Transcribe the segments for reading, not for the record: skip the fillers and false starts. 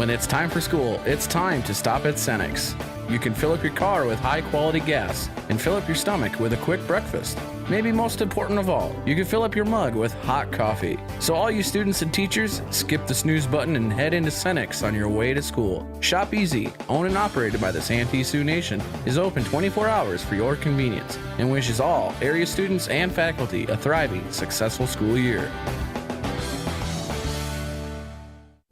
When it's time for school, it's time to stop at Cenex. You can fill up your car with high-quality gas and fill up your stomach with a quick breakfast. Maybe most important of all, you can fill up your mug with hot coffee. So all you students and teachers, skip the snooze button and head into Cenex on your way to school. Shop Easy, owned and operated by the Santee Sioux Nation, is open 24 hours for your convenience and wishes all area students and faculty a thriving, successful school year.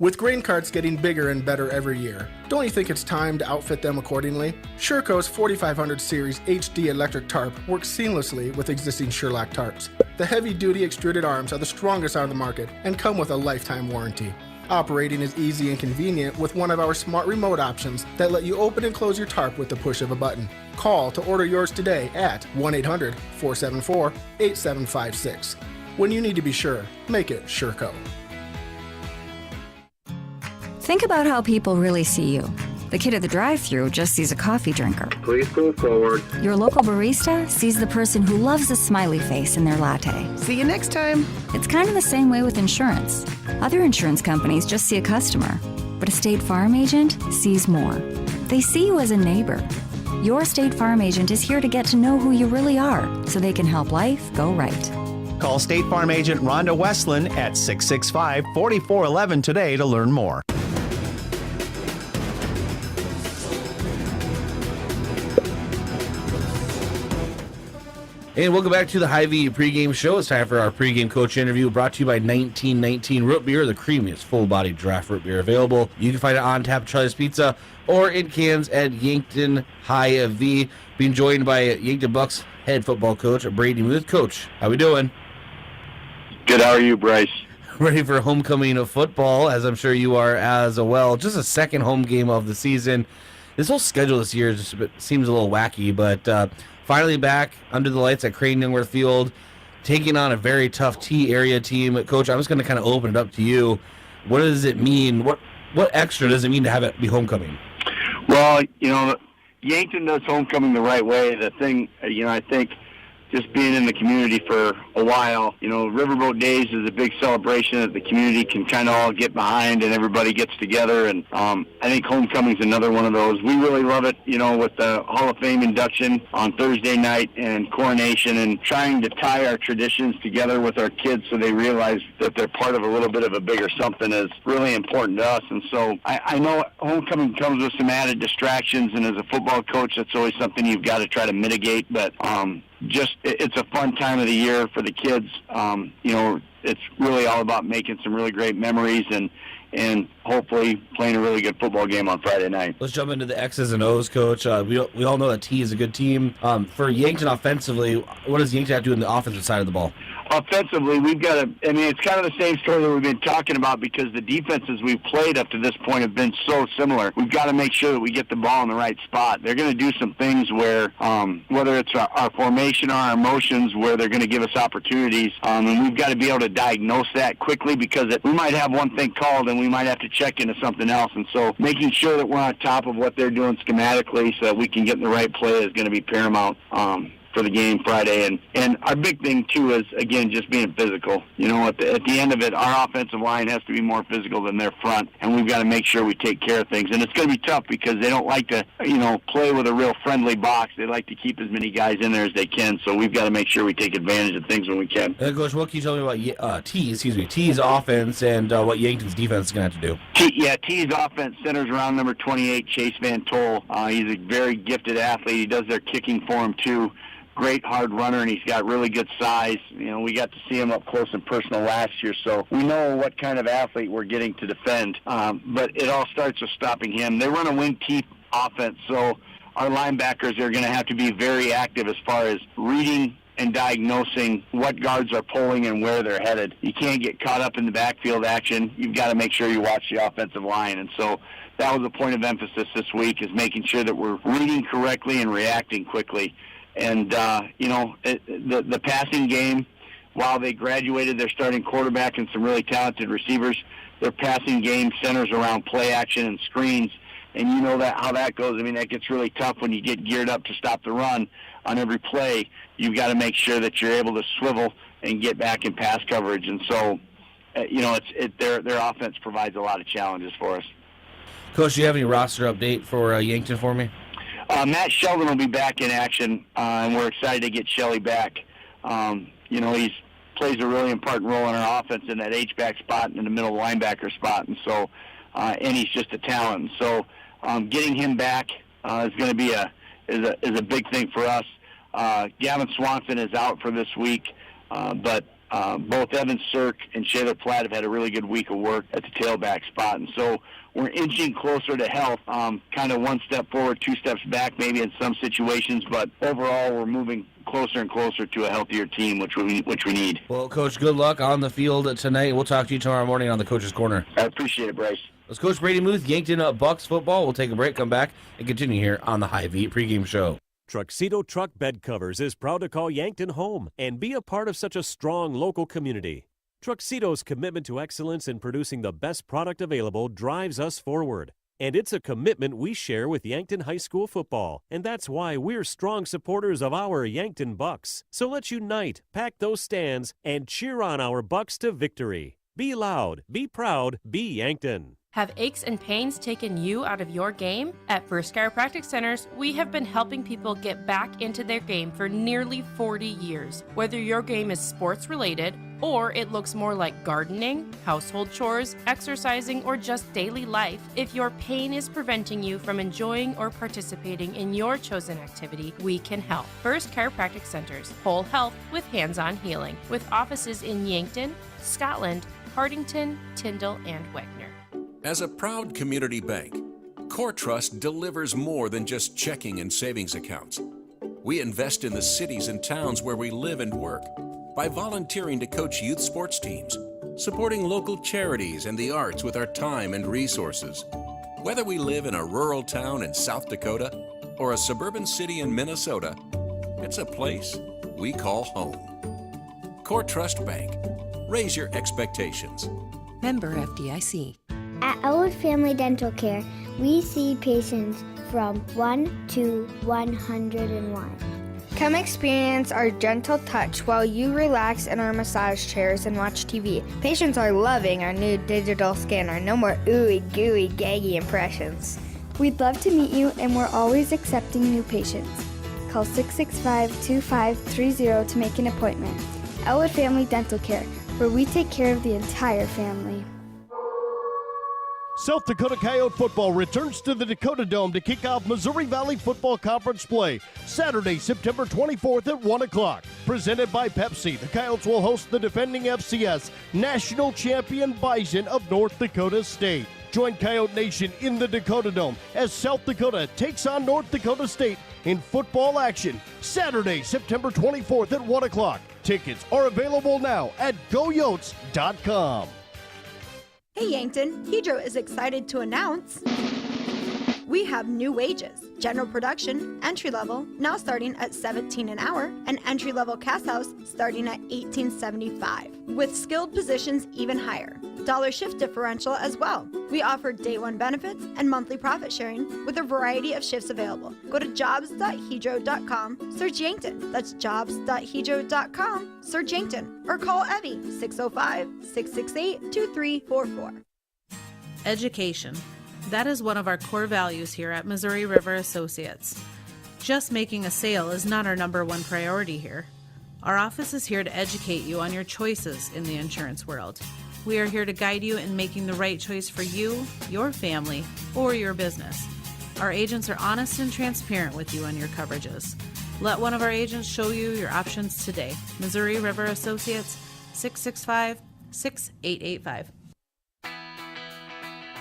With grain carts getting bigger and better every year, don't you think it's time to outfit them accordingly? Sherco's 4500 Series HD electric tarp works seamlessly with existing Sherlock tarps. The heavy-duty extruded arms are the strongest on the market and come with a lifetime warranty. Operating is easy and convenient with one of our smart remote options that let you open and close your tarp with the push of a button. Call to order yours today at 1-800-474-8756. When you need to be sure, make it Sherco. Think about how people really see you. The kid at the drive-thru just sees a coffee drinker. Please move forward. Your local barista sees the person who loves a smiley face in their latte. See you next time. It's kind of the same way with insurance. Other insurance companies just see a customer, but a State Farm agent sees more. They see you as a neighbor. Your State Farm agent is here to get to know who you really are so they can help life go right. Call State Farm agent Rhonda Westland at 665-4411 today to learn more. And welcome back to the Hy-Vee pregame show. It's time for our pregame coach interview, brought to you by 1919 Root Beer, the creamiest full-bodied draft root beer available. You can find it on tap at Charlie's Pizza or in cans at Yankton Hy-Vee. Being joined by Yankton Bucks head football coach Brady Muth. Coach, how we doing? Good. How are you, Bryce? Ready for homecoming of football, as I'm sure you are as well. Just a second home game of the season. This whole schedule this year just seems a little wacky, but finally back under the lights at Crane Youngworth Field, taking on a very tough T area team. Coach, I'm just going to kind of open it up to you. What does it mean? What extra does it mean to have it be homecoming? Well, Yankton does homecoming the right way. The thing, I think just being in the community for a while, Riverboat Days is a big celebration that the community can kind of all get behind and everybody gets together. And I think homecoming's another one of those. We really love it, with the Hall of Fame induction on Thursday night and coronation, and trying to tie our traditions together with our kids so they realize that they're part of a little bit of a bigger something is really important to us. And so I know homecoming comes with some added distractions, and as a football coach, that's always something you've got to try to mitigate. But it's a fun time of the year for the kids. It's really all about making some really great memories and hopefully playing a really good football game on Friday night. Let's jump into the X's and O's, Coach. We all know that T is a good team. For Yankton offensively, what does Yankton have to do on the offensive side of the ball? Offensively, we've got it's kind of the same story that we've been talking about, because the defenses we've played up to this point have been so similar. We've got to make sure that we get the ball in the right spot. They're going to do some things where, whether it's our formation or our emotions, where they're going to give us opportunities, and we've got to be able to diagnose that quickly, because we might have one thing called and we might have to check into something else. And so making sure that we're on top of what they're doing schematically so that we can get in the right play is going to be paramount for the game Friday. And our big thing, too, is, again, just being physical. At the end of it, our offensive line has to be more physical than their front, and we've got to make sure we take care of things. And it's going to be tough because they don't like to, play with a real friendly box. They like to keep as many guys in there as they can, so we've got to make sure we take advantage of things when we can. Coach, what can you tell me about T's offense and what Yankton's defense is going to have to do? T's offense centers around number 28, Chase Van Toll. He's a very gifted athlete. He does their kicking for him, too. Great hard runner, and he's got really good size. We got to see him up close and personal last year, so we know what kind of athlete we're getting to defend. But it all starts with stopping him. They run a wing T offense, so our linebackers are going to have to be very active as far as reading and diagnosing what guards are pulling and where they're headed. You can't get caught up in the backfield action. You've got to make sure you watch the offensive line. And so that was a point of emphasis this week, is making sure that we're reading correctly and reacting quickly. And, the passing game, while they graduated their starting quarterback and some really talented receivers, their passing game centers around play action and screens. And you know how that goes. That gets really tough when you get geared up to stop the run on every play. You've got to make sure that you're able to swivel and get back in pass coverage. And so, their offense provides a lot of challenges for us. Coach, do you have any roster update for Yankton for me? Matt Sheldon will be back in action, and we're excited to get Shelley back. He plays a really important role in our offense in that H-back spot and in the middle linebacker spot, and so and he's just a talent. So getting him back is going to be a big thing for us. Gavin Swanson is out for this week, but both Evan Sirk and Shayla Platt have had a really good week of work at the tailback spot, and so we're inching closer to health, kind of one step forward, two steps back maybe in some situations, but overall we're moving closer and closer to a healthier team, which we need. Well, Coach, good luck on the field tonight. We'll talk to you tomorrow morning on the Coach's Corner. I appreciate it, Bryce. Let's Coach Brady Muth, Yankton Bucks football. We'll take a break, come back, and continue here on the Hy-Vee pregame show. Truxedo Truck Bed Covers is proud to call Yankton home and be a part of such a strong local community. Truxedo's commitment to excellence in producing the best product available drives us forward. And it's a commitment we share with Yankton High School football. And that's why we're strong supporters of our Yankton Bucks. So let's unite, pack those stands, and cheer on our Bucks to victory. Be loud, be proud, be Yankton. Have aches and pains taken you out of your game? At First Chiropractic Centers, we have been helping people get back into their game for nearly 40 years. Whether your game is sports related, or it looks more like gardening, household chores, exercising, or just daily life, if your pain is preventing you from enjoying or participating in your chosen activity, we can help. First Chiropractic Centers, whole health with hands-on healing, with offices in Yankton, Scotland, Hardington, Tyndall, and Wagner. As a proud community bank, Core Trust delivers more than just checking and savings accounts. We invest in the cities and towns where we live and work by volunteering to coach youth sports teams, supporting local charities and the arts with our time and resources. Whether we live in a rural town in South Dakota or a suburban city in Minnesota, it's a place we call home. Core Trust Bank. Raise your expectations. Member FDIC. At Elwood Family Dental Care, we see patients from 1 to 101. Come experience our gentle touch while you relax in our massage chairs and watch TV. Patients are loving our new digital scanner. No more ooey gooey gaggy impressions. We'd love to meet you, and we're always accepting new patients. Call 665-2530 to make an appointment. Elwood Family Dental Care, where we take care of the entire family. South Dakota Coyote football returns to the Dakota Dome to kick off Missouri Valley Football Conference play Saturday, September 24th at 1 o'clock. Presented by Pepsi, the Coyotes will host the defending FCS national champion Bison of North Dakota State. Join Coyote Nation in the Dakota Dome as South Dakota takes on North Dakota State in football action Saturday, September 24th at 1 o'clock. Tickets are available now at goyotes.com. Hey Yankton, Hedro is excited to announce we have new wages. General production, entry level, now starting at $17 an hour, and entry level cast house starting at $18.75, with skilled positions even higher. Dollar shift differential as well. We offer day one benefits and monthly profit sharing with a variety of shifts available. Go to jobs.hedro.com, search Yankton. That's jobs.hedro.com, search Yankton, or call Evie 605-668-2344. Education. That is one of our core values here at Missouri River Associates. Just making a sale is not our number one priority here. Our office is here to educate you on your choices in the insurance world. We are here to guide you in making the right choice for you, your family, or your business. Our agents are honest and transparent with you on your coverages. Let one of our agents show you your options today. Missouri River Associates, 665-6885.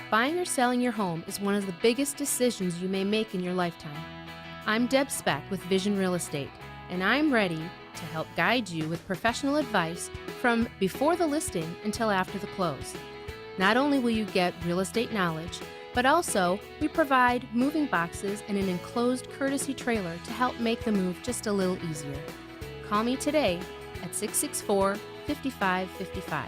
Buying or selling your home is one of the biggest decisions you may make in your lifetime. I'm Deb Speck with Vision Real Estate, and I'm ready to help guide you with professional advice from before the listing until after the close. Not only will you get real estate knowledge, but also we provide moving boxes and an enclosed courtesy trailer to help make the move just a little easier. Call me today at 664-5555.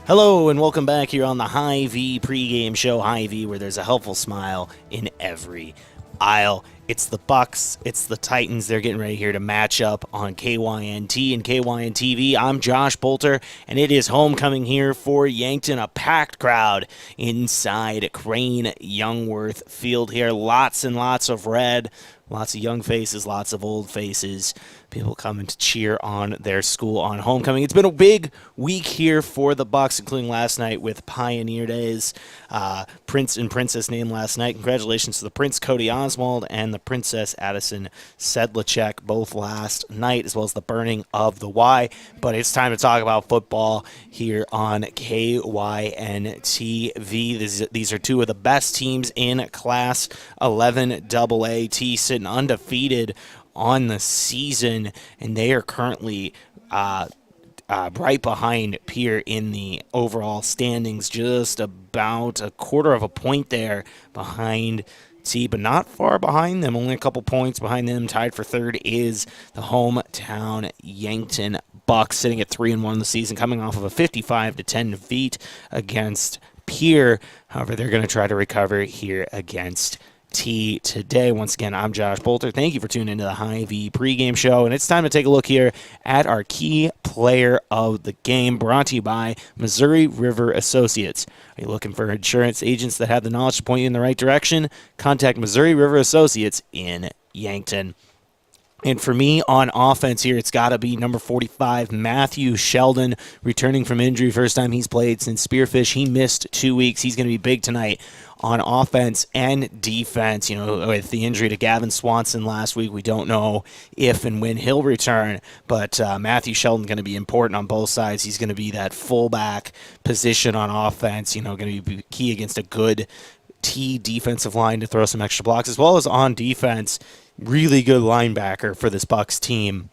Hello and welcome back here on the Hy-Vee pregame show. Hy-Vee, where there's a helpful smile in every aisle. It's the Bucks. It's the Titans. They're getting ready here to match up on KYNT and KYNTV. I'm Josh Bolter, and it is homecoming here for Yankton. A packed crowd inside Crane Youngworth Field here. Lots and lots of red. Lots of young faces, lots of old faces. People coming to cheer on their school on homecoming. It's been a big week here for the Bucks, including last night with Pioneer Days. Prince and Princess named last night. Congratulations to the Prince Cody Oswald and the Princess Addison Sedlacek, both last night, as well as the burning of the Y. But it's time to talk about football here on KYNTV. These are two of the best teams in Class 11 AA. Sitting undefeated on the season, and they are currently right behind Pierre in the overall standings, just about a quarter of a point there behind T, but not far behind them, only a couple points behind them. Tied for third is the hometown Yankton Bucks, sitting at 3-1 in the season, coming off of a 55-10 defeat against Pierre. However, they're going to try to recover here against T today. Once again, I'm Josh Bolter. Thank you for tuning into the Hy-Vee pregame show, and it's time to take a look here at our key player of the game, brought to you by Missouri River Associates. Are you looking for insurance agents that have the knowledge to point you in the right direction? Contact Missouri River Associates in Yankton. And for me, on offense here, it's got to be number 45, Matthew Sheldon, returning from injury. First time he's played since Spearfish. He missed 2 weeks. He's going to be big tonight on offense and defense. You know, with the injury to Gavin Swanson last week, we don't know if and when he'll return. But Matthew Sheldon going to be important on both sides. He's going to be that fullback position on offense, you know, going to be key against a good T defensive line to throw some extra blocks, as well as on defense. Really good linebacker for this Bucks team.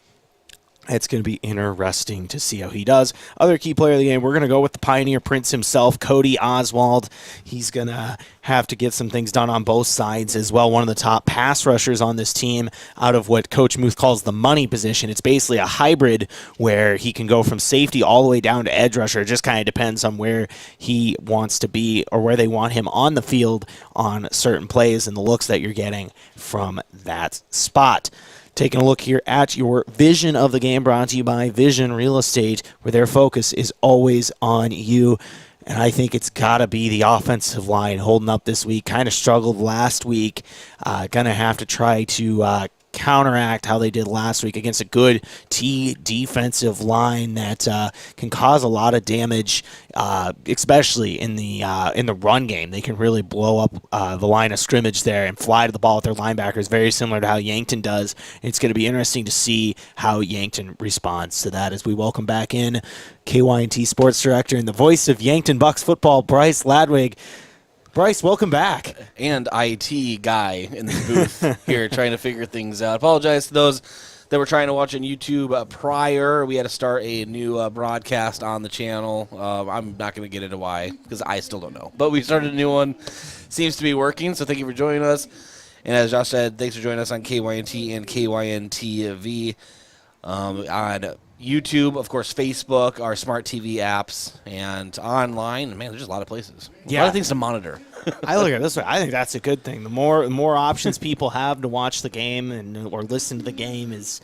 It's going to be interesting to see how he does. Other key player of the game, we're going to go with the Pioneer Prince himself, Cody Oswald. He's going to have to get some things done on both sides as well. One of the top pass rushers on this team out of what Coach Muth calls the money position. It's basically a hybrid where he can go from safety all the way down to edge rusher. It just kind of depends on where he wants to be or where they want him on the field on certain plays and the looks that you're getting from that spot. Taking a look here at your vision of the game, brought to you by Vision Real Estate, where their focus is always on you. And I think it's got to be the offensive line holding up this week. Kind of struggled last week. Going to have to try to counteract how they did last week against a good T defensive line that can cause a lot of damage, especially in the run game. They can really blow up the line of scrimmage there and fly to the ball with their linebackers, very similar to how Yankton does. And it's going to be interesting to see how Yankton responds to that as we welcome back in KYNT Sports Director and the voice of Yankton Bucks football, Bryce Ladwig. Bryce, welcome back. And IT guy in the booth here trying to figure things out. Apologize to those that were trying to watch on YouTube prior. We had to start a new broadcast on the channel. I'm not going to get into why, because I still don't know. But we started a new one. Seems to be working, so thank you for joining us. And as Josh said, thanks for joining us on KYNT and KYNTV. On YouTube, of course, Facebook, our smart TV apps, and online. Man, there's just a lot of places. A lot of things to monitor. I look at it this way. I think that's a good thing. The more options people have to watch the game and or listen to the game is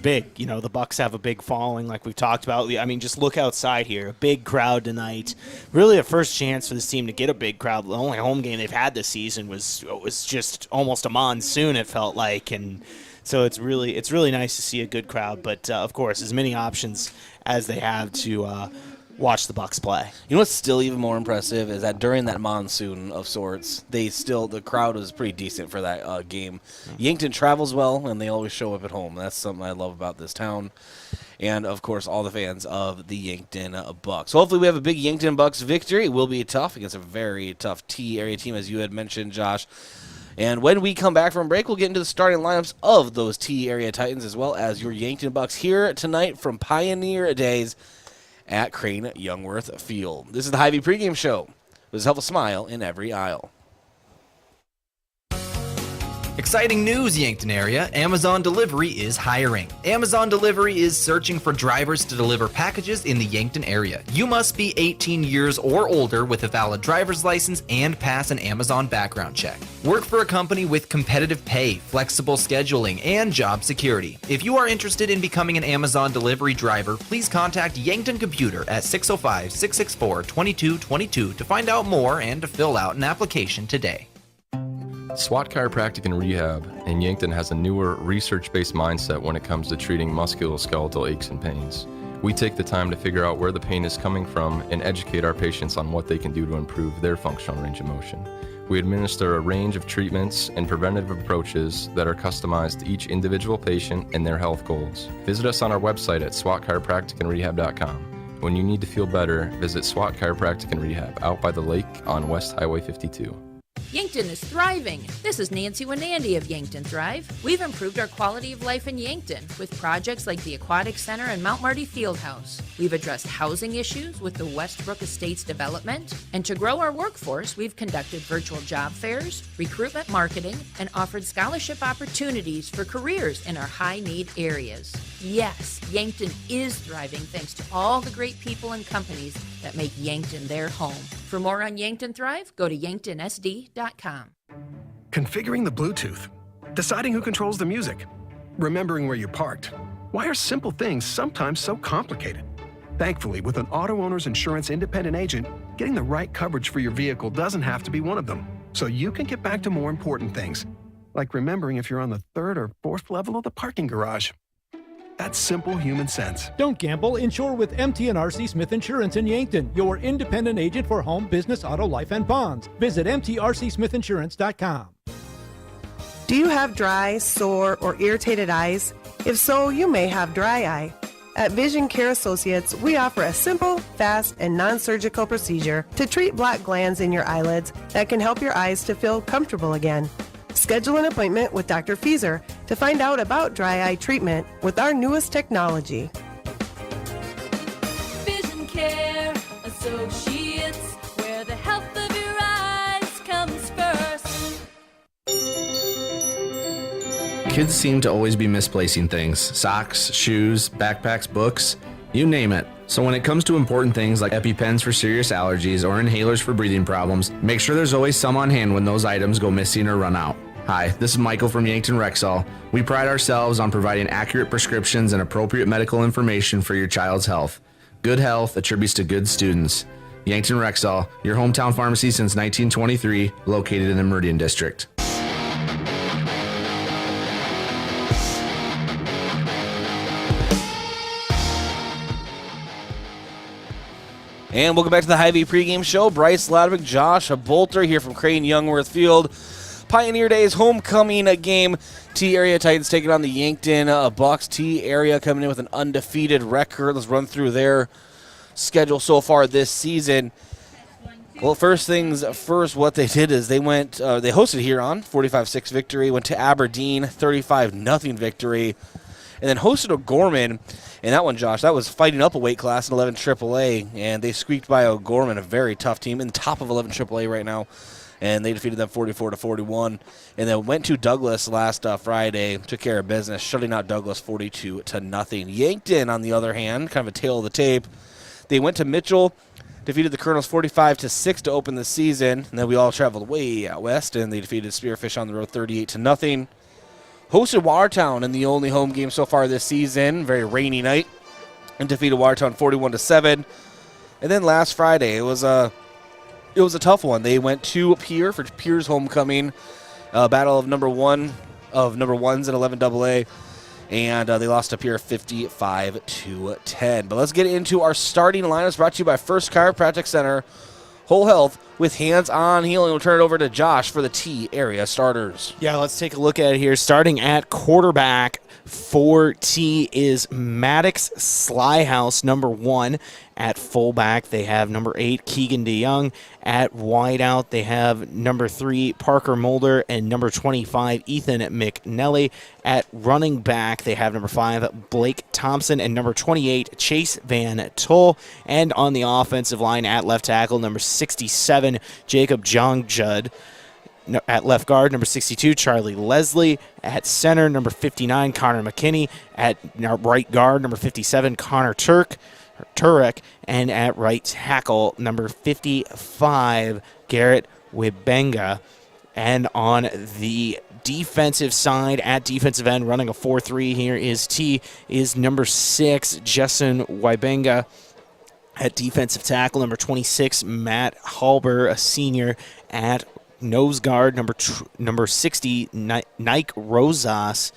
big. You know, the Bucks have a big following, like we've talked about. I mean, just look outside here. A big crowd tonight. Really a first chance for this team to get a big crowd. The only home game they've had this season was just almost a monsoon, it felt like, and so it's really nice to see a good crowd, but of course, as many options as they have to watch the Bucks play. You know what's still even more impressive is that during that monsoon of sorts, the crowd was pretty decent for that game. Yankton travels well, and they always show up at home. That's something I love about this town. And, of course, all the fans of the Yankton Bucks. So hopefully we have a big Yankton Bucks victory. It will be tough against a very tough T-area team, as you had mentioned, Josh. And when we come back from break, we'll get into the starting lineups of those T-area Titans as well as your Yankton Bucks here tonight from Pioneer Days at Crane Youngworth Field. This is the Hy-Vee pregame show. Let's help a smile in every aisle. Exciting news, Yankton area. Amazon Delivery is hiring. Amazon Delivery is searching for drivers to deliver packages in the Yankton area. You must be 18 years or older with a valid driver's license and pass an Amazon background check. Work for a company with competitive pay, flexible scheduling, and job security. If you are interested in becoming an Amazon Delivery driver, please contact Yankton Computer at 605-664-2222 to find out more and to fill out an application today. SWAT Chiropractic and Rehab in Yankton has a newer, research-based mindset when it comes to treating musculoskeletal aches and pains. We take the time to figure out where the pain is coming from and educate our patients on what they can do to improve their functional range of motion. We administer a range of treatments and preventative approaches that are customized to each individual patient and their health goals. Visit us on our website at swatchiropracticandrehab.com. When you need to feel better, visit SWAT Chiropractic and Rehab out by the lake on West Highway 52. Yankton is thriving. This is Nancy Wenandy of Yankton Thrive. We've improved our quality of life in Yankton with projects like the Aquatic Center and Mount Marty Fieldhouse. We've addressed housing issues with the Westbrook Estates development. And to grow our workforce, we've conducted virtual job fairs, recruitment marketing, and offered scholarship opportunities for careers in our high-need areas. Yes, Yankton is thriving thanks to all the great people and companies that make Yankton their home. For more on Yankton Thrive, go to yanktonsd.com. Configuring the Bluetooth, deciding who controls the music, remembering where you parked. Why are simple things sometimes so complicated? Thankfully, with an auto owner's insurance independent agent, getting the right coverage for your vehicle doesn't have to be one of them. So you can get back to more important things, like remembering if you're on the 3rd or 4th level of the parking garage. That's simple human sense. Don't gamble. Insure with MT&RC Smith Insurance in Yankton, your independent agent for home, business, auto, life, and bonds. Visit mtrcsmithinsurance.com. Do you have dry, sore, or irritated eyes? If so, you may have dry eye. At Vision Care Associates, we offer a simple, fast, and non-surgical procedure to treat black glands in your eyelids that can help your eyes to feel comfortable again. Schedule an appointment with Dr. Fieser to find out about dry eye treatment with our newest technology. Vision Care Associates, where the health of your eyes comes first. Kids seem to always be misplacing things: socks, shoes, backpacks, books, you name it. So when it comes to important things like EpiPens for serious allergies or inhalers for breathing problems, make sure there's always some on hand when those items go missing or run out. Hi, this is Michael from Yankton Rexall. We pride ourselves on providing accurate prescriptions and appropriate medical information for your child's health. Good health attributes to good students. Yankton Rexall, your hometown pharmacy since 1923, located in the Meridian District. And welcome back to the Hy-Vee pregame show. Bryce Ladwick, Josh Bolter here from Crane Youngworth Field. Pioneer Days homecoming game. T area Titans taking on the Yankton Bucks. T area coming in with an undefeated record. Let's run through their schedule so far this season. Well, first things first, what they did is they went, they hosted Huron, 45-6 victory, went to Aberdeen, 35-0 victory, and then hosted O'Gorman. And that one, Josh, that was fighting up a weight class in 11 AAA, and they squeaked by O'Gorman, a very tough team, in the top of 11 AAA right now, and they defeated them 44-41. And then went to Douglas last Friday, took care of business, shutting out Douglas 42-0. Yankton, on the other hand, kind of a tale of the tape. They went to Mitchell, defeated the Colonels 45-6 to open the season, and then we all traveled way out west, and they defeated Spearfish on the road 38-0. Hosted Watertown in the only home game so far this season, very rainy night, and defeated Watertown 41-7. And then last Friday, it was a tough one. They went to Pierre for Pierre's homecoming, battle of number ones at 11 AA, and they lost to Pierre 55-10. But let's get into our starting lineups, brought to you by First Chiropractic Center, Whole Health with hands-on healing. We'll turn it over to Josh for the T area starters. Yeah, let's take a look at it here. Starting at quarterback for T is Maddox Slyhouse, number 1. At fullback, they have number 8, Keegan DeYoung. At wideout, they have number 3, Parker Mulder, and number 25, Ethan McNelly. At running back, they have number 5, Blake Thompson, and number 28, Chase Van Tull. And on the offensive line, at left tackle, number 67, Jacob Jongjud. At left guard, number 62, Charlie Leslie. At center, number 59, Connor McKinney. At right guard, number 57, Connor Turek. And at right tackle, number 55, Garrett Wibenga. And on the defensive side, at defensive end, running a 4-3 here is number 6, Jessen Wibenga. At defensive tackle, number 26, Matt Halber, a senior. At nose guard, number 60, Nike Rosas.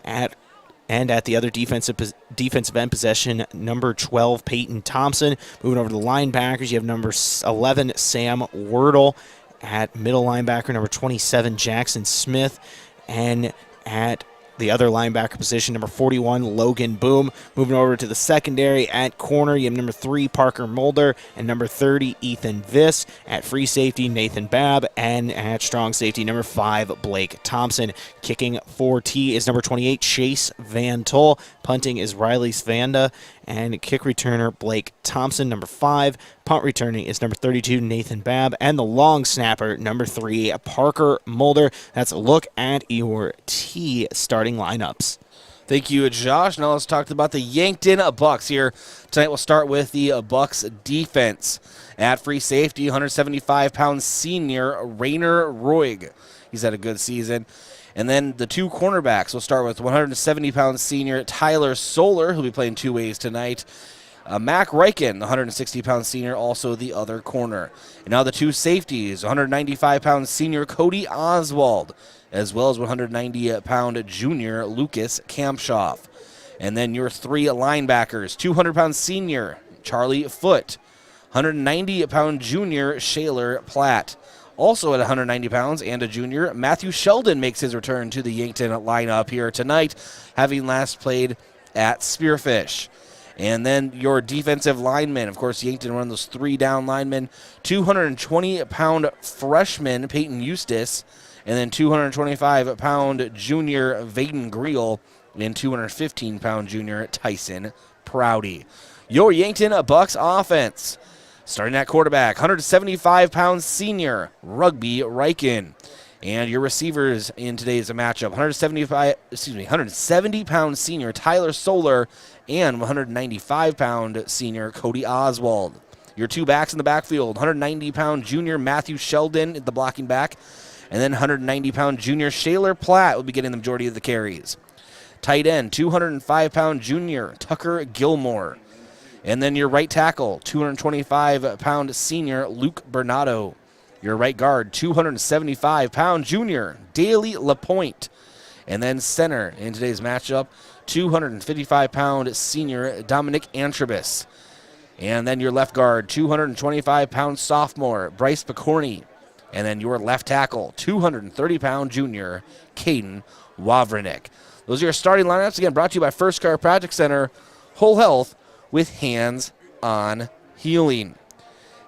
And at the other defensive end possession, number 12, Peyton Thompson. Moving over to the linebackers, you have number 11, Sam Wordle. At middle linebacker, number 27, Jackson Smith. And at the other linebacker position, number 41, Logan Boom. Moving over to the secondary, at corner, you have number 3, Parker Mulder, and number 30, Ethan Viss. At free safety, Nathan Babb, and at strong safety, number 5, Blake Thompson. Kicking for T is number 28, Chase Van Tol. Punting is Riley Svanda, and kick returner, Blake Thompson, number 5. Punt returning is number 32, Nathan Babb, and the long snapper, number 3, Parker Mulder. That's a look at your T starting lineups. Thank you, Josh. Now let's talk about the Yankton Bucks here. Tonight we'll start with the Bucks defense. At free safety, 175-pound senior Rainer Roig. He's had a good season. And then the 2 cornerbacks, we'll start with 170-pound senior Tyler Soler, who'll be playing 2 ways tonight. Mac Reichen, the 160-pound senior, also the other corner. And now the 2 safeties, 195-pound senior Cody Oswald, as well as 190-pound junior Lucas Kampshoff. And then your 3 linebackers, 200-pound senior Charlie Foote, 190-pound junior Shaler Platt. Also at 190 pounds and a junior, Matthew Sheldon makes his return to the Yankton lineup here tonight, having last played at Spearfish. And then your defensive linemen, of course, Yankton run those 3 down linemen, 220-pound freshman Peyton Eustace, and then 225-pound junior Vaden Greel, and 215-pound junior Tyson Prouty. Your Yankton Bucks offense. Starting at quarterback, 175-pound senior Rugby Reichen. And your receivers in today's matchup, 170-pound senior Tyler Soler and 195-pound senior Cody Oswald. Your 2 backs in the backfield, 190-pound junior Matthew Sheldon at the blocking back, and then 190-pound junior Shaler Platt will be getting the majority of the carries. Tight end, 205-pound junior Tucker Gilmore. And then your right tackle, 225-pound senior Luke Bernardo. Your right guard, 275-pound junior Daley LaPointe. And then center in today's matchup, 255-pound senior Dominic Antrobus. And then your left guard, 225-pound sophomore Bryce Picorni. And then your left tackle, 230-pound junior Caden Wawrinick. Those are your starting lineups. Again, brought to you by First Chiropractic Center, Whole Health with hands-on healing.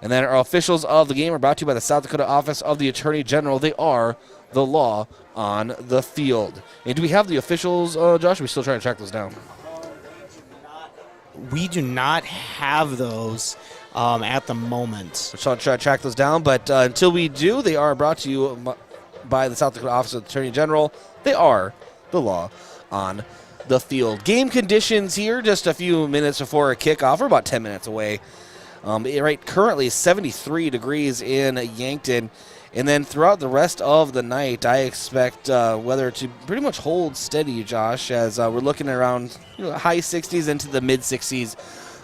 And then our officials of the game are brought to you by the South Dakota Office of the Attorney General. They are the law on the field. And do we have the officials, Josh? Are we still trying to track those down? We do not have those at the moment. We're still trying to track those down, but until we do, they are brought to you by the South Dakota Office of the Attorney General. They are the law on the field. Game conditions here, just a few minutes before kickoff. We're about 10 minutes away. Currently 73 degrees in Yankton. And then throughout the rest of the night, I expect weather to pretty much hold steady, Josh, as we're looking around high 60s into the mid 60s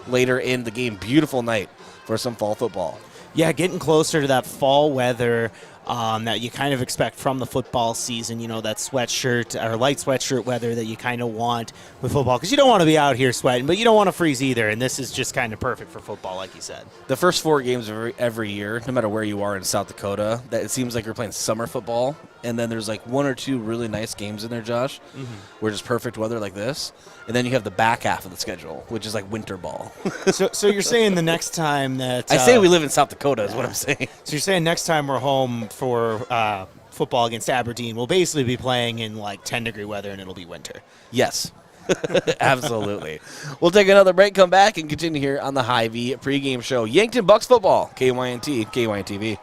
later in the game. Beautiful night for some fall football. Yeah, getting closer to that fall weather that you kind of expect from the football season, that sweatshirt or light sweatshirt weather that you kind of want with football, because you don't want to be out here sweating, but you don't want to freeze either, and this is just kind of perfect for football, like you said. The first 4 games of every year, no matter where you are in South Dakota, that it seems like you're playing summer football, and then there's like 1 or 2 really nice games in there, Josh, where it's perfect weather like this, and then you have the back half of the schedule, which is like winter ball. So you're saying the next time that... I say we live in South Dakota is what I'm saying. So you're saying next time we're home for football against Aberdeen, we'll basically be playing in like 10-degree weather, and it'll be winter. Yes. Absolutely. We'll take another break, come back, and continue here on the Hy-Vee pregame show. Yankton Bucks football, KYNT, KYNTV.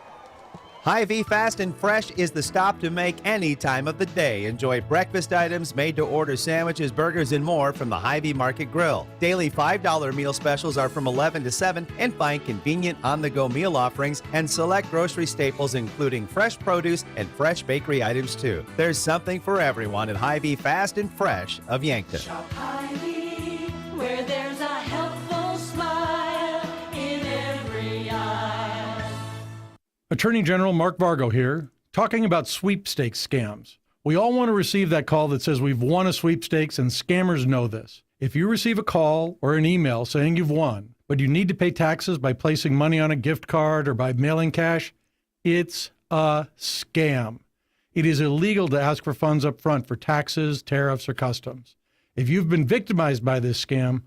Hy-Vee Fast and Fresh is the stop to make any time of the day. Enjoy breakfast items, made-to-order sandwiches, burgers, and more from the Hy-Vee Market Grill. Daily $5 meal specials are from 11 to 7, and find convenient on-the-go meal offerings and select grocery staples including fresh produce and fresh bakery items too. There's something for everyone at Hy-Vee Fast and Fresh of Yankton. Shop Hy-Vee, where there's a helpful smile in every aisle. Attorney General Mark Vargo here, talking about sweepstakes scams. We all want to receive that call that says we've won a sweepstakes, and scammers know this. If you receive a call or an email saying you've won, but you need to pay taxes by placing money on a gift card or by mailing cash, it's a scam. It is illegal to ask for funds up front for taxes, tariffs, or customs. If you've been victimized by this scam,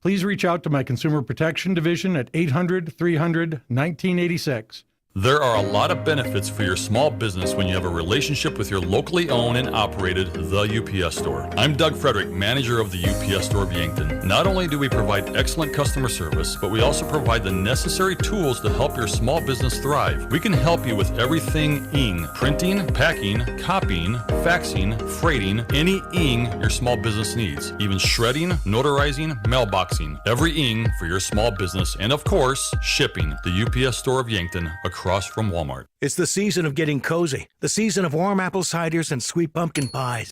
please reach out to my Consumer Protection Division at 800-300-1986. There are a lot of benefits for your small business when you have a relationship with your locally owned and operated The UPS Store. I'm Doug Frederick, manager of the UPS Store of Yankton. Not only do we provide excellent customer service, but we also provide the necessary tools to help your small business thrive. We can help you with everything ing, printing, packing, copying, faxing, freighting, any ing your small business needs, even shredding, notarizing, mailboxing, every ing for your small business, and of course, shipping. The UPS Store of Yankton, across from Walmart. It's the season of getting cozy, the season of warm apple ciders and sweet pumpkin pies.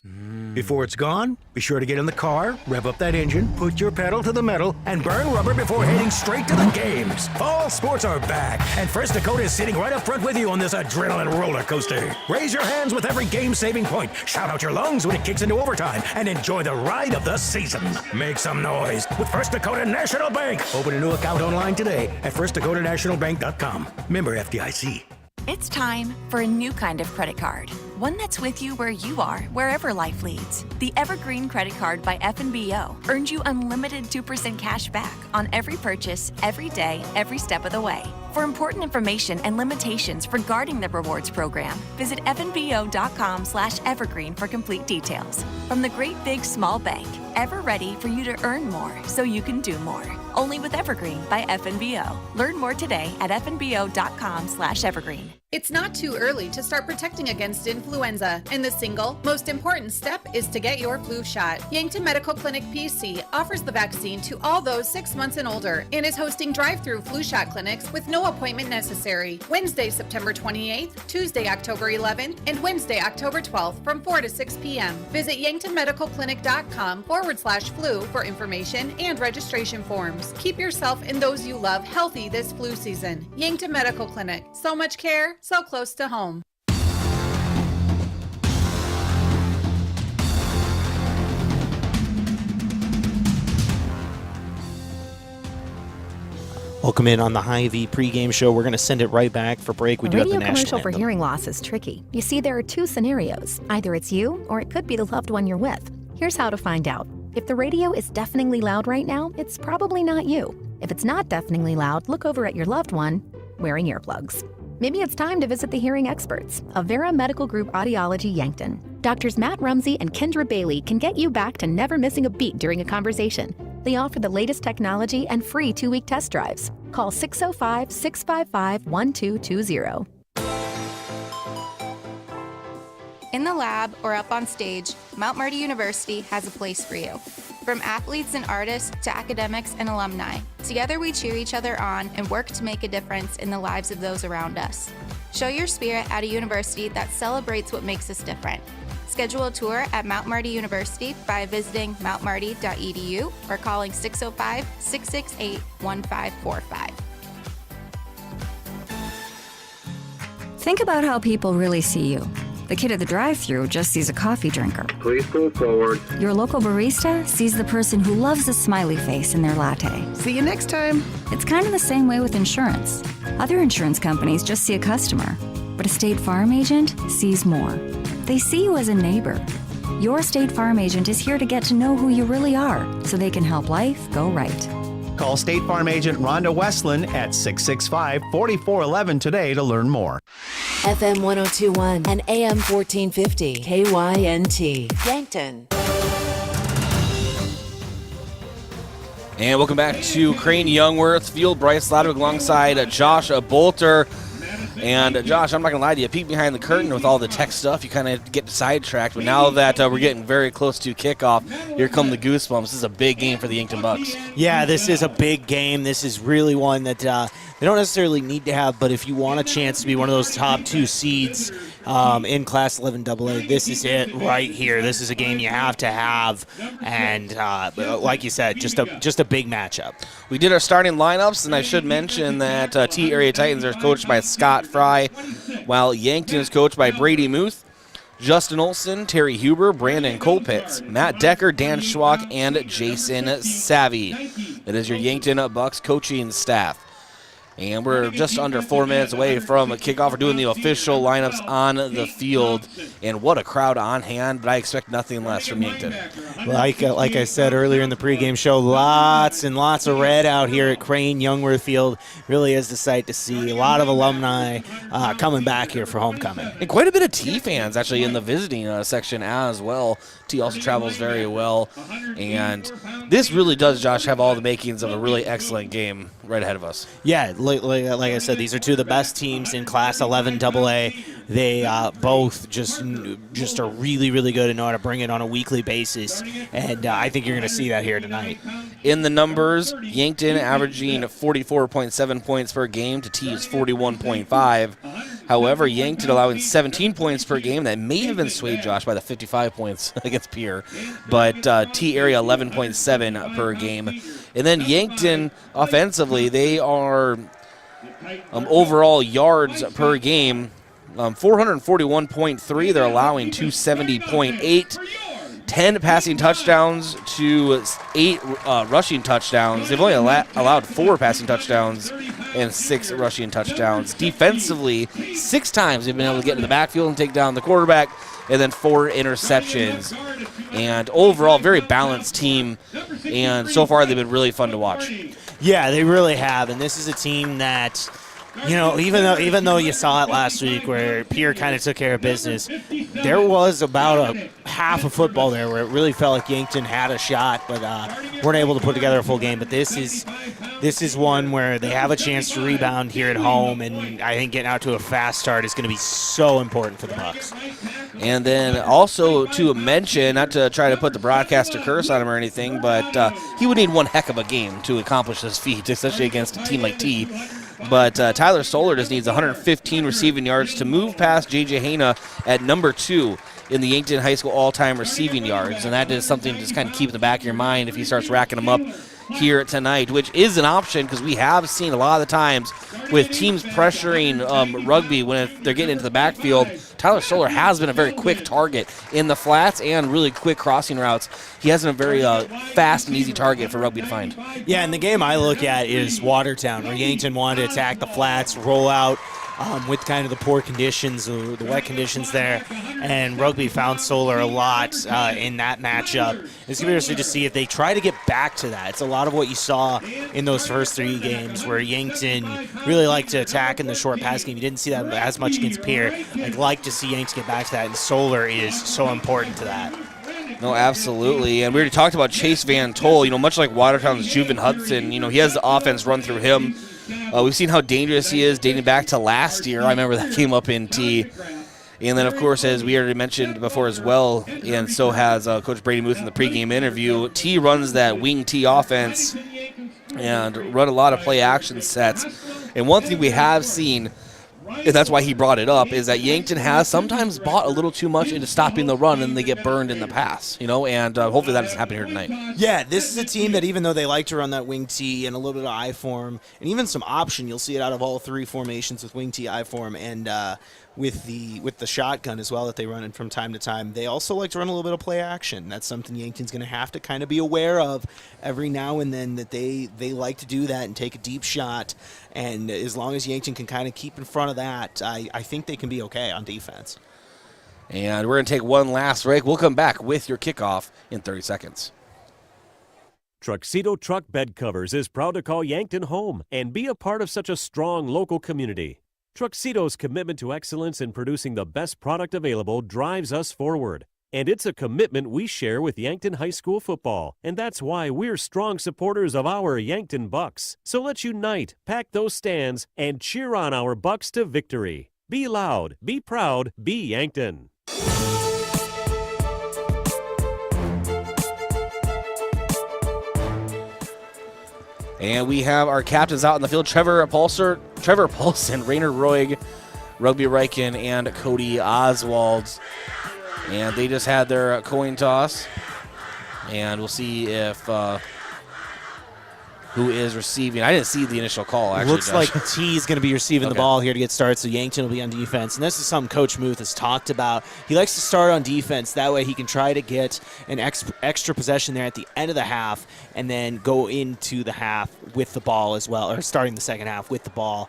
Before it's gone, be sure to get in the car, rev up that engine, put your pedal to the metal, and burn rubber before heading straight to the games. Fall sports are back, and First Dakota is sitting right up front with you on this adrenaline roller coaster. Raise your hands with every game-saving point, shout out your lungs when it kicks into overtime, and enjoy the ride of the season. Make some noise with First Dakota National Bank. Open a new account online today at firstdakotanationalbank.com. Member FDIC. It's time for a new kind of credit card. One that's with you where you are, wherever life leads. The Evergreen Credit Card by FNBO earns you unlimited 2% cash back on every purchase, every day, every step of the way. For important information and limitations regarding the rewards program, visit fnbo.com/evergreen for complete details. From the great big small bank, ever ready for you to earn more so you can do more. Only with Evergreen by FNBO. Learn more today at fnbo.com/evergreen. It's not too early to start protecting against influenza, and the single most important step is to get your flu shot. Yankton Medical Clinic PC offers the vaccine to all those 6 months and older and is hosting drive-through flu shot clinics with no appointment necessary. Wednesday, September 28th, Tuesday, October 11th, and Wednesday, October 12th from 4 to 6 p.m. Visit yanktonmedicalclinic.com/flu for information and registration forms. Keep yourself and those you love healthy this flu season. Yankton Medical Clinic. So much care, so close to home. Welcome in on the Hy-Vee pregame show. We're going to send it right back for break. We do have the national commercial for anthem. hearing loss is tricky. You see, there are two scenarios. Either it's you, or it could be the loved one you're with. Here's how to find out. If the radio is deafeningly loud right now, it's probably not you. If it's not deafeningly loud, look over at your loved one wearing earplugs. Maybe it's time to visit the hearing experts, Avera Medical Group Audiology Yankton. Doctors Matt Rumsey and Kendra Bailey can get you back to never missing a beat during a conversation. They offer the latest technology and free 2-week test drives. Call 605-655-1220. In the lab or up on stage, Mount Marty University has a place for you. From athletes and artists to academics and alumni, together we cheer each other on and work to make a difference in the lives of those around us. Show your spirit at a university that celebrates what makes us different. Schedule a tour at Mount Marty University by visiting mountmarty.edu or calling 605-668-1545. Think about how people really see you. The kid at the drive-thru just sees a coffee drinker. Please go forward. Your local barista sees the person who loves a smiley face in their latte. See you next time. It's kind of the same way with insurance. Other insurance companies just see a customer, but a State Farm agent sees more. They see you as a neighbor. Your State Farm agent is here to get to know who you really are, so they can help life go right. Call State Farm agent Rhonda Westland at 665-4411 today to learn more. FM 1021 and AM 1450 KYNT Yankton. And welcome back to Crane Youngworth Field. Bryce Ladwick alongside Josh Bolter. And Josh, I'm not going to lie to you, peek behind the curtain with all the tech stuff, you kind of get sidetracked. But now that we're getting very close to kickoff, here come the goosebumps. This is a big game for the Yankton Bucks. Yeah, this is a big game. This is really one that they don't necessarily need to have, but if you want a chance to be one of those top 2 seeds in Class 11 AA, this is it right here. This is a game you have to have, and like you said, just a big matchup. We did our starting lineups, and I should mention that T Area Titans are coached by Scott Fry, while Yankton is coached by Brady Muth, Justin Olson, Terry Huber, Brandon Colpitz, Matt Decker, Dan Schwach, and Jason Savvy. That is your Yankton Bucks coaching staff. And we're just under 4 minutes away from kickoff. We're doing the official lineups on the field. And what a crowd on hand, but I expect nothing less from Yankton. Like I said earlier in the pregame show, lots and lots of red out here at Crane Youngworth Field. Really is the sight to see. A lot of alumni coming back here for homecoming. And quite a bit of T fans actually in the visiting section as well. T also travels very well. And this really does, Josh, have all the makings of a really excellent game right ahead of us. Yeah, like I said, these are 2 of the best teams in Class 11 AA. They both just are really, really good and know how to bring it on a weekly basis, and I think you're going to see that here tonight. In the numbers, Yankton averaging 44.7 points per game to T's 41.5. However, Yankton allowing 17 points per game. That may have been swayed, Josh, by the 55 points against Pierre, but T area 11.7 per game. And then Yankton offensively, they are overall yards per game, 441.3. They're allowing 270.8. 10 passing touchdowns to 8 rushing touchdowns. They've only allowed 4 passing touchdowns and 6 rushing touchdowns. Defensively, 6 times they've been able to get in the backfield and take down the quarterback, and then 4 interceptions. And overall, very balanced team, and so far they've been really fun to watch. Yeah, they really have, and this is a team that, you know, even though you saw it last week where Pierre kind of took care of business, there was about a half of football there where it really felt like Yankton had a shot, but weren't able to put together a full game. But this is one where they have a chance to rebound here at home, and I think getting out to a fast start is going to be so important for the Bucks. And then also to mention, not to try to put the broadcaster curse on him or anything, but he would need one heck of a game to accomplish this feat, especially against a team like T. But Tyler Stoller just needs 115 receiving yards to move past J.J. Hayna at number 2 in the Yankton High School all-time receiving yards. And that is something to just kind of keep in the back of your mind if he starts racking them up here tonight, which is an option because we have seen a lot of the times with teams pressuring rugby when they're getting into the backfield. Tyler Stoller has been a very quick target in the flats and really quick crossing routes. He has been a very fast and easy target for rugby to find. Yeah, and the game I look at is Watertown, where Yankton wanted to attack the flats, roll out with kind of the poor conditions, the wet conditions there, and rugby found Stoller a lot in that matchup. It's going to be interesting to see if they try to get back to that. It's a lot of what you saw in those first 3 games where Yankton really liked to attack in the short pass game. You didn't see that as much against Pierre. I'd like to see Yanks get back to that, and Stoller is so important to that. No, absolutely. And we already talked about Chase Van Tol. You know, much like Watertown's Juven Hudson, you know, he has the offense run through him. We've seen how dangerous he is dating back to last year. I remember that came up in T. And then, of course, as we already mentioned before as well, and so has Coach Brady Muth in the pregame interview, T runs that wing T offense and run a lot of play action sets. And one thing we have seen, and that's why he brought it up, is that Yankton has sometimes bought a little too much into stopping the run and they get burned in the pass, you know, and hopefully that doesn't happen here tonight. Yeah, this is a team that even though they like to run that wing T and a little bit of I form and even some option, you'll see it out of all 3 formations with wing T, I form, and with the shotgun as well that they run in from time to time. They also like to run a little bit of play action. That's something Yankton's going to have to kind of be aware of every now and then, that they like to do that and take a deep shot. And as long as Yankton can kind of keep in front of that, I think they can be okay on defense. And we're going to take one last break. We'll come back with your kickoff in 30 seconds. Truxedo Truck Bed Covers is proud to call Yankton home and be a part of such a strong local community. Truxedo's commitment to excellence in producing the best product available drives us forward. And it's a commitment we share with Yankton High School football. And that's why we're strong supporters of our Yankton Bucks. So let's unite, pack those stands, and cheer on our Bucks to victory. Be loud, be proud, be Yankton. And we have our captains out in the field, Trevor Paulson, Rainer Roig, Rugby Reichen, and Cody Oswald. And they just had their coin toss. And we'll see if who is receiving. I didn't see the initial call, actually. Looks like T's going to be receiving the Okay. ball here to get started, so Yankton will be on defense. And this is something Coach Muth has talked about. He likes to start on defense. That way he can try to get an extra possession there at the end of the half and then go into the half with the ball as well, or starting the second half with the ball.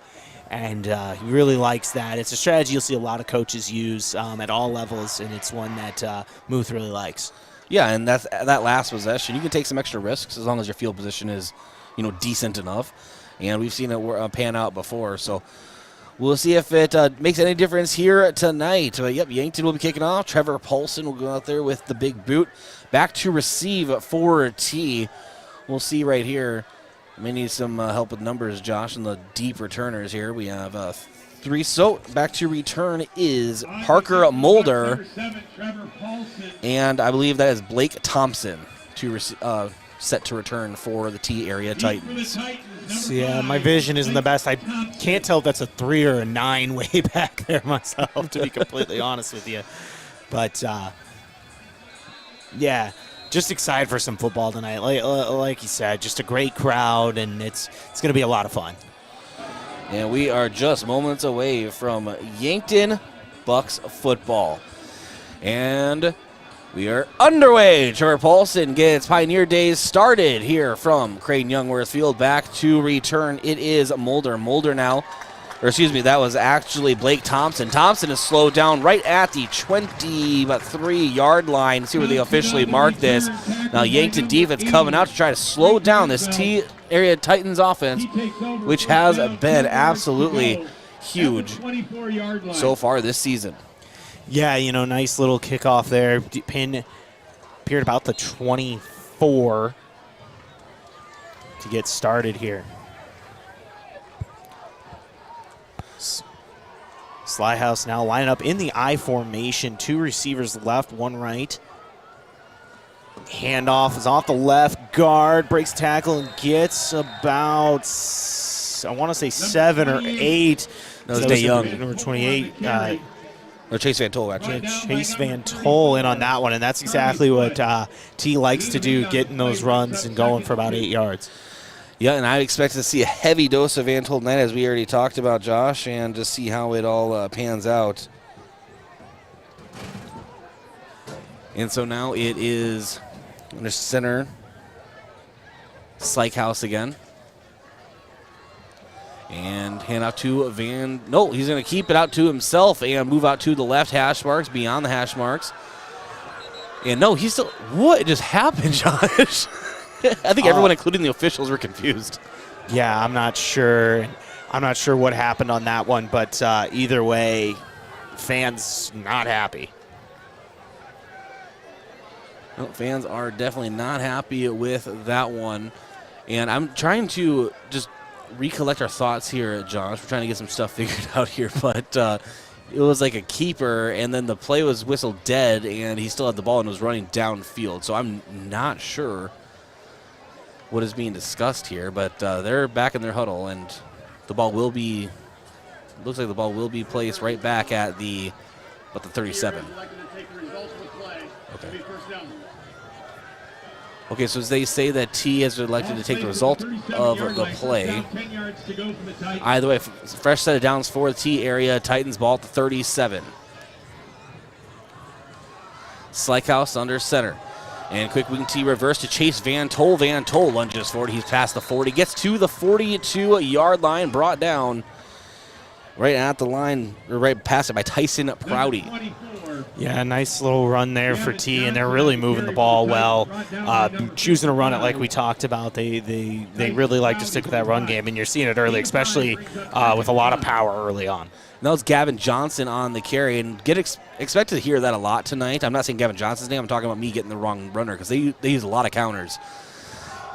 And he really likes that. It's a strategy you'll see a lot of coaches use at all levels, and it's one that Muth really likes. Yeah, and that last possession, you can take some extra risks as long as your field position is, decent enough. And we've seen it pan out before, so we'll see if it makes any difference here tonight. But yep, Yankton will be kicking off. Trevor Paulson will go out there with the big boot. Back to receive for T. We'll see right here. May need some help with numbers, Josh, and the deep returners here. We have 3. So back to return is Parker Mulder, and I believe that is Blake Thompson to set to return for the T area Titans. So yeah, my vision isn't the best. I can't tell if that's a 3 or a 9 way back there myself, to be completely honest with you. But yeah, just excited for some football tonight. Like you said, just a great crowd, and it's going to be a lot of fun. And we are just moments away from Yankton Bucks football. And we are underway. Trevor Paulson gets Pioneer Days started here from Creighton Youngworth Field. Back to return. It is Mulder. Mulder now, or excuse me, that was actually Blake Thompson. Thompson is slowed down right at the 23-yard line. Let's see where they officially mark this. Now Yankton defense coming out to try to slow down this T area Titans offense, which has been absolutely huge so far this season. Yeah, nice little kickoff there. Pin appeared about the 24 to get started here. Slyhouse now lining up in the I formation. 2 receivers left, 1 right. Handoff is off the left guard, breaks tackle and gets about, I want to say 7 or 8. No, it's Young. Number 28. Or Chase Van Tol, actually. Chase Van Tol in on that one, and that's exactly what T likes to do, getting those runs and going for about 8 yards. Yeah, and I expect to see a heavy dose of Van Tol tonight, as we already talked about, Josh, and just see how it all pans out. And so now it is under center, Slyhouse again. And hand out to Van. No, he's going to keep it out to himself and move out to the left hash marks, beyond the hash marks. And no, he's still. What just happened, Josh? I think everyone, including the officials, were confused. Yeah, I'm not sure. I'm not sure what happened on that one, but either way, fans not happy. No, fans are definitely not happy with that one. And I'm trying to just recollect our thoughts here, Josh. We're trying to get some stuff figured out here, but it was like a keeper, and then the play was whistled dead, and he still had the ball and was running downfield. So I'm not sure what is being discussed here, but they're back in their huddle, and the ball will be, looks like the ball will be placed right back at the 37. Okay. Okay, so as they say that T has elected to take the result of the play. Either way, fresh set of downs for the T area. Titans ball at the 37. Slyhouse under center. And quick wing T reverse to Chase Van Tol. Van Tol lunges forward. He's past the 40. Gets to the 42-yard line. Brought down right at the line, or right past it by Tyson Prouty. Yeah, nice little run there for T, and they're really moving the ball well, choosing to run it like we talked about. They really like to stick with that run game, and you're seeing it early, especially with a lot of power early on. That was Gavin Johnson on the carry, and expect to hear that a lot tonight. I'm not saying Gavin Johnson's name. I'm talking about me getting the wrong runner because they use a lot of counters.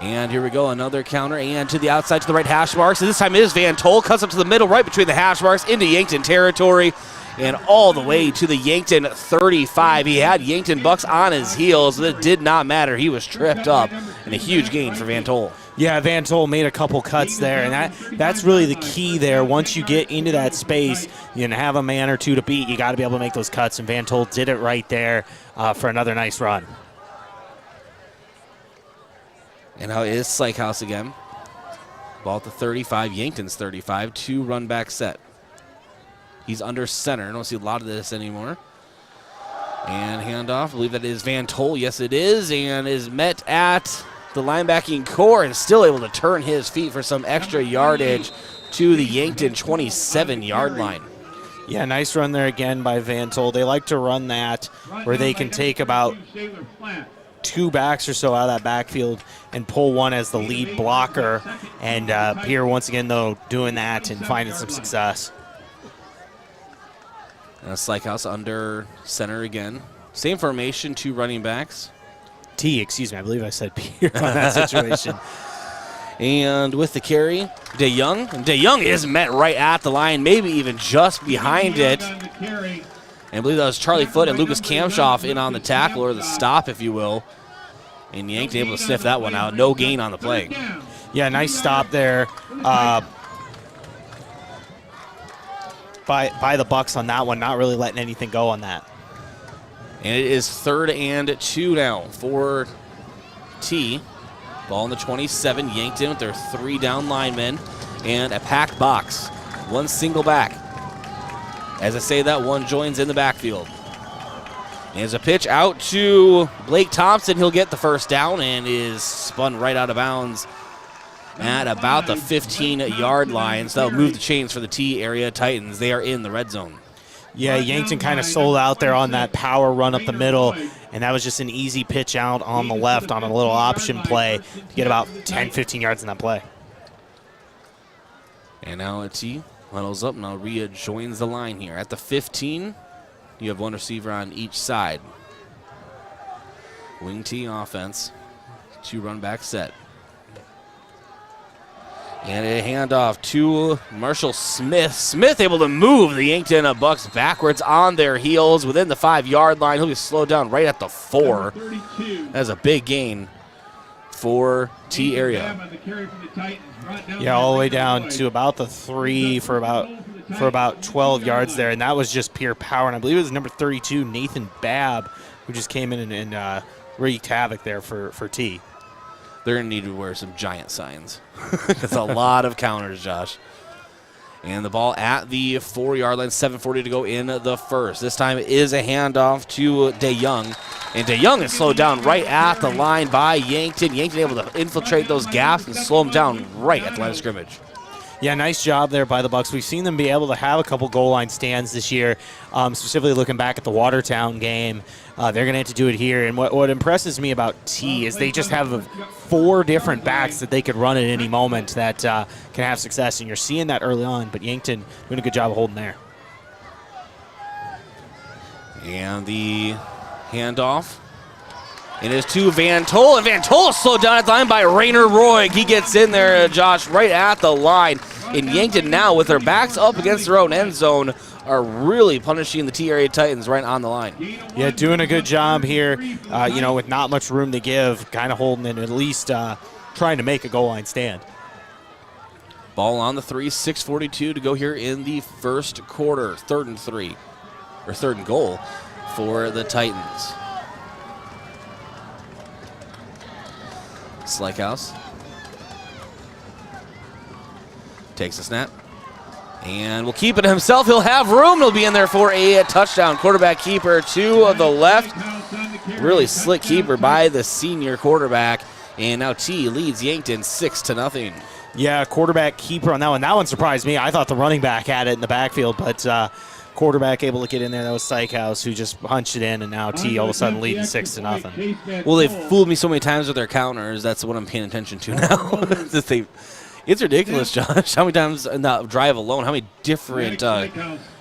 And here we go, another counter, and to the outside to the right hash marks. And this time it is Van Tol, cuts up to the middle, right between the hash marks, into Yankton territory, and all the way to the Yankton 35. He had Yankton Bucks on his heels, but it did not matter. He was tripped up, and a huge gain for Van Tol. Yeah, Van Tol made a couple cuts there, and that's really the key there. Once you get into that space, you can have a man or two to beat. You got to be able to make those cuts, and Van Tol did it right there for another nice run. And now it is Slykehouse again. Ball at the 35, Yankton's 35, 2-run back set. He's under center. I don't see a lot of this anymore. And handoff, I believe that is Van Tol. Yes, it is, and is met at the linebacking core and still able to turn his feet for some extra yardage to the Yankton 27-yard line. Yeah, nice run there again by Van Tol. They like to run that where they can take about 2 backs or so out of that backfield and pull one as the lead blocker. And Pierre, once again, though, doing that and finding some success. Slykehouse under center again. Same formation, 2 running backs. Excuse me, I believe I said Pierre on that situation. And with the carry, DeYoung. DeYoung is met right at the line, maybe even just behind it. And I believe that was Charlie Foote and Lucas Kamshoff in on the tackle, or the stop, if you will. And Yankton able to sniff that one out. No gain on the play. Yeah, nice stop there by the Bucks on that one, not really letting anything go on that. And it is 3rd and 2 now for T. Ball in the 27, Yankton with their 3 down linemen and a packed box. 1 single back. As I say that, one joins in the backfield. There's a pitch out to Blake Thompson. He'll get the first down and is spun right out of bounds at about the 15-yard line. So that'll move the chains for the T area Titans. They are in the red zone. Yeah, Yankton kind of sold out there on that power run up the middle, and that was just an easy pitch out on the left on a little option play to get about 10, 15 yards in that play. And now T huddles up. Now Rhea joins the line here. At the 15, you have 1 receiver on each side. Wing T offense. 2-run back set. And a handoff to Marshall Smith. Smith able to move the Yankton Bucks backwards on their heels within the 5-yard line. He'll be slowed down right at the 4. That's a big gain for T area. Yeah, all the way down to about the 3 for about 12 yards there, and that was just pure power. And I believe it was number 32, Nathan Babb, who just came in and wreaked havoc there for T. They're going to need to wear some giant signs. That's a lot of counters, Josh. And the ball at the 4-yard line, 7:40 to go in the first. This time it is a handoff to DeYoung. And DeYoung is slowed down right at the line by Yankton. Yankton able to infiltrate those gaps and slow them down right at the line of scrimmage. Yeah, nice job there by the Bucks. We've seen them be able to have a couple goal line stands this year, specifically looking back at the Watertown game. They're going to have to do it here. And what impresses me about T is they just have 4 different backs that they could run at any moment that can have success. And you're seeing that early on, but Yankton doing a good job of holding there. And the handoff. It is to Van Tol, and Van Tol is slowed down at the line by Rainer Roig. He gets in there, Josh, right at the line. And Yankton now, with their backs up against their own end zone, are really punishing the T-Area Titans right on the line. Yeah, doing a good job here, with not much room to give, kind of holding it, at least trying to make a goal line stand. Ball on the 3, 6:42 to go here in the first quarter. 3rd and 3, or 3rd and goal for the Titans. Slykehouse takes a snap and will keep it himself. He'll have room. He'll be in there for a touchdown. Quarterback keeper to the left. Really slick keeper by the senior quarterback. And now T leads Yankton 6-0. Yeah, quarterback keeper on that one. That one surprised me. I thought the running back had it in the backfield, but quarterback able to get in there. That was Sykehouse who just punched it in, and now T all of a sudden leading 6-0. Well, they've fooled me so many times with their counters. That's what I'm paying attention to now. It's ridiculous, Josh. How many times in that drive alone, how many different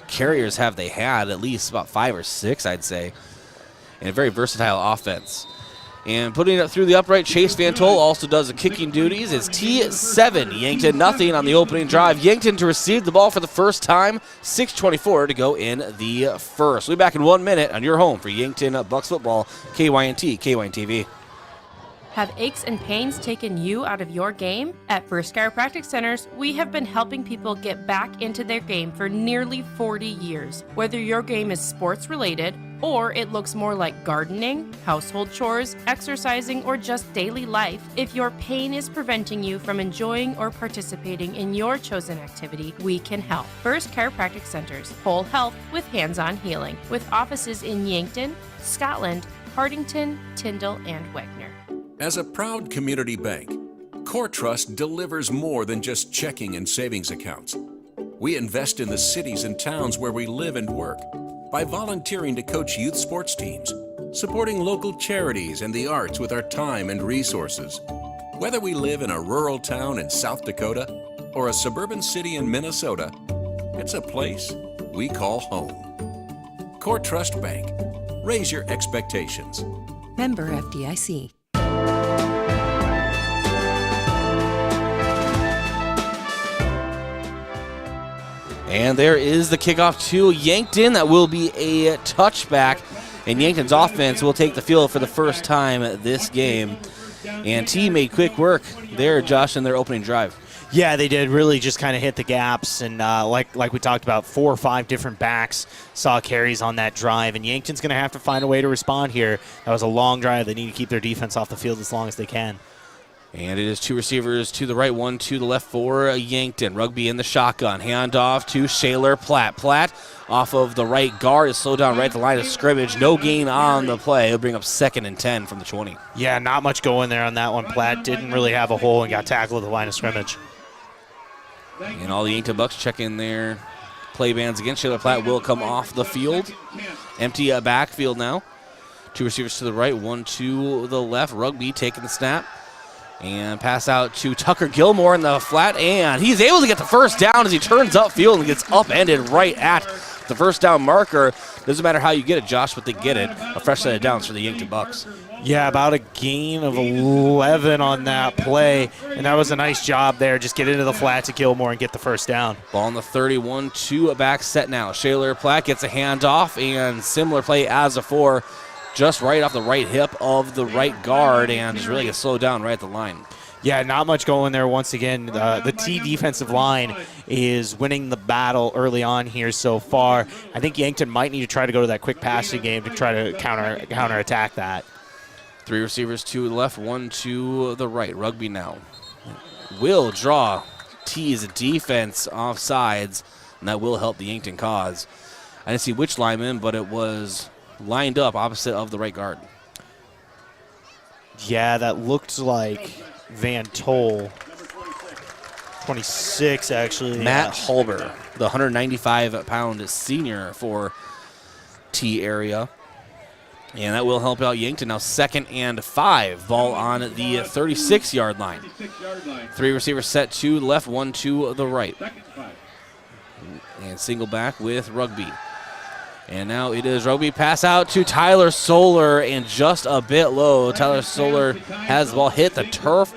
carriers have they had? At least about 5 or 6, I'd say. And a very versatile offense. And putting it through the upright, Chase Van Tol also does the kicking duties. It's T7, Yankton nothing on the opening drive. Yankton to receive the ball for the first time, 6:24 to go in the first. We'll be back in 1 minute on your home for Yankton Bucks football, KYNT, KYNTV. Have aches and pains taken you out of your game? At First Chiropractic Centers, we have been helping people get back into their game for nearly 40 years. Whether your game is sports related, or it looks more like gardening, household chores, exercising, or just daily life, if your pain is preventing you from enjoying or participating in your chosen activity, we can help. First Chiropractic Centers, whole health with hands-on healing, with offices in Yankton, Scotland, Hardington, Tyndall, and Wagner. As a proud community bank, Core Trust delivers more than just checking and savings accounts. We invest in the cities and towns where we live and work by volunteering to coach youth sports teams, supporting local charities and the arts with our time and resources. Whether we live in a rural town in South Dakota or a suburban city in Minnesota, it's a place we call home. Core Trust Bank. Raise your expectations. Member FDIC. And there is the kickoff to Yankton. That will be a touchback. And Yankton's offense will take the field for the first time this game. And T made quick work there, Josh, in their opening drive. Yeah, they did really just kind of hit the gaps. And like we talked about, 4 or 5 different backs saw carries on that drive. And Yankton's going to have to find a way to respond here. That was a long drive. They need to keep their defense off the field as long as they can. And it is 2 receivers to the right, 1 to the left for Yankton. Rugby in the shotgun. Handoff to Shaler Platt. Platt off of the right guard is slowed down right at the line of scrimmage. No gain on the play. He'll bring up 2nd and 10 from the 20. Yeah, not much going there on that one. Platt didn't really have a hole and got tackled at the line of scrimmage. And all the Yankton Bucks checking their play bands again. Shaler Platt will come off the field. Empty backfield now. 2 receivers to the right, 1 to the left. Rugby taking the snap. And pass out to Tucker Gilmore in the flat, and he's able to get the first down as he turns upfield and gets upended right at the first down marker. Doesn't matter how you get it, Josh, but they get it. A fresh set of downs for the Yankton Bucks. Yeah, about a gain of 11 on that play, and that was a nice job there. Just get into the flat to Gilmore and get the first down. Ball on the 31, 2 back set now. Shaler Platt gets a handoff, and similar play as before. Just right off the right hip of the right guard and just really gets slowed down right at the line. Yeah, not much going there once again. The T defensive line is winning the battle early on here so far. I think Yankton might need to try to go to that quick passing game to try to counterattack that. 3 receivers to the left, 1 to the right. Rugby now will draw T's defense off sides, and that will help the Yankton cause. I didn't see which lineman, but it was lined up opposite of the right guard. Yeah, that looked like Van Tol. 26, actually. Matt Hulber, the 195-pound senior for T area. And that will help out Yankton. Now 2nd and 5. Ball on the 36-yard line. 3 receivers set to the left, 1 to the right. And single back with Rugby. And now it is Rugby. Pass out to Tyler Solar and just a bit low. Tyler Solar has the ball hit the turf.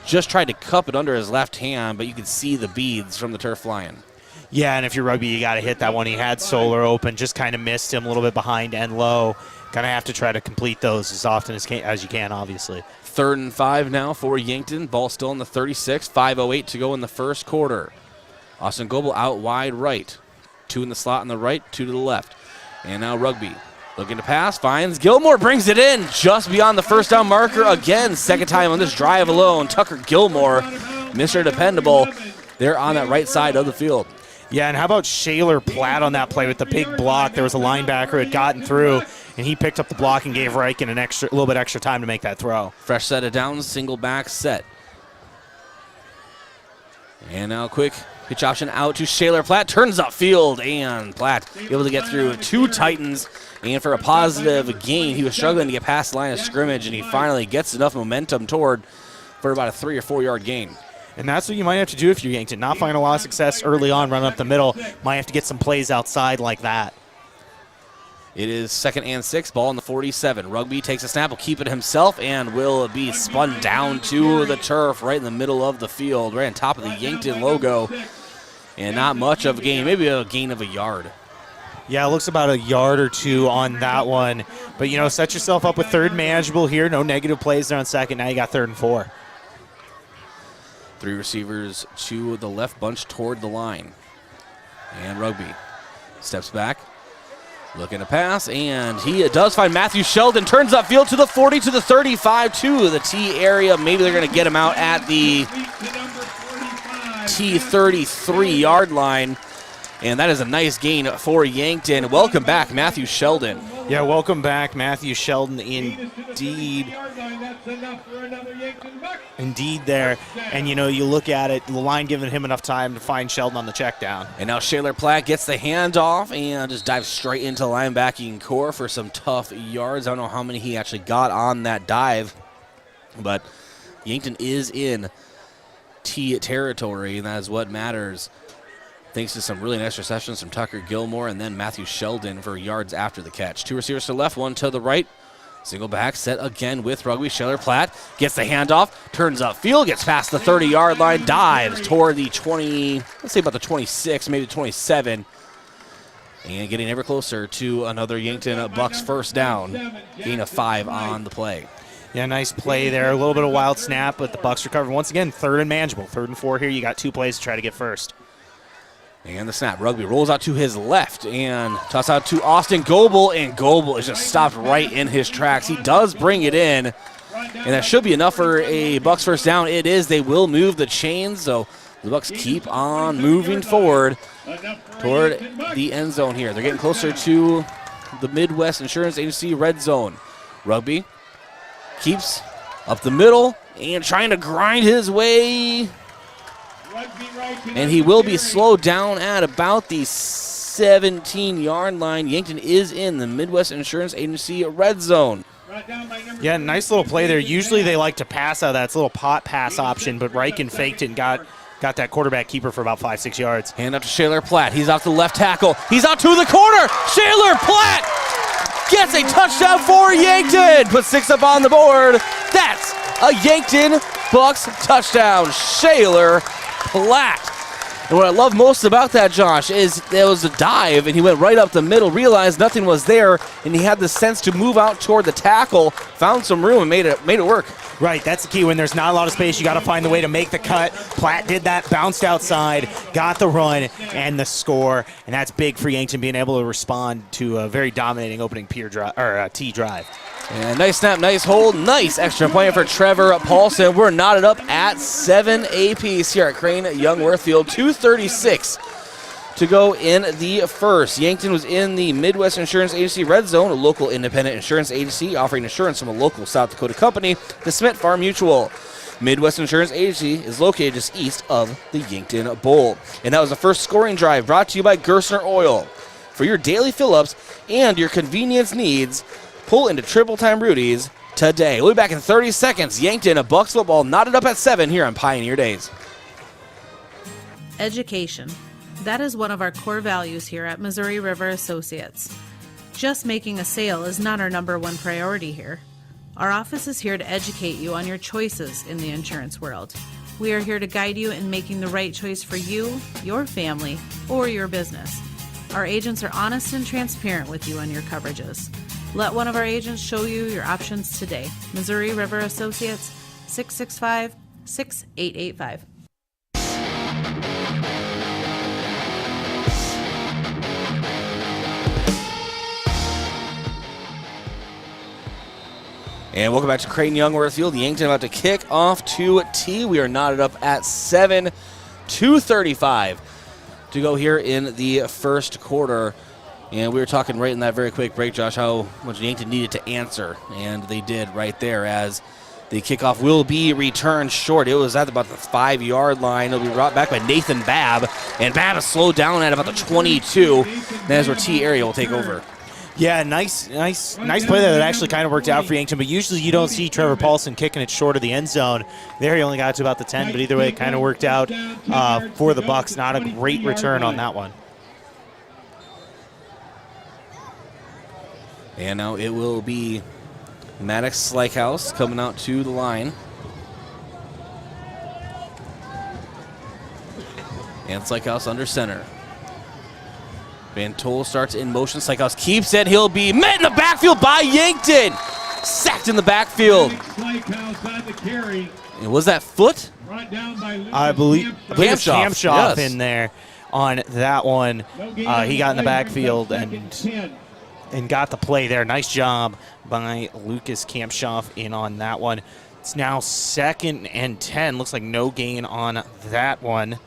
Just tried to cup it under his left hand, but you can see the beads from the turf flying. Yeah, and if you're Rugby, you got to hit that one. He had Solar open, just kind of missed him a little bit behind and low. Going to have to try to complete those as often as you can, obviously. 3rd and 5 now for Yankton. Ball still in the 36. 5:08 to go in the first quarter. Austin Goebel out wide right. 2 in the slot on the right, 2 to the left. And now Rugby looking to pass, finds Gilmore, brings it in just beyond the first down marker again. 2nd time on this drive alone. Tucker Gilmore, Mr. Dependable, there on that right side of the field. Yeah, and how about Shaler Platt on that play with the big block? There was a linebacker who had gotten through, and he picked up the block and gave Reichen a little bit extra time to make that throw. Fresh set of downs, single back set. And now quick pitch option out to Shaler. Platt turns upfield, and Platt able to get through 2 Titans. And for a positive gain, he was struggling to get past the line of scrimmage, and he finally gets enough momentum toward for about a 3 or 4 yard gain. And that's what you might have to do if you're Yankton. Not find a lot of success early on, run up the middle. Might have to get some plays outside like that. It is 2nd and 6, ball in the 47. Rugby takes a snap, will keep it himself, and will be spun down to the turf right in the middle of the field, right on top of the Yankton logo. And not much of a gain, maybe a gain of a yard. Yeah, it looks about a yard or 2 on that one. But, you know, set yourself up with 3rd manageable here. No negative plays there on 2nd. Now you got 3rd and 4. 3 receivers to the left, bunch toward the line. And Rugby steps back, looking to pass, and he does find Matthew Sheldon. Turns upfield to the 40, to the 35, to the T area. Maybe they're going to get him out at the T33 yard line. And that is a nice gain for Yankton. Welcome back, Matthew Sheldon. Yeah, welcome back, Matthew Sheldon. Indeed there. And, you know, you look at it, the line giving him enough time to find Sheldon on the check down. And now Shaler Platt gets the handoff and just dives straight into linebacking core for some tough yards. I don't know how many he actually got on that dive, but Yankton is in T territory, and that is what matters. Thanks to some really nice receptions from Tucker Gilmore and then Matthew Sheldon for yards after the catch. 2 receivers to the left, 1 to the right. Single back set again with Rugby. Shaler Platt gets the handoff, turns upfield, gets past the 30-yard line, dives toward the 20, let's say about the 26, maybe 27. And getting ever closer to another Yankton Bucks first down. Gain of 5 on the play. Yeah, nice play there. A little bit of wild snap, but the Bucks recover. Once again, 3rd and manageable. 3rd and 4 here. You got 2 plays to try to get first. And the snap. Rugby rolls out to his left and toss out to Austin Goebel, and Goebel is just stopped right in his tracks. He does bring it in, and that should be enough for a Bucks first down. It is. They will move the chains, so the Bucks keep on moving forward toward the end zone here. They're getting closer to the Midwest Insurance Agency red zone. Rugby keeps up the middle and trying to grind his way. And he will be slowed down at about the 17-yard line. Yankton is in the Midwest Insurance Agency red zone. Yeah, nice little play there. Usually they like to pass out of that. It's a little pot pass option, but Riken faked it and got that quarterback keeper for about 5-6 yards. Hand up to Shaler Platt. He's out to the left tackle. He's out to the corner. Shaler Platt gets a touchdown for Yankton. Put 6 up on the board. That's a Yankton Bucks touchdown. Shaler Platt. And what I love most about that, Josh, is there was a dive, and he went right up the middle, realized nothing was there, and he had the sense to move out toward the tackle, found some room, and made it work. Right, that's the key. When there's not a lot of space, you got to find the way to make the cut. Platt did that, bounced outside, got the run, and the score, and that's big for Yankton being able to respond to a very dominating opening T drive. And nice snap, nice hold, nice extra point for Trevor Paulson. We're knotted up at 7 apiece here at Crane Youngworth Field. 2:36 to go in the first. Yankton was in the Midwest Insurance Agency red zone, a local independent insurance agency offering insurance from a local South Dakota company, the Smith Farm Mutual. Midwest Insurance Agency is located just east of the Yankton Bowl. And that was the first scoring drive brought to you by Gersner Oil. For your daily fill-ups and your convenience needs, pull into Triple Time Rudy's today. We'll be back in 30 seconds. Yankton, a Bucks football knotted up at 7 here on Pioneer Days. Education. That is one of our core values here at Missouri River Associates. Just making a sale is not our number one priority here. Our office is here to educate you on your choices in the insurance world. We are here to guide you in making the right choice for you, your family, or your business. Our agents are honest and transparent with you on your coverages. Let one of our agents show you your options today. Missouri River Associates, 665-6885. And welcome back to Creighton Youngworth Field. Yankton about to kick off to T. We are knotted up at 7, 2:35 to go here in the first quarter. And we were talking right in that very quick break, Josh, how much Yankton needed to answer. And they did right there as The kickoff will be returned short. It was at about the 5-yard line. It'll be brought back by Nathan Babb. And Babb is slowed down at about the 22. That's where T area will take over. Yeah, nice play there that actually kind of worked out for Yankton, but usually you don't see Trevor Paulson kicking it short of the end zone. There he only got to about the 10, but either way it kind of worked out for the Bucks. Not a great return on that one. And now it will be Maddox Slykehouse coming out to the line. And Slykehouse under center. Van Tol starts in motion. Slykehouse keeps it. He'll be met in the backfield by Yankton. Sacked in the backfield. And was that foot? I believe it's Kamshoff in there on that one. He got in the backfield and got the play there. Nice job by Lucas Kamshoff in on that one. It's now 2nd and 10. Looks like no gain on that one.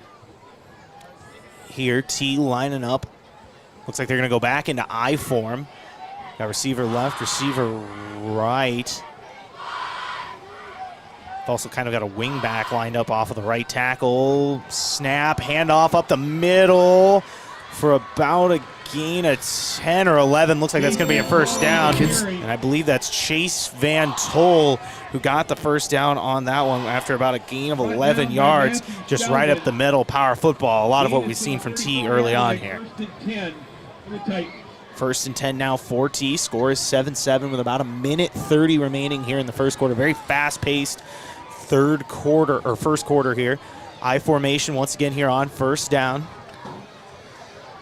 Here, T lining up. Looks like they're going to go back into I form. Got receiver left, receiver right. Also kind of got a wing back lined up off of the right tackle. Snap, handoff up the middle for about a gain of 10 or 11. Looks like that's going to be a first down. And I believe that's Chase Van Tol who got the first down on that one after about a gain of 11 yards. Just right up the middle, power football. A lot of what we've seen from T early on here. 1st and 10 now for T. Score is 7-7 with about a minute 30 remaining here in the first quarter. Very fast-paced first quarter here. I formation once again here on first down.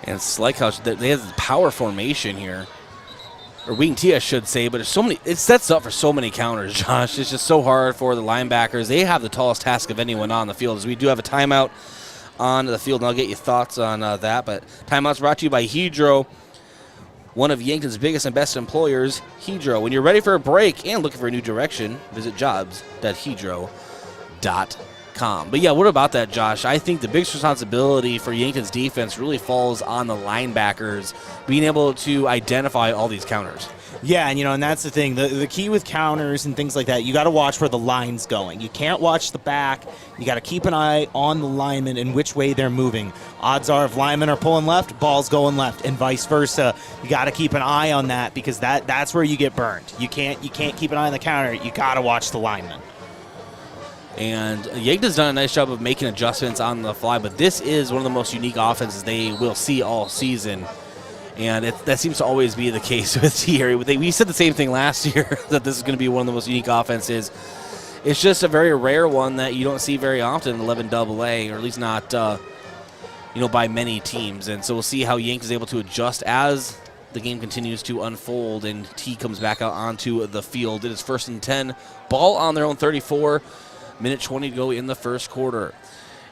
And Slykehouse, they have the power formation here. Or wing T, I should say, but it sets up for so many counters, Josh. It's just so hard for the linebackers. They have the tallest task of anyone on the field, as we do have a timeout on the field, and I'll get your thoughts on that. But timeout's brought to you by Hedro, one of Yankton's biggest and best employers, Hedro. When you're ready for a break and looking for a new direction, visit jobs.hedro.com. But yeah, what about that, Josh? I think the biggest responsibility for Yankton's defense really falls on the linebackers being able to identify all these counters. Yeah, and that's the thing. The key with counters and things like that, you got to watch where the line's going. You can't watch the back. You got to keep an eye on the linemen and which way they're moving. Odds are if linemen are pulling left, ball's going left, and vice versa. You got to keep an eye on that because that's where you get burned. You can't keep an eye on the counter. You got to watch the linemen. And Yankton's done a nice job of making adjustments on the fly, but this is one of the most unique offenses they will see all season. And that seems to always be the case with T. We said the same thing last year, that this is going to be one of the most unique offenses. It's just a very rare one that you don't see very often in 11AA, or at least not by many teams. And so we'll see how Yank is able to adjust as the game continues to unfold and T comes back out onto the field. It is 1st and 10, ball on their own 34, minute 20 to go in the first quarter.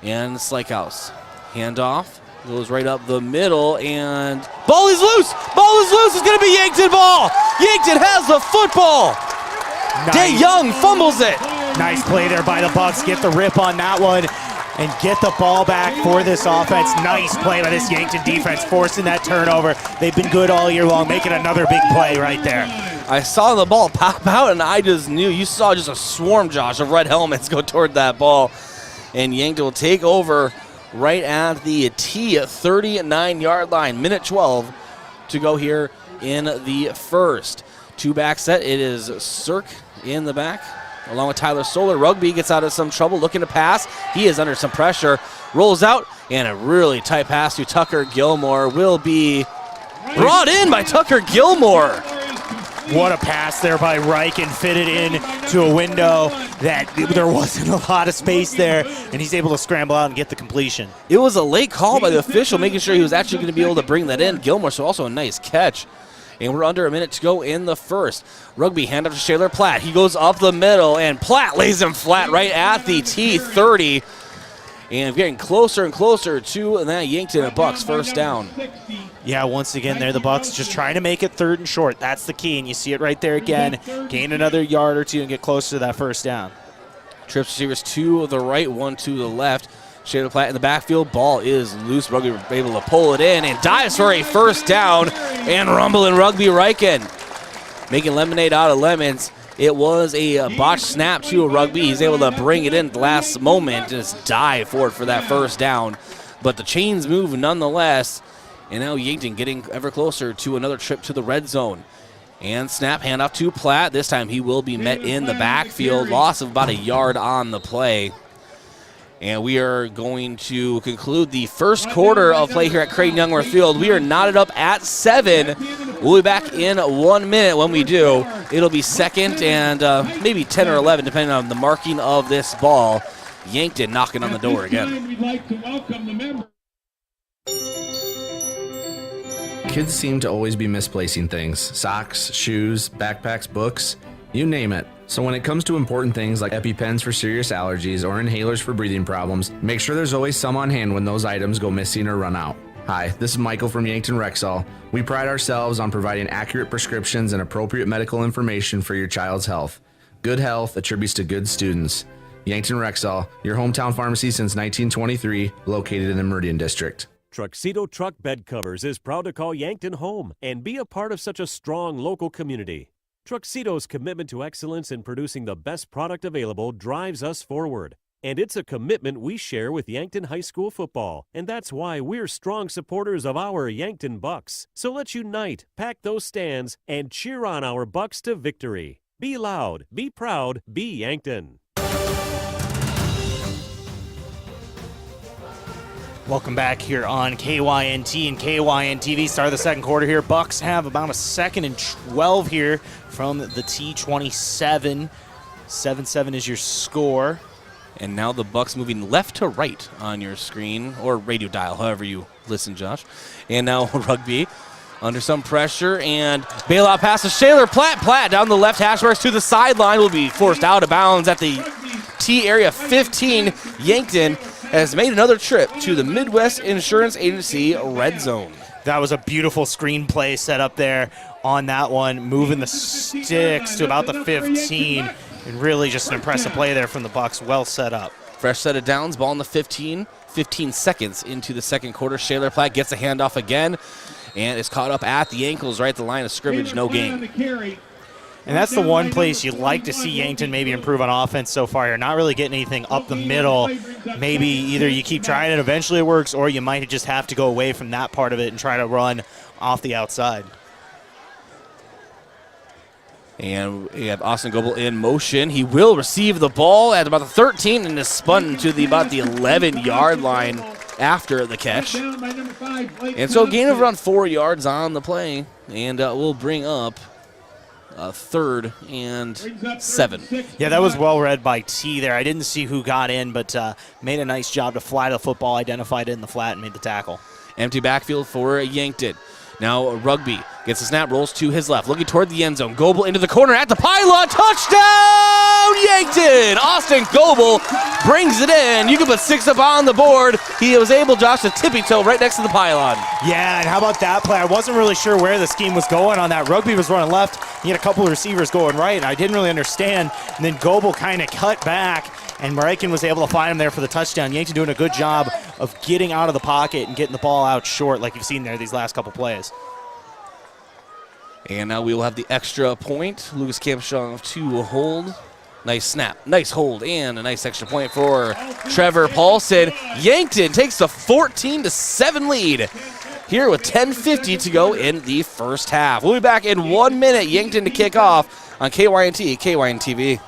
And Slykehouse, handoff. Goes right up the middle, and ball is loose! Ball is loose! It's going to be Yankton ball! Yankton has the football! Nice. Day Young fumbles it! Nice play there by the Bucks. Get the rip on that one and get the ball back for this offense. Nice play by this Yankton defense, forcing that turnover. They've been good all year long, making another big play right there. I saw the ball pop out, and I just knew. You saw just a swarm, Josh, of red helmets go toward that ball. And Yankton will take over right at the T 39-yard line. Minute 12 to go here in the first. Two-back set. It is Cirque in the back, along with Tyler Solar. Rugby gets out of some trouble, looking to pass. He is under some pressure. Rolls out, and a really tight pass to Tucker Gilmore will be brought in by Tucker Gilmore. What a pass there by Reich, and fitted in to a window that there wasn't a lot of space there, and he's able to scramble out and get the completion. It was a late call by the official, making sure he was actually going to be able to bring that in. Gilmore, so also a nice catch. And we're under a minute to go in the first. Rugby handoff to Shaler Platt. He goes up the middle, and Platt lays him flat right at the T30. And getting closer and closer to that Yankton Bucks first down. Yeah, once again there, the Bucks just trying to make it 3rd and short. That's the key, and you see it right there again. Gain another yard or two and get closer to that first down. Trips receivers to the right, one to the left. Shaler Platt in the backfield. Ball is loose. Rugby able to pull it in and dives for a first down. And rumbling Rugby Riken, making lemonade out of lemons. It was a botched snap to a Rugby. He's able to bring it in at the last moment and just dive for it for that first down. But the chains move nonetheless. And now Yankton getting ever closer to another trip to the red zone. And snap, handoff to Platt. This time he will be met in the backfield. Loss of about a yard on the play. And we are going to conclude the first quarter of play here at Creighton Youngworth Field. We are knotted up at 7. We'll be back in 1 minute. When we do, it'll be second and maybe 10 or 11, depending on the marking of this ball. Yankton knocking on the door again. We'd like to welcome the members. Kids seem to always be misplacing things. Socks, shoes, backpacks, books, you name it. So when it comes to important things like EpiPens for serious allergies or inhalers for breathing problems, make sure there's always some on hand when those items go missing or run out. Hi, this is Michael from Yankton Rexall. We pride ourselves on providing accurate prescriptions and appropriate medical information for your child's health. Good health attributes to good students. Yankton Rexall, your hometown pharmacy since 1923, located in the Meridian District. Truxedo Truck Bed Covers is proud to call Yankton home and be a part of such a strong local community. Truxedo's commitment to excellence in producing the best product available drives us forward. And it's a commitment we share with Yankton High School football. And that's why we're strong supporters of our Yankton Bucks. So let's unite, pack those stands, and cheer on our Bucks to victory. Be loud, be proud, be Yankton. Welcome back here on KYNT and KYNTV. Start of the second quarter here. Bucks have about a 2nd and 12 here from the T27. 7-7 is your score. And now the Bucks moving left to right on your screen, or radio dial, however you listen, Josh. And now Rugby under some pressure, and bailout pass to Shaler Platt. Platt down the left hash marks to the sideline, will be forced out of bounds at the T area 15. Yankton has made another trip to the Midwest Insurance Agency red zone. That was a beautiful screenplay set up there on that one, moving the sticks to about the 15, and really just an impressive play there from the Bucks. Well set up. Fresh set of downs, ball in the 15 seconds into the second quarter. Shaler Platt gets a handoff again and is caught up at the ankles right at the line of scrimmage, no gain. And that's the one place you'd like to see Yankton maybe improve on offense so far. You're not really getting anything up the middle. Maybe either you keep trying it, eventually it works, or you might just have to go away from that part of it and try to run off the outside. And we have Austin Goebel in motion. He will receive the ball at about the 13 and is spun to about the 11-yard line after the catch. And so a gain of around 4 yards on the play, and we'll bring up 3rd and 7. Yeah, that was well read by T there. I didn't see who got in, but made a nice job to fly the football, identified it in the flat, and made the tackle. Empty backfield for Yankton. Now Rugby gets the snap, rolls to his left, looking toward the end zone. Goebel into the corner at the pylon. Touchdown, Yankton! Austin Goebel brings it in. You can put 6 up on the board. He was able, Josh, to tippy-toe right next to the pylon. Yeah, and how about that play? I wasn't really sure where the scheme was going on that. Rugby was running left. He had a couple of receivers going right, and I didn't really understand. And then Goebel kind of cut back, and Marikin was able to find him there for the touchdown. Yankton doing a good job of getting out of the pocket and getting the ball out short like you've seen there these last couple plays. And now we will have the extra point. Lucas Campshaw to hold. Nice snap, nice hold, and a nice extra point for Trevor Paulson. Yankton takes the 14-7 lead here with 10:50 to go in the first half. We'll be back in 1 minute. Yankton to kick off on KYNT, KYNTV.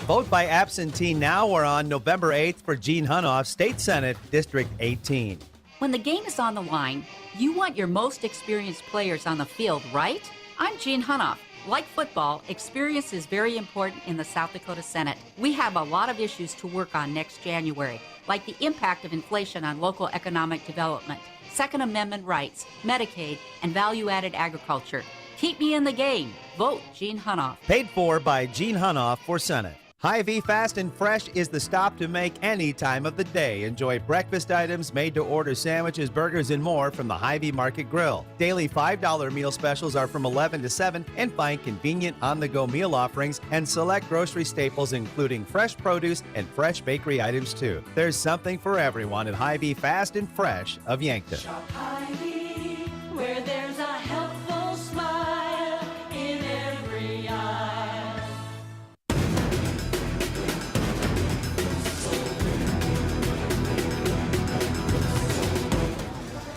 Vote by absentee now or on November 8th for Gene Hunoff, State Senate, District 18. When the game is on the line, you want your most experienced players on the field, right? I'm Gene Hunoff. Like football, experience is very important in the South Dakota Senate. We have a lot of issues to work on next January, like the impact of inflation on local economic development, Second Amendment rights, Medicaid, and value-added agriculture. Keep me in the game. Vote Gene Hunoff. Paid for by Gene Hunoff for Senate. Hy-Vee Fast and Fresh is the stop to make any time of the day. Enjoy breakfast items, made-to-order sandwiches, burgers, and more from the Hy-Vee Market Grill. Daily $5 meal specials are from 11 to 7, and find convenient on-the-go meal offerings and select grocery staples, including fresh produce and fresh bakery items, too. There's something for everyone at Hy-Vee Fast and Fresh of Yankton. Shop Hy-Vee, where there's a helpful smile in every aisle.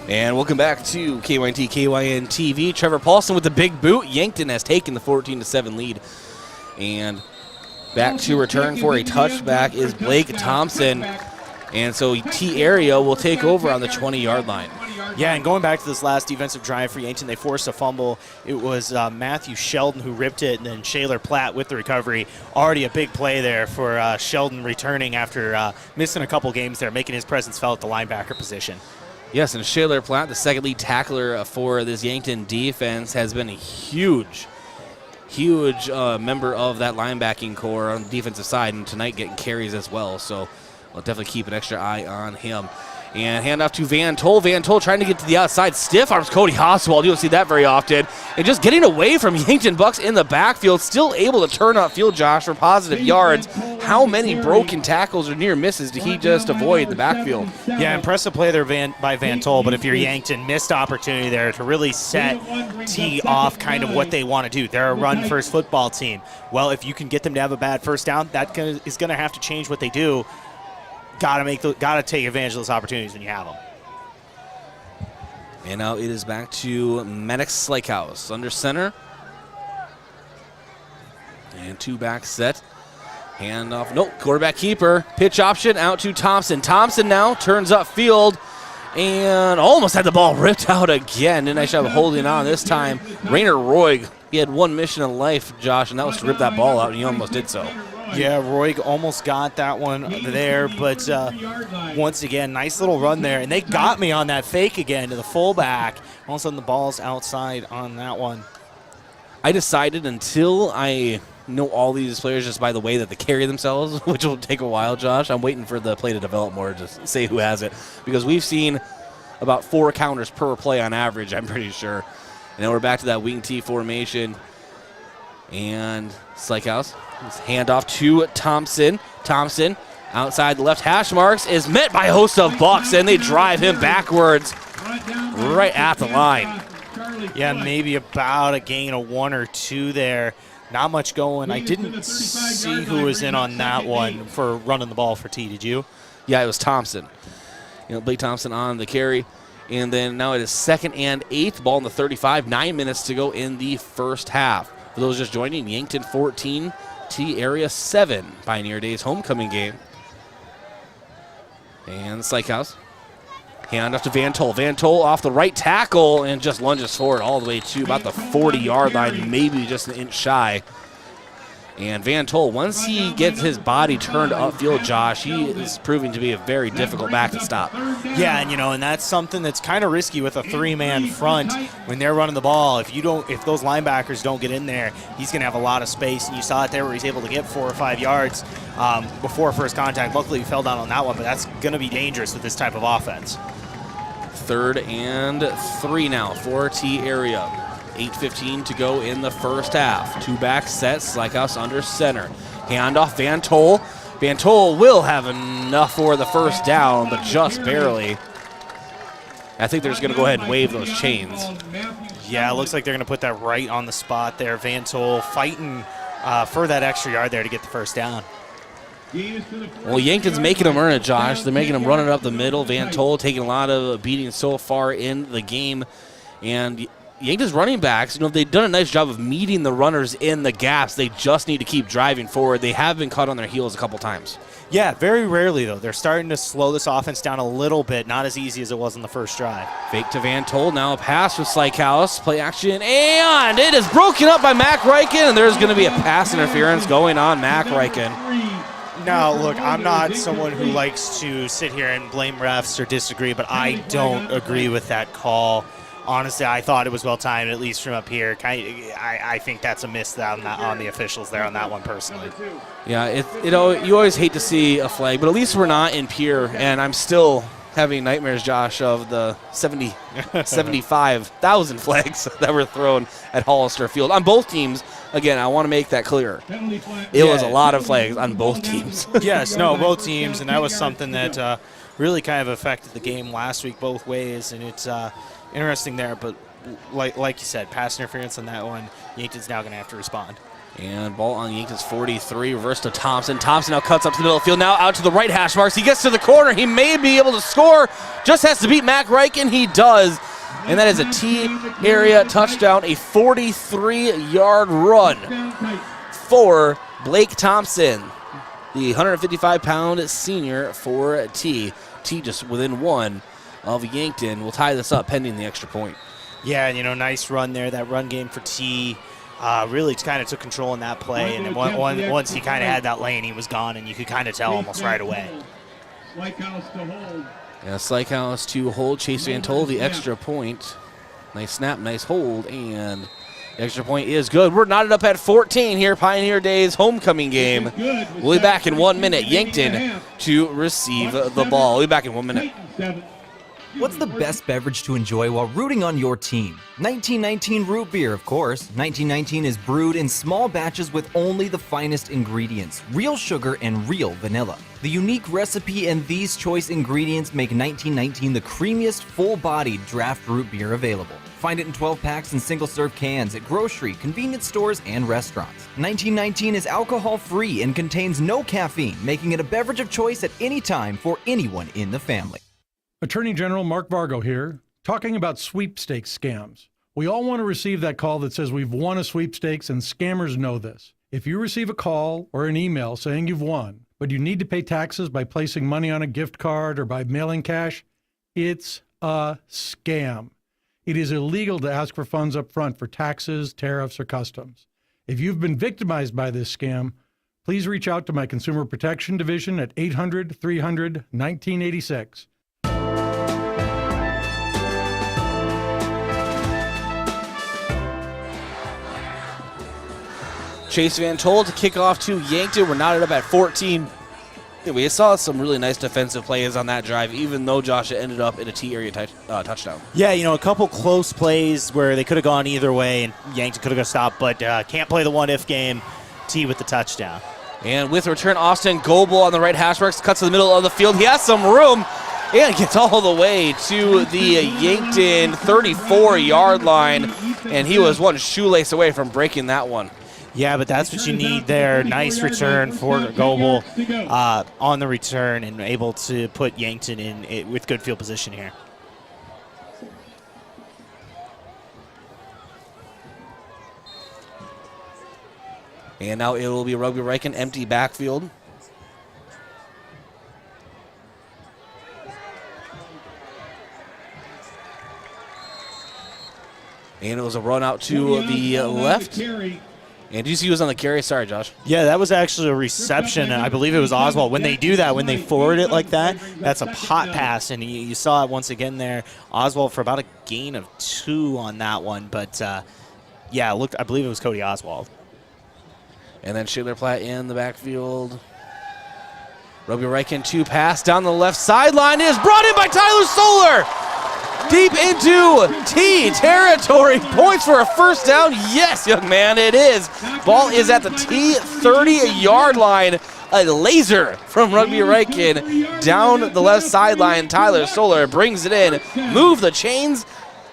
And welcome back to KYNT, KYNTV. Trevor Paulson with the big boot. Yankton has taken the 14-7 lead. And back to return for a touchback is Blake Thompson. And so T area will take over on the 20-yard line. Yeah, and going back to this last defensive drive for Yankton, they forced a fumble. It was Matthew Sheldon who ripped it, and then Shaler Platt with the recovery. Already a big play there for Sheldon returning after missing a couple games there, making his presence felt at the linebacker position. Yes, and Shaler Platt, the second lead tackler for this Yankton defense, has been a huge member of that linebacking core on the defensive side, and tonight getting carries as well. So we'll definitely keep an extra eye on him. And handoff to Van Tol. Van Tol trying to get to the outside. Stiff arms Cody Oswald. You don't see that very often. And just getting away from Yankton Bucks in the backfield. Still able to turn upfield, Josh, for positive yards. How many broken tackles or near misses did he just avoid in the backfield? Yeah, impressive play there by Van Tol. But if you're Yankton, missed opportunity there to really set T off kind of what they want to do. They're a run-first football team. Well, if you can get them to have a bad first down, that is going to have to change what they do. Got to take advantage of those opportunities when you have them. And now it is back to Maddox Slakehouse under center. And two-back set. Handoff. Nope. Quarterback keeper. Pitch option out to Thompson. Thompson now turns upfield and almost had the ball ripped out again. Did a nice job of holding on this time. Rainer Roig, he had one mission in life, Josh, and that was to rip that ball out, and he almost did so. Yeah, Roig almost got that one there, but once again, nice little run there. And they got me on that fake again to the fullback. All of a sudden, the ball's outside on that one. I decided until I know all these players just by the way that they carry themselves, which will take a while, Josh. I'm waiting for the play to develop more to say who has it, because we've seen about 4 counters per play on average, I'm pretty sure. And then we're back to that wing T formation. And Slakehouse. Handoff to Thompson. Thompson outside the left hash marks is met by a host of Bucks, and they drive him backwards right at the line. Yeah, maybe about a gain of 1 or 2 there. Not much going. I didn't see who was in on that one for running the ball for T. Did you? Yeah, it was Thompson. Blake Thompson on the carry. And then now it is 2nd and 8. Ball in the 35. 9 minutes to go in the first half. For those just joining, Yankton 14, T area 7. Pioneer Days homecoming game. And Slakehouse. Hand off to Van Tol. Van Tol off the right tackle and just lunges forward all the way to about the 40-yard line, maybe just an inch shy. And Van Tol, once he gets his body turned upfield, Josh, he is proving to be a very difficult back to stop. Yeah, and that's something that's kind of risky with a 3-man front when they're running the ball. If those linebackers don't get in there, he's going to have a lot of space. And you saw it there where he's able to get 4 or 5 yards before first contact. Luckily, he fell down on that one, but that's going to be dangerous with this type of offense. 3rd and 3 now for T area. 8:15 to go in the first half. 2-back set, Slakehouse under center. Handoff, Van Tol. Van Tol will have enough for the first down, but just barely. I think they're just going to go ahead and wave those chains. Yeah, it looks like they're going to put that right on the spot there. Van Tol fighting for that extra yard there to get the first down. Well, Yankton's making them earn it, Josh. They're making them run it up the middle. Van Tol taking a lot of beating so far in the game. And Yankton's running backs, they've done a nice job of meeting the runners in the gaps. They just need to keep driving forward. They have been caught on their heels a couple times. Yeah, very rarely, though. They're starting to slow this offense down a little bit. Not as easy as it was in the first drive. Fake to Van Tol. Now a pass with Slakehouse. Play action, and it is broken up by Mac Reichen, and there's going to be a pass interference going on Mac Reichen. Now, look, I'm not someone who likes to sit here and blame refs or disagree, but I don't agree with that call. Honestly, I thought it was well-timed, at least from up here. I think that's a miss on the officials there on that one, personally. Yeah, you always hate to see a flag, but at least we're not in Pierre, and I'm still having nightmares, Josh, of the 75,000 flags that were thrown at Hollister Field on both teams. Again, I want to make that clear. It was a lot of flags on both teams. Yes, both teams, and that was something that really kind of affected the game last week both ways, and it's interesting there, but like you said, pass interference on that one, Yankton's now going to have to respond. And ball on Yankton's 43, reverse to Thompson. Thompson now cuts up to the middle of the field, now out to the right hash marks. He gets to the corner. He may be able to score. Just has to beat Mac Reichen. He does. And that is a T area touchdown, a 43-yard run for Blake Thompson, the 155-pound senior for T. T just within one of Yankton. Will tie this up pending the extra point. Yeah, nice run there. That run game for T. Really kind of took control in that play, and then once he kind of had that lane, he was gone, and you could kind of tell almost right away. Slykehouse to hold. Chase Van Tol, the extra point. Nice snap, nice hold, and the extra point is good. We're knotted up at 14 here, Pioneer Days homecoming game. We'll be back in 1 minute. Yankton to receive the ball. We'll be back in 1 minute. What's the best beverage to enjoy while rooting on your team? 1919 root beer, of course. 1919 is brewed in small batches with only the finest ingredients, real sugar and real vanilla. The unique recipe and these choice ingredients make 1919 the creamiest, full-bodied draft root beer available. Find it in 12 packs and single-serve cans at grocery, convenience stores, and restaurants. 1919 is alcohol-free and contains no caffeine, making it a beverage of choice at any time for anyone in the family. Attorney General Mark Vargo here, talking about sweepstakes scams. We all want to receive that call that says we've won a sweepstakes, and scammers know this. If you receive a call or an email saying you've won, but you need to pay taxes by placing money on a gift card or by mailing cash, it's a scam. It is illegal to ask for funds up front for taxes, tariffs, or customs. If you've been victimized by this scam, please reach out to my Consumer Protection Division at 800-300-1986. Chase Van Tol to kick off to Yankton. We're knotted up at 14. We saw some really nice defensive plays on that drive, even though Josh ended up in a T area touchdown. Yeah, a couple close plays where they could have gone either way, and Yankton could have got stopped, but can't play the what-if game. T with the touchdown. And with return, Austin Goebel on the right hash marks, cuts to the middle of the field. He has some room and gets all the way to the Yankton 34-yard line, and he was one shoelace away from breaking that one. Yeah, but that's what you need there. Nice return for Goebel on the return and able to put Yankton in with good field position here. And now it will be Rugby Reichen, empty backfield. And it was a run out to the left. And did you see who was on the carry? Sorry, Josh. Yeah, that was actually a reception. I believe it was Oswald. When they do that, when they forward it like that, that's a hot pass. And you saw it once again there. Oswald for about a gain of 2 on that one. But, yeah, I believe it was Cody Oswald. And then Shaler Platt in the backfield. Rugby Reichen 2 pass down the left sideline is brought in by Tyler Solar. Deep into T territory. Points for a first down. Yes, young man, it is. Ball is at the T 30-yard line. A laser from Rugby Reichen down the left sideline. Tyler Solar brings it in. Move the chains.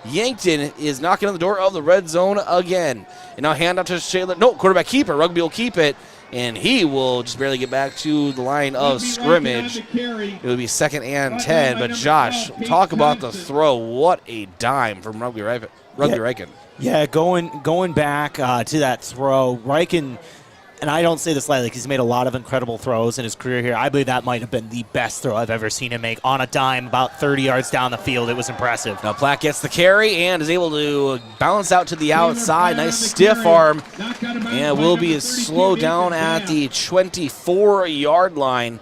Yankton is knocking on the door of the red zone again. And now hand out to Shaler. No, quarterback keeper. Rugby will keep it. And he will just barely get back to the line of scrimmage. It will be 2nd and 10. But Josh, talk about the throw. What a dime from Rugby Reichen. Yeah, going back to that throw, Reichen, and I don't say this lightly because he's made a lot of incredible throws in his career here. I believe that might have been the best throw I've ever seen him make on a dime about 30 yards down the field. It was impressive. Now Platt gets the carry and is able to bounce out to the outside. Nice stiff arm. And will be slowed down at the 24-yard line.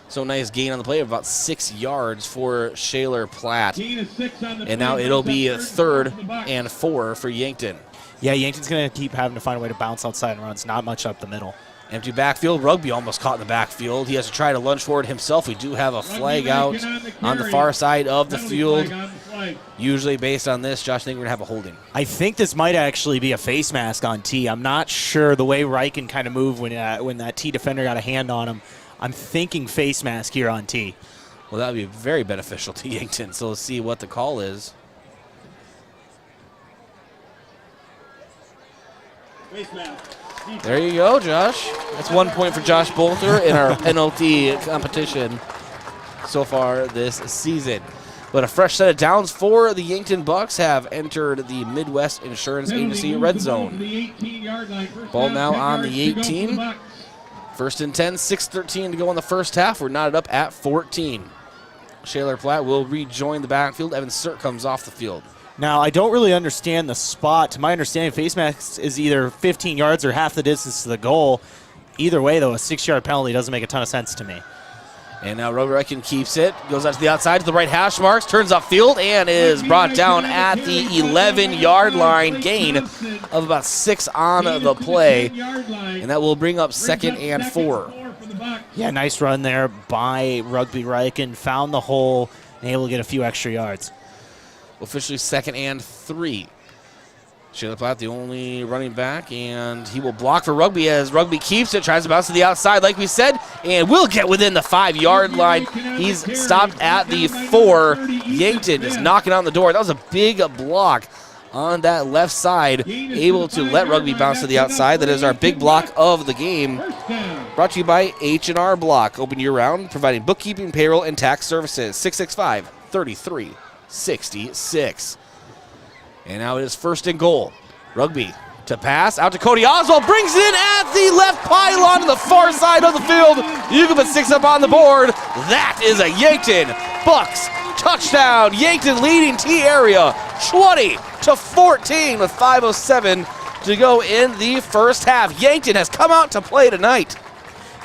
So nice gain on the play of about 6 yards for Shaler Platt. And now it'll be 3rd and 4 for Yankton. Yeah, Yankton's going to keep having to find a way to bounce outside and run. It's not much up the middle. Empty backfield. Rugby almost caught in the backfield. He has to try to lunge forward himself. We do have a flag out on the far side of the field. Usually based on this, Josh, I think we're going to have a holding. I think this might actually be a face mask on T. I'm not sure the way Reichen kind of moved when that T defender got a hand on him. I'm thinking face mask here on T. Well, that would be very beneficial to Yankton. So let's see what the call is. There you go, Josh. That's 1 point for Josh Bolter in our penalty competition so far this season. But a fresh set of downs for the Yankton Bucks have entered the Midwest Insurance Agency red zone. Ball now on the 18. First and 10, 6:13 to go in the first half. We're knotted up at 14. Shaler Platt will rejoin the backfield. Evan Sirk comes off the field. Now, I don't really understand the spot. To my understanding, face mask is either 15 yards or half the distance to the goal. Either way, though, a 6-yard penalty doesn't make a ton of sense to me. And now Rogorekin keeps it, goes out to the outside to the right hash marks, turns upfield, and is brought down at the 11-yard line, gain of about 6 on the play. And that will bring up 2nd and 4. Yeah, nice run there by Rugby Reichen. Found the hole and able to get a few extra yards. Officially 2nd and 3. Shaler Platt, the only running back, and he will block for Rugby as Rugby keeps it, tries to bounce to the outside, like we said, and will get within the 5-yard line. He's stopped at the 4. Yankton is knocking on the door. That was a big block on that left side, able to let Rugby bounce to the outside. That is our big block of the game. Brought to you by H&R Block, open year-round, providing bookkeeping, payroll, and tax services. 665-3366. And now it is 1st and goal. Rugby to pass, out to Cody Oswald, brings it in at the left pylon to the far side of the field. You can put 6 up on the board. That is a Yankton Bucks touchdown. Yankton leading T area 20-14 with 5:07 to go in the first half. Yankton has come out to play tonight.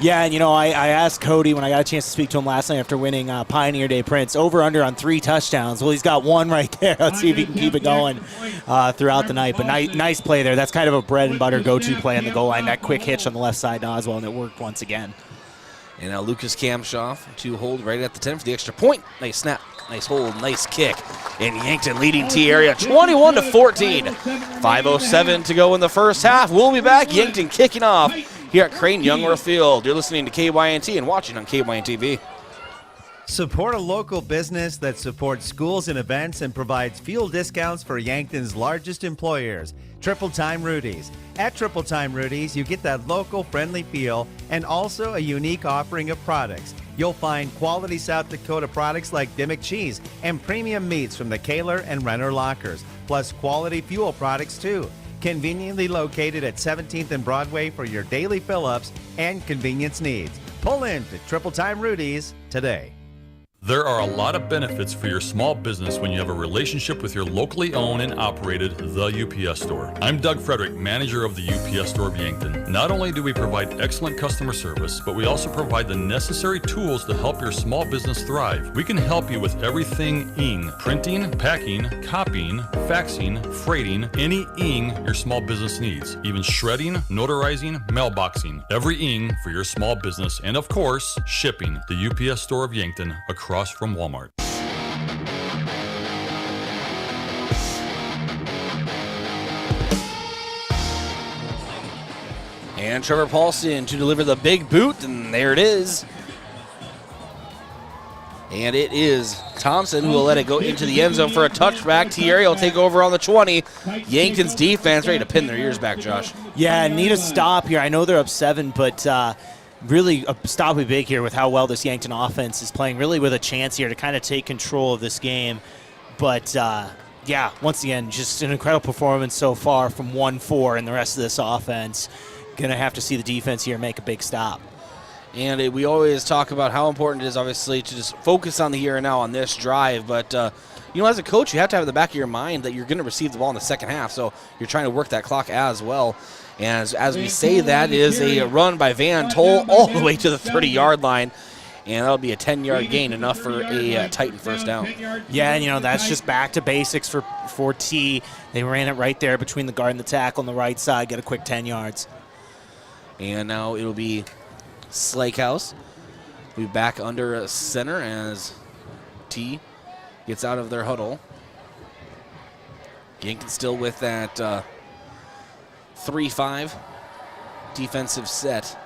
Yeah, and I asked Cody when I got a chance to speak to him last night after winning Pioneer Day Prince, over-under on 3 touchdowns. Well, he's got 1 right there. Let's see if he can keep it going throughout the night. But nice play there. That's kind of a bread-and-butter go-to play on the goal line. That quick hitch on the left side to Oswald, and it worked once again. And now Lucas Kamshoff to hold right at the 10 for the extra point. Nice snap, nice hold, nice kick. And Yankton leading T area 21-14. 5:07 to go in the first half. We'll be back. Yankton kicking off here at Crane Youngworth Field. You're listening to KYNT and watching on KYNTV. Support a local business that supports schools and events and provides fuel discounts for Yankton's largest employers, Triple Time Rudy's. At Triple Time Rudy's, you get that local friendly feel and also a unique offering of products. You'll find quality South Dakota products like Dimmick cheese and premium meats from the Kaler and Renner lockers, plus quality fuel products too. Conveniently located at 17th and Broadway for your daily fill-ups and convenience needs. Pull in to Triple Time Rudy's today. There are a lot of benefits for your small business when you have a relationship with your locally owned and operated The UPS Store. I'm Doug Frederick, manager of the UPS Store of Yankton. Not only do we provide excellent customer service, but we also provide the necessary tools to help your small business thrive. We can help you with everything ing, printing, packing, copying, faxing, freighting, any ing your small business needs, even shredding, notarizing, mailboxing, every ing for your small business, and of course, shipping. The UPS Store of Yankton, across from Walmart. And Trevor Paulson to deliver the big boot, and there it is. And it is Thompson who will let it go into the end zone for a touchback. Thierry will take over on the 20. Yankton's defense ready to pin their ears back, Josh. Yeah, need a stop here. I know they're up 7, but really a stop would be big here with how well this Yankton offense is playing, really with a chance here to kind of take control of this game. But, yeah, once again, just an incredible performance so far from 1-4 and the rest of this offense. Going to have to see the defense here make a big stop. And we always talk about how important it is, obviously, to just focus on the here and now on this drive. But, as a coach, you have to have in the back of your mind that you're going to receive the ball in the second half. So you're trying to work that clock as well. And as we say, that is a run by Van Tol all the way to the 30-yard line. And that'll be a 10-yard gain, enough for a Titan first down. Yeah, and that's just back to basics for T. They ran it right there between the guard and the tackle on the right side, get a quick 10 yards. And now it'll be Slakehouse. We'll be back under center as T gets out of their huddle. Yankton still with that 3-5 defensive set.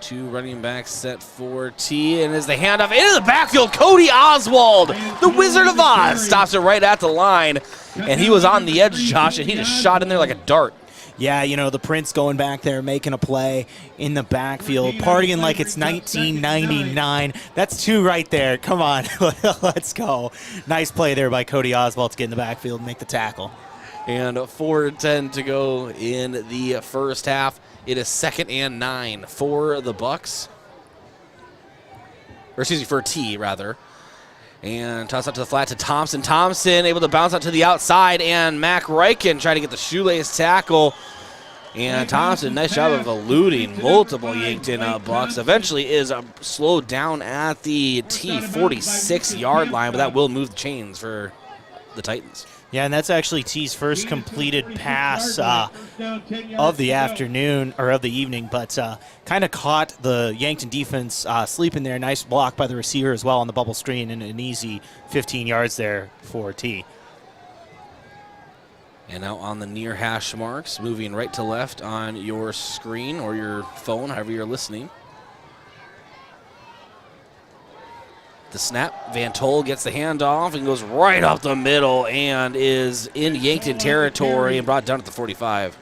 2 running backs set for T, and as they hand off into the backfield, Cody Oswald, the Wizard of Oz, stops it right at the line, and he was on the edge, Josh, and he just shot in there like a dart. Yeah, the Prince going back there, making a play in the backfield, partying like it's 1999. That's 2 right there. Come on, let's go. Nice play there by Cody Oswald to get in the backfield and make the tackle. And 4:10 to go in the first half. It is 2nd and 9 for the Bucks. Or excuse me, for T, rather. And toss out to the flat to Thompson. Thompson able to bounce out to the outside, and Mac Reichen trying to get the shoelace tackle. And Thompson, nice job of eluding multiple Yankton Bucks. Eventually is slowed down at the T46-yard line, but that will move the chains for the Titans. Yeah, and that's actually T's first completed pass of the afternoon, or of the evening, but kind of caught the Yankton defense sleeping there. Nice block by the receiver as well on the bubble screen, and an easy 15 yards there for T. And now on the near hash marks, moving right to left on your screen or your phone, however you're listening. The snap, Van Tol gets the handoff and goes right up the middle and is in Yankton territory and brought down at the 45.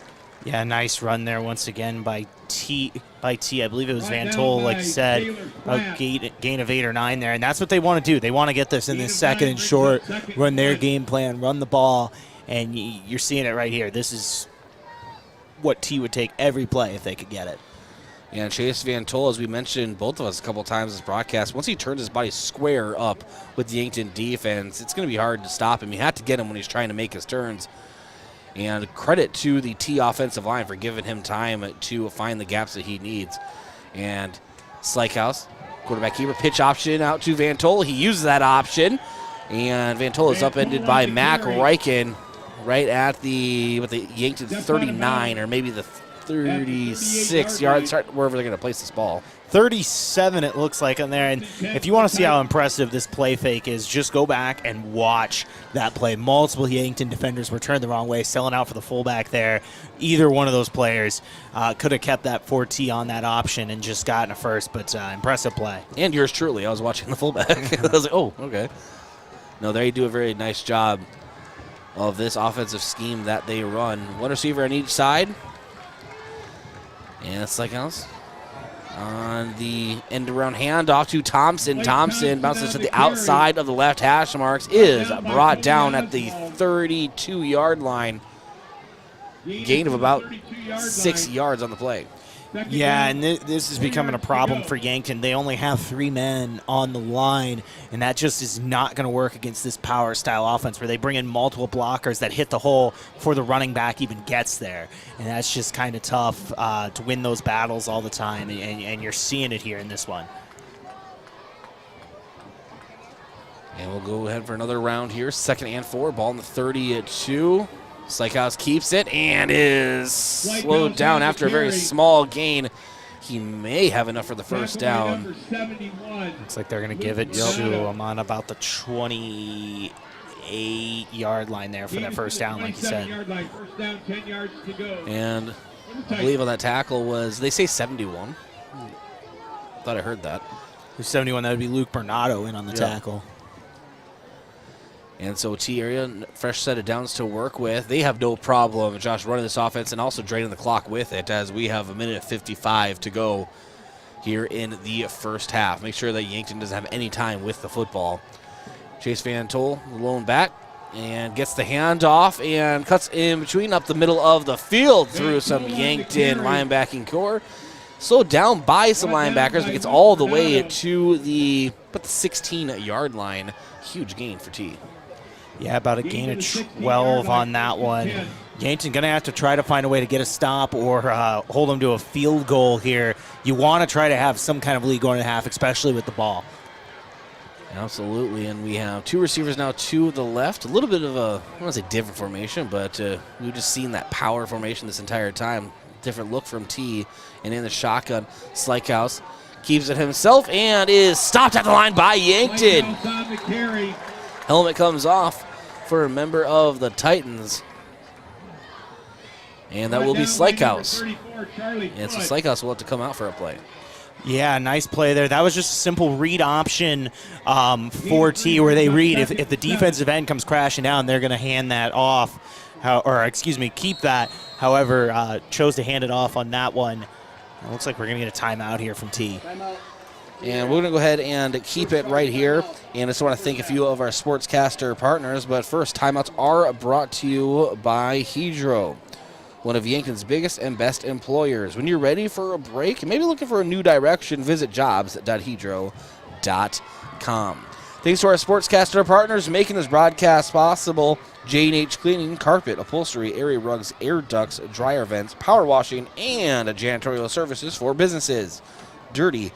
Yeah, nice run there once again by T. I believe it was Van Tol, like you said, a gain of 8 or 9 there. And that's what they want to do. They want to get this in this 2nd and short, run their game plan, run the ball, and you're seeing it right here. This is what T would take every play if they could get it. And Chase Van Tol, as we mentioned both of us a couple times in this broadcast, once he turns his body square up with the Yankton defense, it's going to be hard to stop him. You have to get him when he's trying to make his turns. And credit to the T offensive line for giving him time to find the gaps that he needs. And Slykehouse, quarterback keeper, pitch option out to Van Tol. He uses that option. And Van Tol is upended by Mac Reichen right at the Yankton 39, or maybe the 36 yards, wherever they're going to place this ball. 37 it looks like on there. And if you want to see how impressive this play fake is, just go back and watch that play. Multiple Yankton defenders were turned the wrong way, selling out for the fullback there. Either one of those players could have kept that 4T on that option and just gotten a first, but impressive play. And yours truly. I was watching the fullback. I was like, oh, okay. No, they do a very nice job of this offensive scheme that they run. One receiver on each side. And it's like else. On the end around handoff to Thompson. Thompson bounces to the outside of the left hash marks, is brought down at the 32-yard line. Gain of about 6 yards on the play. Yeah, and this is becoming a problem for Yankton. They only have 3 men on the line, and that just is not going to work against this power-style offense where they bring in multiple blockers that hit the hole before the running back even gets there. And that's just kind of tough to win those battles all the time, and you're seeing it here in this one. And we'll go ahead for another round here. 2nd and 4, ball in the 32. Slykehouse keeps it and is slowed down after a very small gain. He may have enough for the first down. Looks like they're going to give it to him on about the 28-yard line there for that first down, like you said. And I believe on that tackle was, they say 71. Thought I heard that. 71, that would be Luke Bernardo in on the tackle. And so T area, fresh set of downs to work with. They have no problem, Josh, running this offense and also draining the clock with it, as we have 1:55 to go here in the first half. Make sure that Yankton doesn't have any time with the football. Chase Van Tol, the lone back, and gets the handoff and cuts in between up the middle of the field through some Yankton linebacking core. Slowed down by some linebackers, but gets all the way to the 16-yard line. Huge gain for T. Yeah, about a gain of 12 on that one. Yankton going to have to try to find a way to get a stop or hold them to a field goal here. You want to try to have some kind of lead going to half, especially with the ball. Absolutely, and we have 2 receivers now to the left. A little bit of a, I don't want to say different formation, but we've just seen that power formation this entire time. Different look from T, and in the shotgun, Slykehouse keeps it himself and is stopped at the line by Yankton. Helmet comes off for a member of the Titans. And that will be Slykehouse. And so Slykehouse will have to come out for a play. Yeah, nice play there. That was just a simple read option for T, where they read if the defensive end comes crashing down, they're going to hand that off. keep that. However, chose to hand it off on that one. It looks like we're going to get a timeout here from T. And we're going to go ahead and keep it right here. And I just want to thank a few of our sportscaster partners. But first, timeouts are brought to you by Hedro, one of Yankton's biggest and best employers. When you're ready for a break and maybe looking for a new direction, visit jobs.hedro.com. Thanks to our sportscaster partners making this broadcast possible: J&H Cleaning, Carpet, Upholstery, Area Rugs, Air Ducts, Dryer Vents, Power Washing, and janitorial services for businesses. Dirty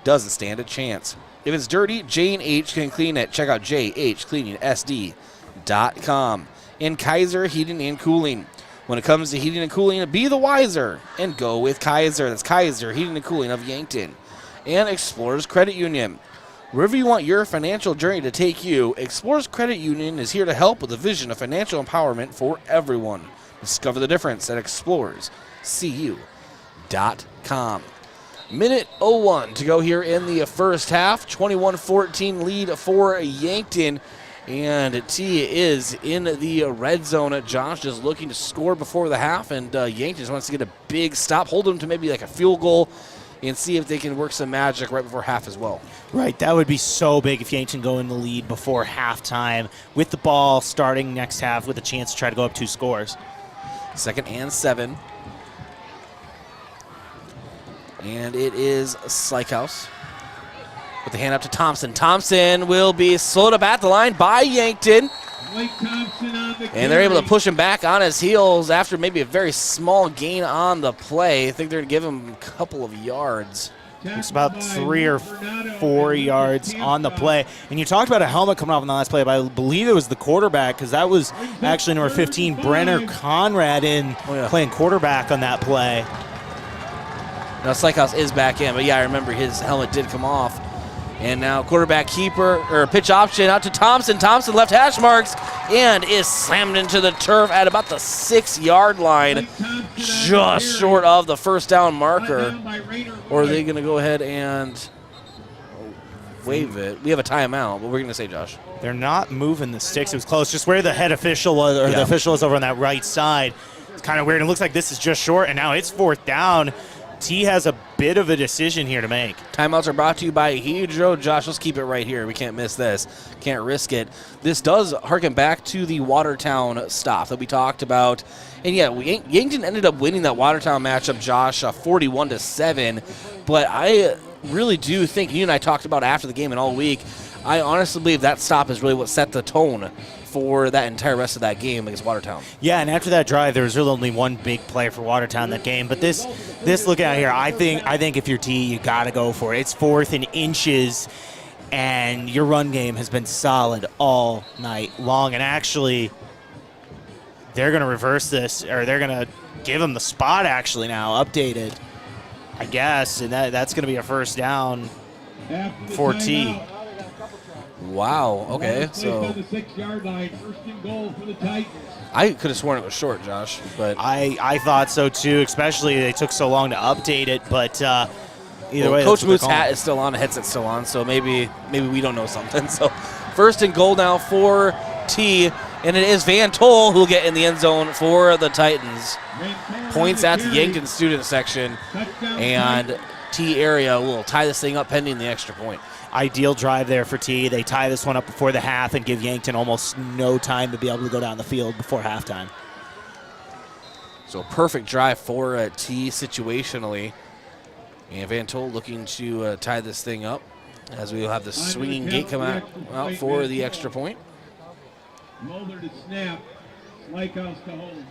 doesn't stand a chance. If it's dirty, J&H can clean it. Check out jhcleaningsd.com. And Kaiser Heating and Cooling. When it comes to heating and cooling, be the wiser and go with Kaiser. That's Kaiser Heating and Cooling of Yankton. And Explorers Credit Union. Wherever you want your financial journey to take you, Explorers Credit Union is here to help with the vision of financial empowerment for everyone. Discover the difference at explorerscu.com. Minute 01 to go here in the first half. 21-14 lead for Yankton. And T is in the red zone. Josh is looking to score before the half, and Yankton just wants to get a big stop, hold them to maybe like a field goal, and see if they can work some magic right before half as well. Right, that would be so big if Yankton go in the lead before halftime with the ball starting next half with a chance to try to go up 2 scores. 2nd and 7. And it is Slykehouse with the hand up to Thompson. Thompson will be slowed up at the line by Yankton. And they're able to push him back on his heels after maybe a very small gain on the play. I think they're going to give him a couple of yards. It's about 3 or 4 yards on the play. And you talked about a helmet coming off in the last play, but I believe it was the quarterback, because that was actually number 15, Brenner Conrad, playing quarterback on that play. Now Slykehouse is back in, but yeah, I remember his helmet did come off. And now quarterback keeper, or pitch option out to Thompson. Thompson left hash marks and is slammed into the turf at about the 6-yard line, just short of the first down marker. Or are they going to go ahead and waive it? We have a timeout. What were we going to say, Josh? They're not moving the sticks. It was close, just where the head official was, or the official is over on that right side. It's kind of weird. It looks like this is just short, and now it's 4th down. T has a bit of a decision here to make. Timeouts are brought to you by Hedro. Josh, let's keep it right here. We can't miss this. Can't risk it. This does harken back to the Watertown stop that we talked about. And yeah, Yankton ended up winning that Watertown matchup, Josh, 41-7. But I really do think, you and I talked about after the game and all week, I honestly believe that stop is really what set the tone for that entire rest of that game against Watertown. Yeah, and after that drive, there was really only one big play for Watertown that game. But this look out here, I think if you're T, you got to go for it. It's 4th and inches, and your run game has been solid all night long. And actually, they're going to reverse this, or they're going to give them the spot actually now, updated, I guess. And that's going to be a first down for T. Wow, okay, so I could have sworn it was short, Josh, but I thought so too, especially they took so long to update it, but either way. Coach Moose's hat is still on, the headset's still on, so maybe we don't know something. So 1st and goal now for T, and it is Van Tol who will get in the end zone for the Titans. Points at the Yankton student section, and T area will tie this thing up pending the extra point. Ideal drive there for T. They tie this one up before the half and give Yankton almost no time to be able to go down the field before halftime. So perfect drive for T situationally. And Van Tol looking to tie this thing up as we will have the swinging gate come out for the extra point. Mulder to snap, Slykehouse to hold.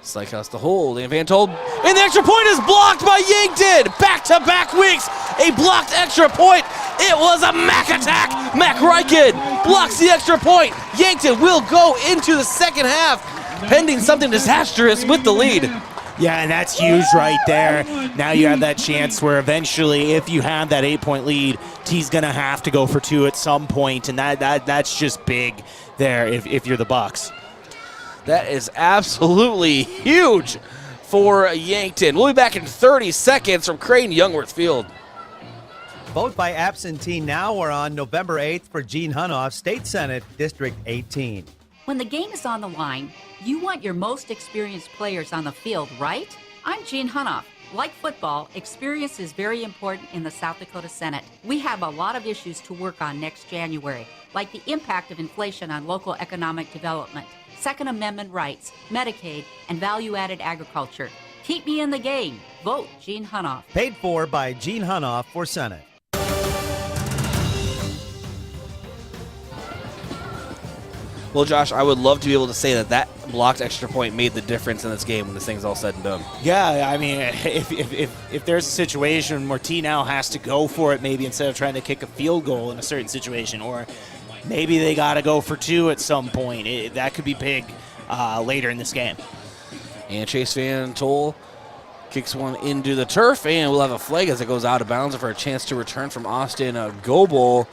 Slykehouse to hold, and Van Tol, and the extra point is blocked by Yankton! Back-to-back weeks, a blocked extra point. It was a Mac attack. Mac Ryken blocks the extra point. Yankton will go into the second half, pending something disastrous with the lead. Yeah, and that's huge right there. Now you have that chance where eventually, if you have that 8-point lead, T's going to have to go for 2 at some point, and that's just big there if you're the Bucks. That is absolutely huge for Yankton. We'll be back in 30 seconds from Creighton Youngworth Field. Vote by absentee now or on November 8th for Gene Hunoff, State Senate, District 18. When the game is on the line, you want your most experienced players on the field, right? I'm Gene Hunoff. Like football, experience is very important in the South Dakota Senate. We have a lot of issues to work on next January, like the impact of inflation on local economic development, Second Amendment rights, Medicaid, and value-added agriculture. Keep me in the game. Vote Gene Hunoff. Paid for by Gene Hunoff for Senate. Well, Josh, I would love to be able to say that blocked extra point made the difference in this game when this thing's all said and done. Yeah, I mean, if there's a situation where T now has to go for it, maybe instead of trying to kick a field goal in a certain situation, or maybe they got to go for 2 at some point, that could be big later in this game. And Chase Van Tol kicks one into the turf, and we'll have a flag as it goes out of bounds for a chance to return from Austin Goebel.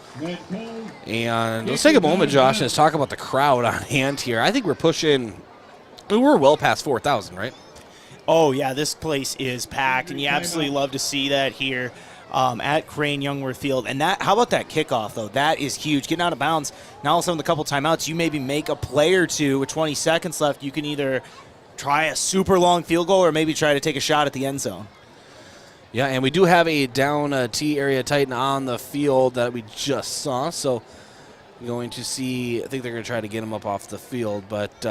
And let's take a moment, Josh, and let's talk about the crowd on hand here. I think we're pushing, we're well past 4,000, right? Oh, yeah, this place is packed, and you absolutely love to see that here at Crane Youngworth Field. And that, how about that kickoff, though? That is huge. Getting out of bounds, now all of a sudden with a couple timeouts, you maybe make a play or two with 20 seconds left. You can either try a super long field goal or maybe try to take a shot at the end zone. Yeah, and we do have a down T area Titan on the field that we just saw, so going to see, I think they're going to try to get him up off the field, but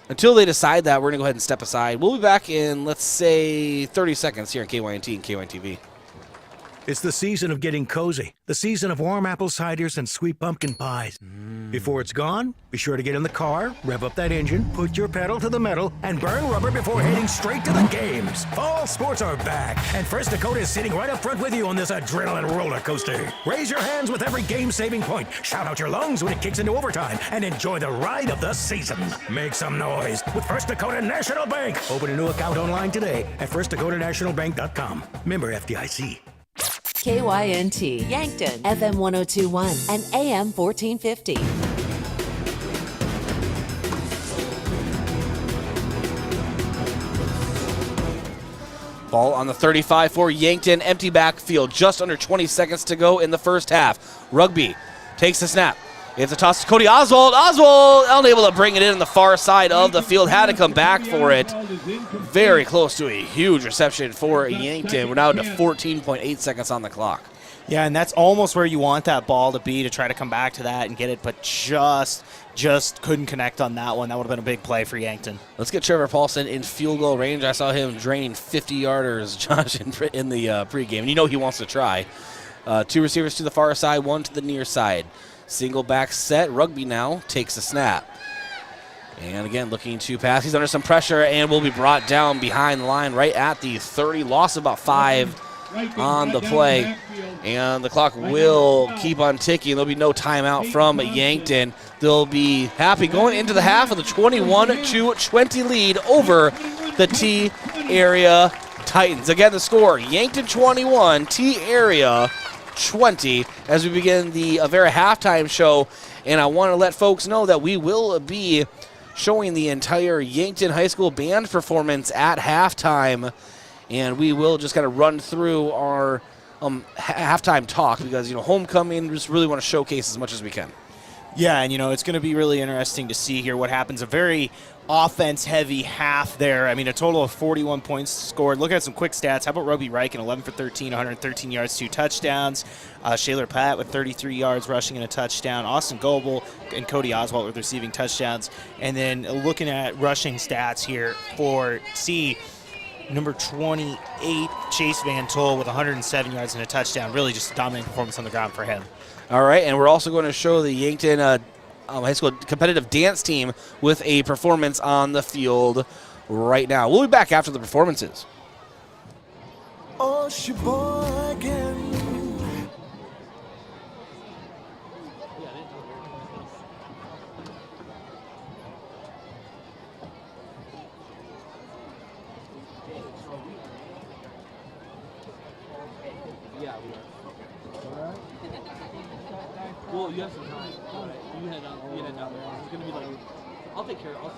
until they decide that, we're going to go ahead and step aside. We'll be back in, let's say, 30 seconds here on KYNT and KYNTV. It's the season of getting cozy, the season of warm apple ciders and sweet pumpkin pies. Before it's gone, be sure to get in the car, rev up that engine, put your pedal to the metal, and burn rubber before heading straight to the games. Fall sports are back, and First Dakota is sitting right up front with you on this adrenaline roller coaster. Raise your hands with every game-saving point, shout out your lungs when it kicks into overtime, and enjoy the ride of the season. Make some noise with First Dakota National Bank. Open a new account online today at firstdakotanationalbank.com. Member FDIC. KYNT, Yankton, FM 1021 and AM 1450. Ball on the 35 for Yankton, empty backfield, just under 20 seconds to go in the first half. Rugby takes the snap. It's a toss to Cody Oswald. Oswald unable to bring it in on the far side of the field. Had to come back for it. Very close to a huge reception for Yankton. We're now to 14.8 seconds on the clock. Yeah, and that's almost where you want that ball to be, to try to come back to that and get it, but just couldn't connect on that one. That would have been a big play for Yankton. Let's get Trevor Paulson in field goal range. I saw him draining 50-yarders, Josh, in the pregame. And you know he wants to try. 2 receivers to the far side, 1 to the near side. Single back set. Rugby now takes a snap. And again, looking to pass. He's under some pressure and will be brought down behind the line right at the 30. Lost about 5 on the play. And the clock will keep on ticking. There'll be no timeout from Yankton. They'll be happy going into the half with a 21-20 lead over the T Area Titans. Again, the score, Yankton 21, T Area 20, as we begin the Avera halftime show. And I want to let folks know that we will be showing the entire Yankton High School band performance at halftime. And we will just kind of run through our halftime talk because, homecoming, just really want to showcase as much as we can. Yeah, and, it's going to be really interesting to see here what happens. A very offense-heavy half there. I mean, a total of 41 points scored. Look at some quick stats. How about Roby Reichen, 11 for 13, 113 yards, 2 touchdowns. Shaler Platt with 33 yards rushing and a touchdown. Austin Goebel and Cody Oswald with receiving touchdowns. And then looking at rushing stats here for C, number 28, Chase Van Tol with 107 yards and a touchdown. Really just a dominant performance on the ground for him. All right, and we're also going to show the Yankton High School competitive dance team with a performance on the field right now. We'll be back after the performances. Oh, Sheboygan. Well, you have some time. You head down there. It's going to be like, I'll take care of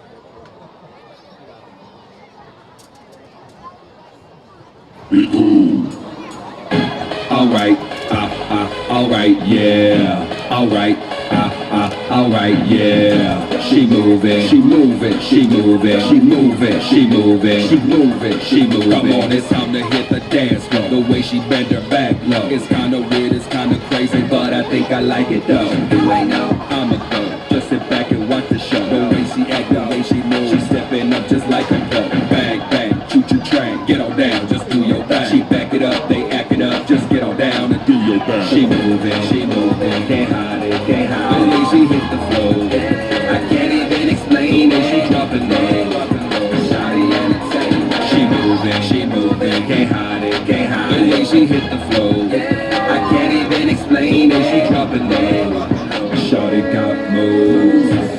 it. All right. alright, yeah, alright, alright, yeah. She moving, she moving, she moving, she moving, she moving, she moving, she moving. Come on, it's time to hit the dance floor. The way she bend her back low, it's kinda weird, it's kinda crazy, but I think I like it though. You ain't know, I'ma go, just sit back and watch the show. The way she act, the way she moves, she's stepping up just like a pro. Bang, bang, choo-choo train, get on down, just do your thing. She back it up, they act it up, just get on down and do your thing. She moving, can't hide it, can't hide it. The way she hit the flow, I can't even explain it. She dropping low, shawty and insane. She moving, can't hide it, can't hide it. The way she hit the flow, I can't even explain it. She dropping low, shawty got moves.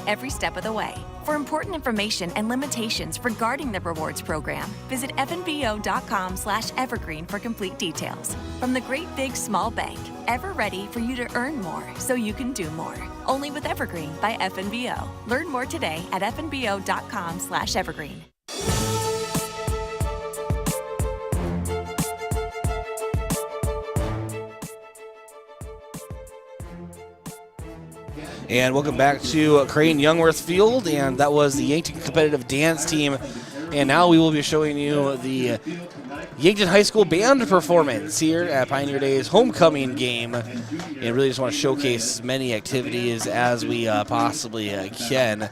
Every step of the way. For important information and limitations regarding the rewards program, visit fnbo.com/evergreen for complete details. From the great big small bank, ever ready for you to earn more so you can do more. Only with Evergreen by FNBO. Learn more today at fnbo.com/evergreen. And welcome back to Crane Youngworth Field, and that was the Yankton competitive dance team. And now we will be showing you the Yankton High School band performance here at Pioneer Day's homecoming game. And really just want to showcase as many activities as we possibly can.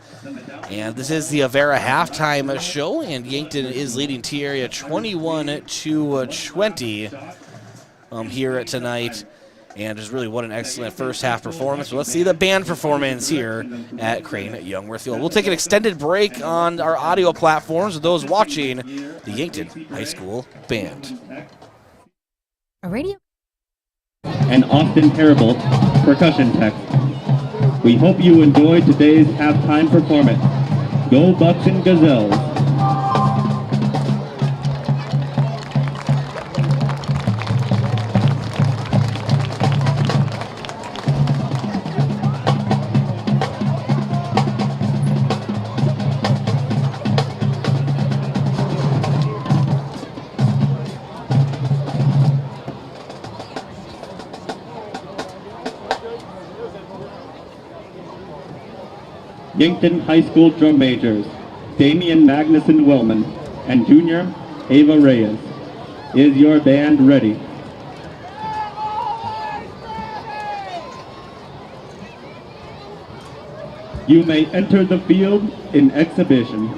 And this is the Avera halftime show, and Yankton is leading T area 21-20 here tonight. And just really what an excellent first half performance. So let's see the band performance here at Crane Youngworth Field. We'll take an extended break on our audio platforms with those watching the Yankton High School Band. A radio. And Austin Terrible, percussion tech. We hope you enjoyed today's halftime performance. Go Bucks and Gazelles. Yankton High School drum majors, Damian Magnuson Wellman and Junior Ava Reyes. Is your band ready? You may enter the field in exhibition.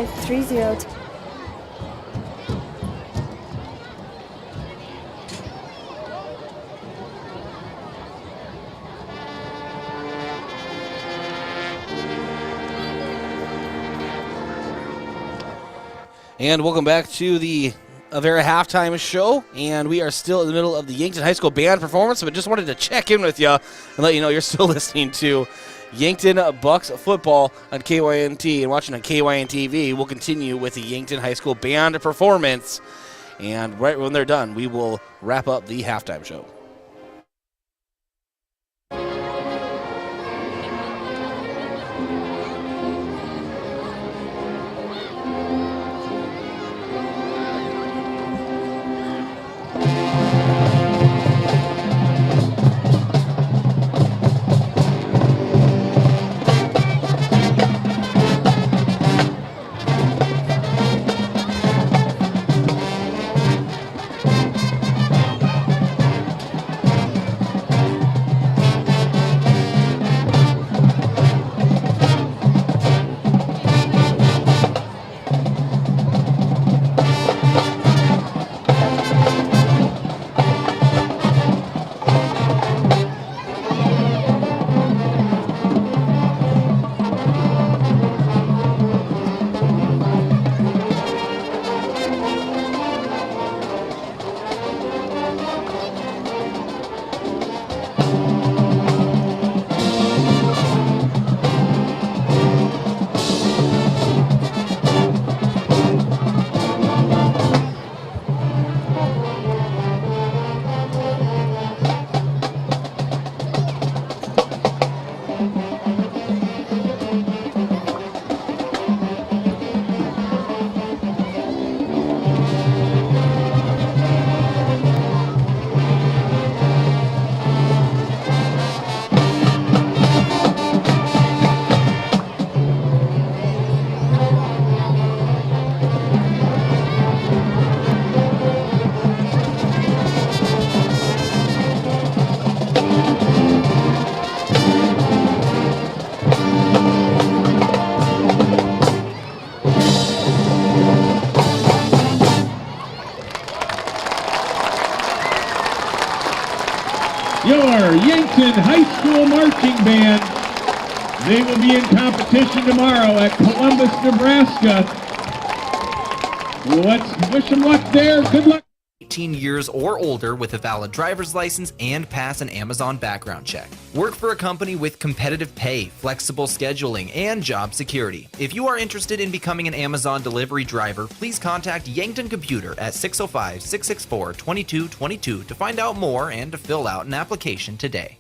530. And welcome back to the Avera halftime show. And we are still in the middle of the Yankton High School band performance, but just wanted to check in with you and let you know you're still listening to Yankton Bucks football on KYNT and watching on KYNTV. We'll continue with the Yankton High School band performance. And right when they're done, we will wrap up the halftime show. Your Yankton High School Marching Band. They will be in competition tomorrow at Columbus, Nebraska. Let's wish them luck there. Good luck. 18 years or older with a valid driver's license and pass an Amazon background check. Work for a company with competitive pay, flexible scheduling, and job security. If you are interested in becoming an Amazon delivery driver, please contact Yankton Computer at 605-664-2222 to find out more and to fill out an application today.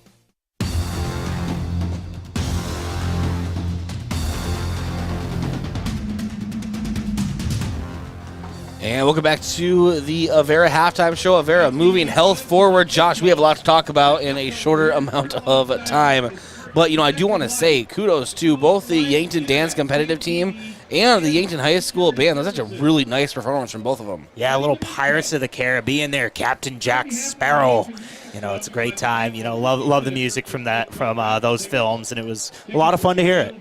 And welcome back to the Avera halftime show. Avera moving health forward. Josh, we have a lot to talk about in a shorter amount of time. But, I do want to say kudos to both the Yankton Dance competitive team and the Yankton High School band. That was such a really nice performance from both of them. Yeah, a little Pirates of the Caribbean there, Captain Jack Sparrow. It's a great time. Love the music from those films, and it was a lot of fun to hear it.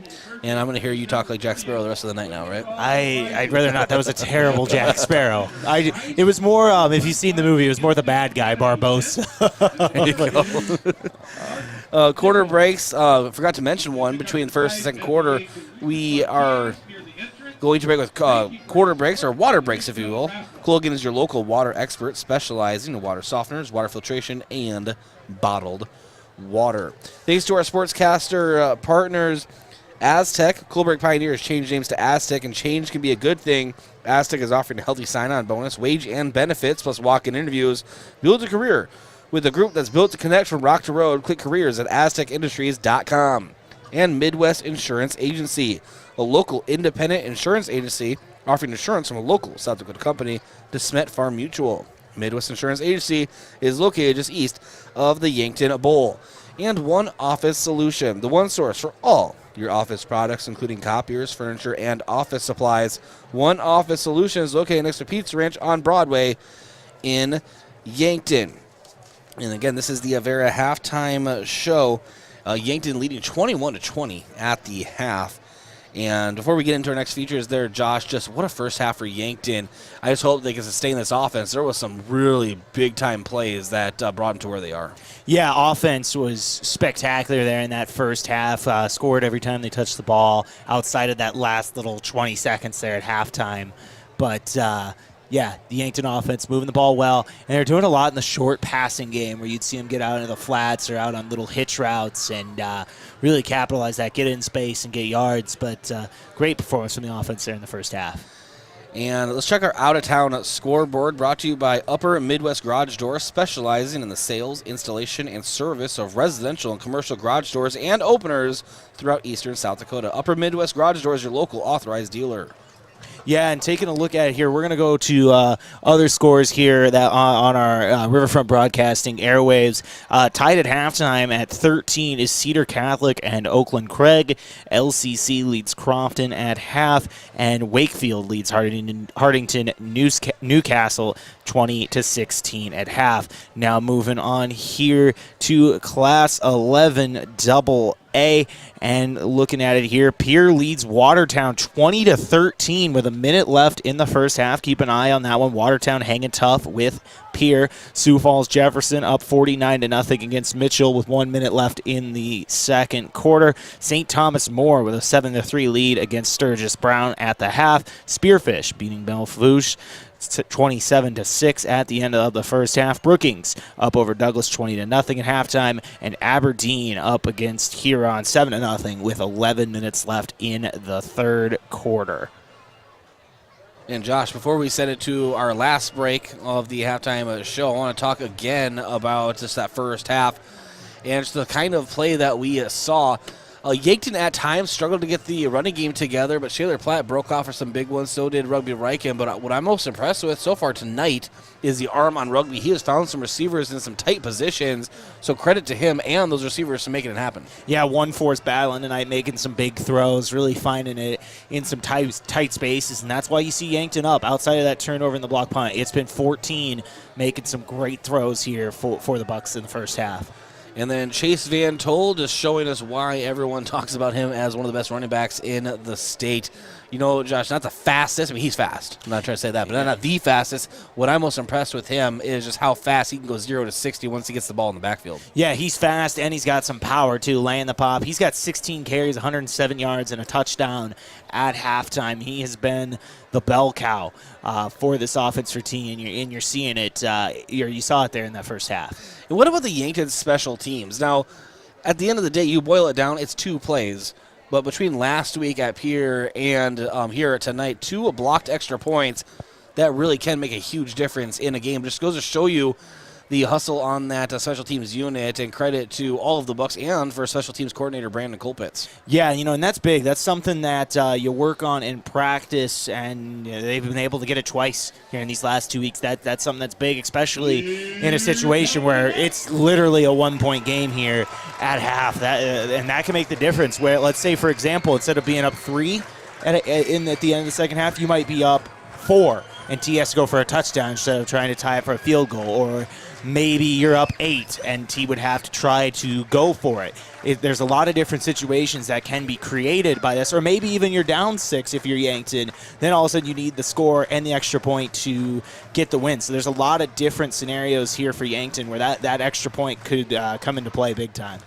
And I'm going to hear you talk like Jack Sparrow the rest of the night now, right? I'd rather not. That was a terrible Jack Sparrow. It was more, if you've seen the movie, it was more the bad guy, Barbosa. There you go. Quarter breaks. Forgot to mention one between the first and second quarter. We are going to break with quarter breaks, or water breaks, if you will. Colgan is your local water expert specializing in water softeners, water filtration, and bottled water. Thanks to our sportscaster partners, Aztec. Cool Break Pioneers changed names to Aztec, and change can be a good thing. Aztec is offering a healthy sign-on bonus, wage and benefits, plus walk-in interviews. Build a career with a group that's built to connect from rock to road. Click careers at aztecindustries.com. And Midwest Insurance Agency, a local independent insurance agency offering insurance from a local South Dakota company, DeSmet Farm Mutual. Midwest Insurance Agency is located just east of the Yankton Bowl. And One Office Solution, the one source for all your office products, including copiers, furniture, and office supplies. One Office Solution is located next to Pizza Ranch on Broadway in Yankton. And again, this is the Avera halftime show. Yankton leading 21-20 at the half. And before we get into our next features there, Josh, just what a first half for Yankton. I just hope they can sustain this offense. There was some really big-time plays that brought them to where they are. Yeah, offense was spectacular there in that first half. Scored every time they touched the ball outside of that last little 20 seconds there at halftime. But, yeah, the Yankton offense moving the ball well. And they're doing a lot in the short passing game where you'd see them get out into the flats or out on little hitch routes and really capitalize that, get in space and get yards. But great performance from the offense there in the first half. And let's check our out-of-town scoreboard, brought to you by Upper Midwest Garage Doors, specializing in the sales, installation, and service of residential and commercial garage doors and openers throughout eastern South Dakota. Upper Midwest Garage Doors, your local authorized dealer. Yeah, and taking a look at it here, we're going to go to other scores here that on our Riverfront Broadcasting airwaves. Tied at halftime at 13 is Cedar Catholic and Oakland Craig. LCC leads Crofton at half, and Wakefield leads Hardington Newcastle 20-16 at half. Now moving on here to Class 11 AA, and looking at it here, Pierre leads Watertown 20-13 with a minute left in the first half. Keep an eye on that one. Watertown hanging tough with Pierre. Sioux Falls Jefferson up 49-0 against Mitchell with 1 minute left in the second quarter. St. Thomas More with a 7-3 lead against Sturgis Brown at the half. Spearfish beating Bellevue 27-6 at the end of the first half. Brookings up over Douglas 20-0 at halftime, and Aberdeen up against Huron 7-0 with 11 minutes left in the third quarter. And Josh, before we send it to our last break of the halftime show, I want to talk again about just that first half and just the kind of play that we saw. Yankton at times struggled to get the running game together, but Shaler Platt broke off for some big ones. So did Rugby Riken. But what I'm most impressed with so far tonight is the arm on Rugby. He has found some receivers in some tight positions. So credit to him and those receivers for making it happen. Yeah, 1-4's battling tonight, making some big throws, really finding it in some tight spaces. And that's why you see Yankton up outside of that turnover in the block punt. It's been 14 making some great throws here for the Bucks in the first half. And then Chase Van Tol just showing us why everyone talks about him as one of the best running backs in the state. You know, Josh, not the fastest. I mean, he's fast. I'm not trying to say that, but not the fastest. What I'm most impressed with him is just how fast he can go 0 to 60 once he gets the ball in the backfield. Yeah, he's fast, and he's got some power, too, laying the pop. He's got 16 carries, 107 yards, and a touchdown at halftime. He has been the bell cow for this offense for T, and you're seeing it. You saw it there in that first half. And what about the Yankton special teams? Now, at the end of the day, you boil it down, it's 2 plays. But between last week at Pierre and here tonight, 2 blocked extra points that really can make a huge difference in a game. Just goes to show you the hustle on that special teams unit, and credit to all of the Bucks and for special teams coordinator Brandon Colpitz. Yeah, and that's big. That's something that you work on in practice, and they've been able to get it twice here in these last 2 weeks. That's something that's big, especially in a situation where it's literally a 1-point game here at half. And that can make the difference. Where, let's say, for example, instead of being up 3 at the end of the second half, you might be up 4. And T has to go for a touchdown instead of trying to tie it for a field goal. Or maybe you're up 8 and T would have to try to go for it. There's a lot of different situations that can be created by this. Or maybe even you're down 6 if you're Yankton. Then all of a sudden you need the score and the extra point to get the win. So there's a lot of different scenarios here for Yankton where that extra point could come into play big time.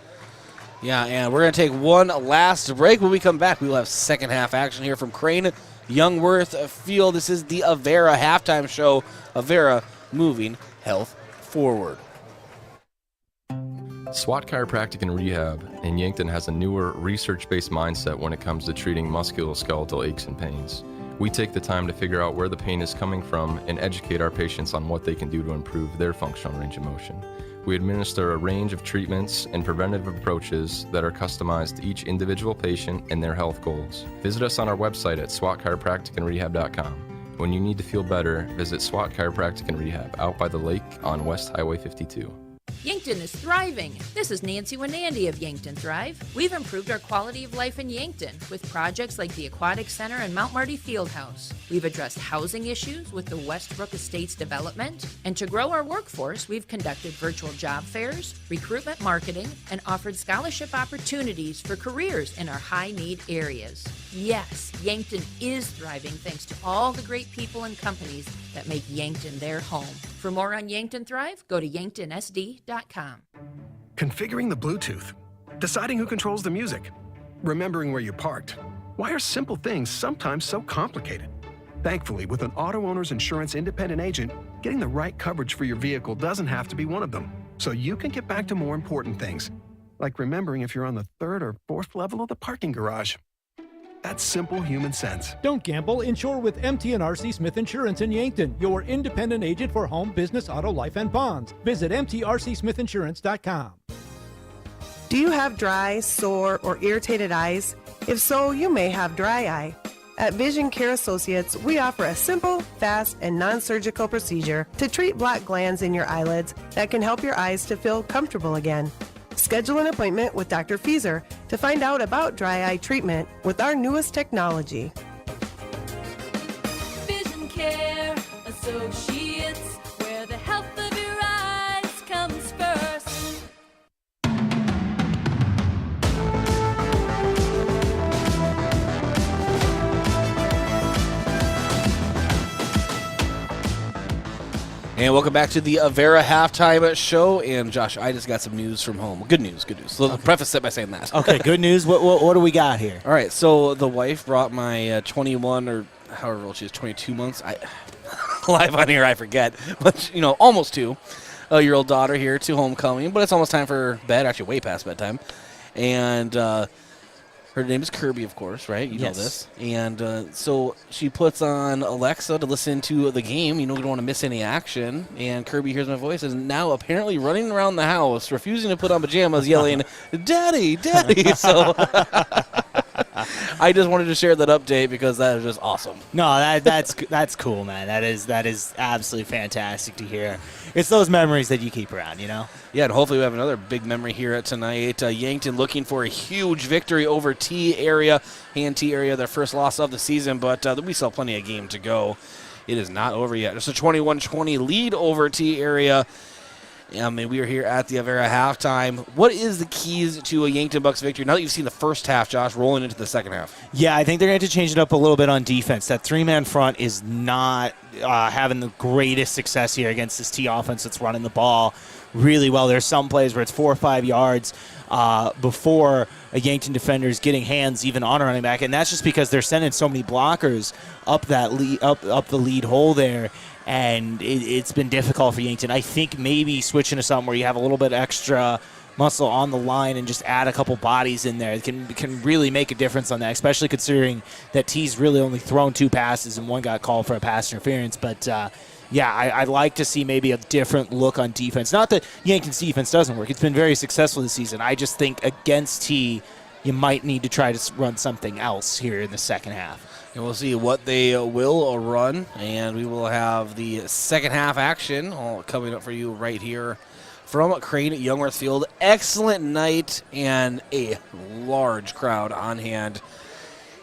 Yeah, and we're going to take one last break. When we come back, we will have second half action here from Crane Youngworth Field. This is the Avera halftime show. Avera, moving health forward. SWAT Chiropractic and Rehab in Yankton has a newer research-based mindset when it comes to treating musculoskeletal aches and pains. We take the time to figure out where the pain is coming from and educate our patients on what they can do to improve their functional range of motion. We administer a range of treatments and preventative approaches that are customized to each individual patient and their health goals. Visit us on our website at swatchiropracticandrehab.com. When you need to feel better, visit SWAT Chiropractic and Rehab out by the lake on West Highway 52. Yankton is thriving. This is Nancy Winandy of Yankton Thrive. We've improved our quality of life in Yankton with projects like the Aquatic Center and Mount Marty Fieldhouse. We've addressed housing issues with the Westbrook Estates development. And to grow our workforce, we've conducted virtual job fairs, recruitment marketing, and offered scholarship opportunities for careers in our high-need areas. Yes, Yankton is thriving thanks to all the great people and companies that make Yankton their home. For more on Yankton Thrive, go to yanktonsd.com. Configuring the Bluetooth, deciding who controls the music, remembering where you parked. Why are simple things sometimes so complicated? Thankfully, with an auto owner's insurance independent agent, getting the right coverage for your vehicle doesn't have to be one of them. So you can get back to more important things, like remembering if you're on the 3rd or 4th level of the parking garage. That's simple human sense. Don't gamble. Insure with MT&RC Smith Insurance in Yankton, your independent agent for home, business, auto, life, and bonds. Visit mtrcsmithinsurance.com. Do you have dry, sore, or irritated eyes? If so, you may have dry eye. At Vision Care Associates, we offer a simple, fast, and non-surgical procedure to treat black glands in your eyelids that can help your eyes to feel comfortable again. Schedule an appointment with Dr. Fieser to find out about dry eye treatment with our newest technology. Vision Care Associates, where the health of your eyes comes first. And welcome back to the Avera halftime show. And Josh, I just got some news from home. Good news, good news. So let's preface it by saying that. Okay, good news. What do we got here? All right, so the wife brought my 21 or however old she is, 22 months. Live on here, I forget, but almost 2-year-old daughter here to homecoming. But it's almost time for bed. Actually, way past bedtime. And her name is Kirby, of course, right? You know this. And so she puts on Alexa to listen to the game. We don't want to miss any action. And Kirby hears my voice and is now apparently running around the house, refusing to put on pajamas, yelling, "Daddy, Daddy!" So I just wanted to share that update because that is just awesome. No, that's cool, man. That is absolutely fantastic to hear. It's those memories that you keep around, Yeah, and hopefully we have another big memory here tonight. Yankton looking for a huge victory over T-Area. T-Area, their first loss of the season, but we still have plenty of game to go. It is not over yet. It's a 21-20 lead over T-Area. We are here at the Avera halftime. What is the keys to a Yankton Bucks victory now that you've seen the first half, Josh, rolling into the second half? Yeah, I think they're going to change it up a little bit on defense. That three-man front is not having the greatest success here against this T offense that's running the ball really well. There's some plays where it's 4 or 5 yards before a Yankton defender is getting hands even on a running back, and that's just because they're sending so many blockers up that up the lead hole there. And it's been difficult for Yankton. I think maybe switching to something where you have a little bit extra muscle on the line and just add a couple bodies in there can really make a difference on that, especially considering that T's really only thrown 2 passes and one got called for a pass interference. But, I'd like to see maybe a different look on defense. Not that Yankton's defense doesn't work. It's been very successful this season. I just think against T, you might need to try to run something else here in the second half. And we'll see what they will run, and we will have the second half action all coming up for you right here from Crane at Youngworth Field. Excellent night and a large crowd on hand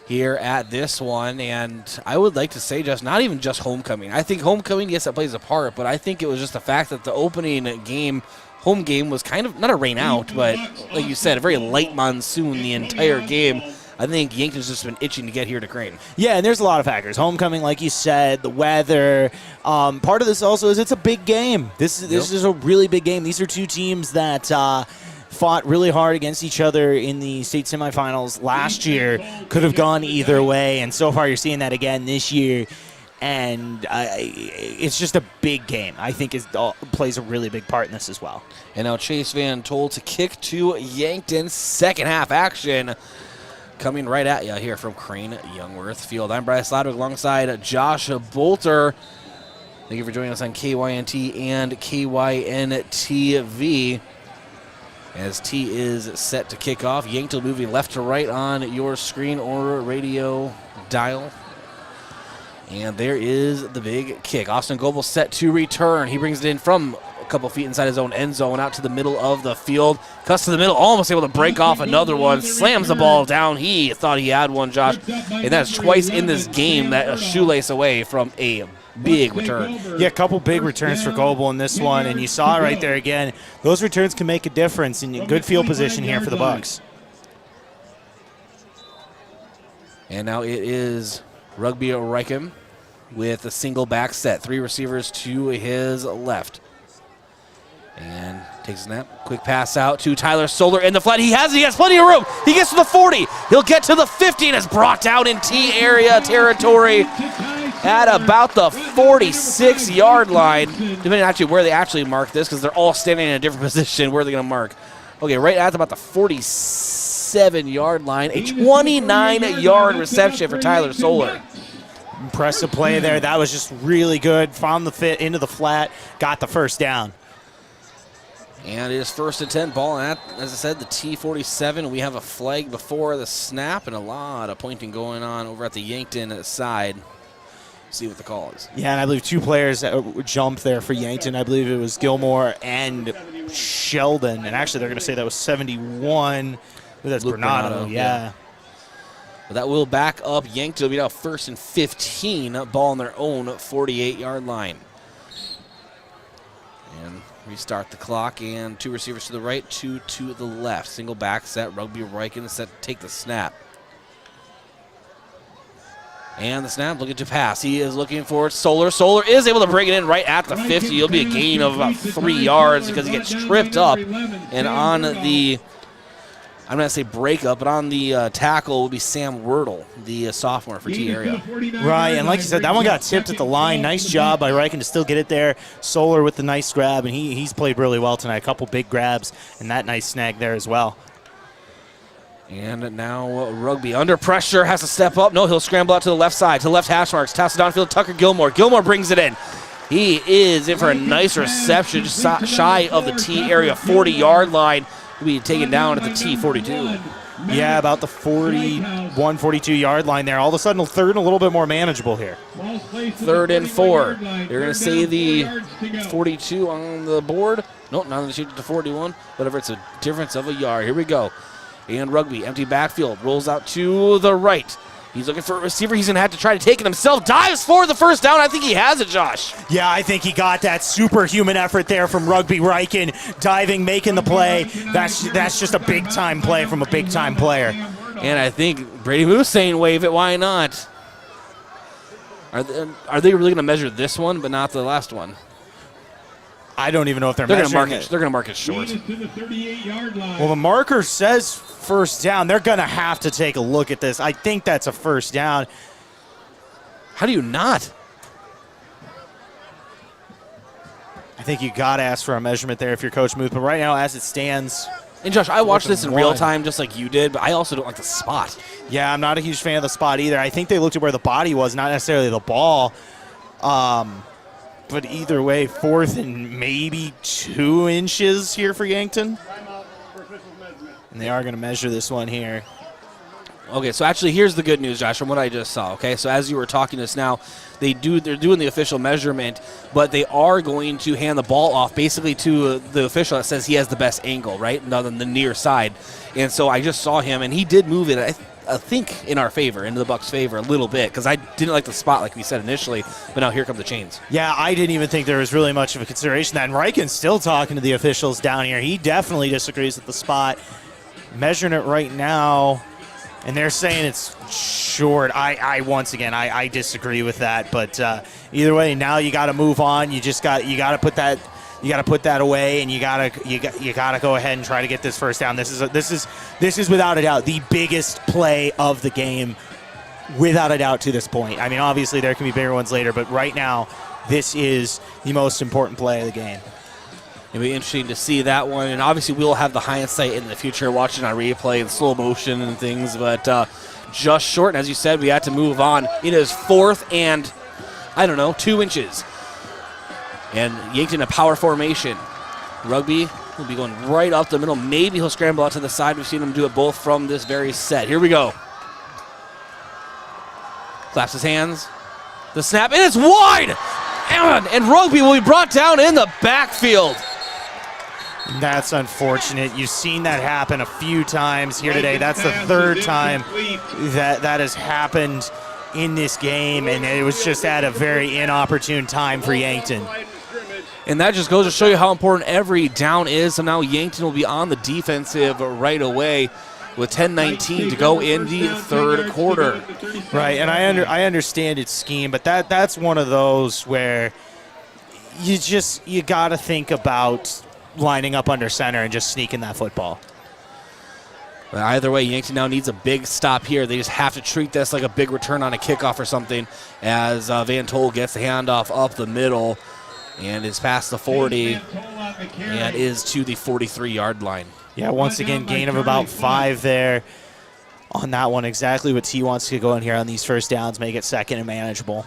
here at this one. And I would like to say just not even just homecoming. I think homecoming, yes, it plays a part, but I think it was just the fact that the opening game, home game, was kind of not a rain out, but like you said, a very light monsoon the entire game. I think Yankton's just been itching to get here to Crane. Yeah, and there's a lot of factors. Homecoming, like you said, the weather. Part of this also is it's a big game. This is a really big game. These are two teams that fought really hard against each other in the state semifinals last year. Could have gone either way, and so far you're seeing that again this year. And it's just a big game. I think plays a really big part in this as well. And now Chase Van Tol to kick to Yankton. Second half action coming right at you here from Crane Youngworth Field. I'm Bryce Lodwick alongside Josh Bolter. Thank you for joining us on KYNT and KYNTV. As T is set to kick off, Yankton moving left to right on your screen or radio dial. And there is the big kick. Austin Goebel set to return. He brings it in from couple feet inside his own end zone, out to the middle of the field. Cuts to the middle, almost able to break off another one. Slams the ball down. He thought he had one, Josh. And that's twice in this game that a shoelace away from a big return. Yeah, a couple big returns for Goebel in this one, and you saw it right there again. Those returns can make a difference in good field position here for the Bucks. And now it is Rugby Reichen with a single back set. 3 receivers to his left. And takes a snap. Quick pass out to Tyler Solar in the flat. He has plenty of room. He gets to the 40. He'll get to the 50 and is brought down in T area territory at about the 46-yard line. Depending on actually where they actually mark this, because they're all standing in a different position. Where are they going to mark? Okay, right at about the 47-yard line. A 29-yard reception for Tyler Solar. Impressive play there. That was just really good. Found the fit into the flat. Got the first down. And it is 1st and 10. Ball at, as I said, the T47. We have a flag before the snap and a lot of pointing going on over at the Yankton side. See what the call is. Yeah, and I believe 2 players that jumped there for Yankton. I believe it was Gilmore and Sheldon. And actually, they're going to say that was 71. That's Luke Bernardo. Yeah. But that will back up Yankton. It'll be now 1st and 15. Ball on their own 48-yard line. And restart the clock, and 2 receivers to the right, 2 to the left. Single back set. Rugby Reichen set to take the snap. And the snap, looking to pass. He is looking for Solar. Solar is able to bring it in right at the 50. It'll be a gain of about 3 yards because he gets tripped up. And on the, I'm going to say breakup, but on the tackle will be Sam Wordle, the sophomore for T area. Right, and like you said, that one got tipped at the line. Nice job by Reichen to still get it there. Solar with the nice grab, and he's played really well tonight. A couple big grabs, and that nice snag there as well. And now Rugby under pressure, has to step up. No, he'll scramble out to the left side, to the left hash marks, toss it downfield, Tucker Gilmore. Gilmore brings it in. He is in for a nice reception, just shy of the T area 40-yard line. He'll be taken down at the T42. Yeah, about the 41, 42-yard line there. All of a sudden, 3rd and a little bit more manageable here. 3rd and 4. They're going to say the 42 on the board. Nope, not going to shoot it to 41. Whatever, it's a difference of a yard. Here we go. And Rugby, empty backfield, rolls out to the right. He's looking for a receiver. He's going to have to try to take it himself. Dives for the first down. I think he has it, Josh. Yeah, I think he got that superhuman effort there from Rugby Reichen. Diving, making the play. That's just a big-time play from a big-time player. And I think Brady Moose saying wave it. Why not? Are they really going to measure this one but not the last one? I don't even know if they're going to measuring mark it. They're going to mark it short. Well, the marker says first down. They're going to have to take a look at this. I think that's a first down. How do you not? I think you got to ask for a measurement there if you're Coach Muth. But right now, as it stands, and Josh, I watched this in real time just like you did, but I also don't like the spot. Yeah, I'm not a huge fan of the spot either. I think they looked at where the body was, not necessarily the ball. But either way, 4th and maybe 2 inches here for Yankton. And they are going to measure this one here. Okay, so actually here's the good news, Josh, from what I just saw. Okay, so as you were talking to us now, they're doing the official measurement, but they are going to hand the ball off basically to the official that says he has the best angle, right, other than the near side. And so I just saw him, and he did move it, I think, in our favor, into the Bucks' favor a little bit, because I didn't like the spot like we said initially, but now here come the chains. Yeah, I didn't even think there was really much of a consideration that. And Reichen's still talking to the officials down here. He definitely disagrees with the spot. Measuring it right now, and they're saying it's short. Once again, I disagree with that. But either way, now you got to move on. You got to put that. You got to put that away, and you got to go ahead and try to get this first down. This is without a doubt the biggest play of the game, without a doubt to this point. I mean, obviously there can be bigger ones later, but right now this is the most important play of the game. It'll be interesting to see that one, and obviously we'll have the hindsight in the future, watching on replay and slow motion and things, but just short. And as you said, we had to move on. It is 4th and, 2 inches. And Yankton a power formation. Rugby will be going right up the middle. Maybe he'll scramble out to the side. We've seen him do it both from this very set. Here we go. Claps his hands. The snap, and it's wide! And Rugby will be brought down in the backfield. That's unfortunate. You've seen that happen a few times here today. That's the third time that has happened in this game, and it was just at a very inopportune time for Yankton. And that just goes to show you how important every down is. So now Yankton will be on the defensive right away with 10:19 to go in the third quarter. Right, and I understand its scheme, but that's one of those where you got to think about lining up under center and just sneaking that football. But either way, Yankton now needs a big stop here. They just have to treat this like a big return on a kickoff or something as Van Tol gets the handoff up the middle and is past the 40 and is to the 43-yard line. Yeah, once again, gain of about 5 there on that one. Exactly what T wants to go in here on these first downs, make it second and manageable.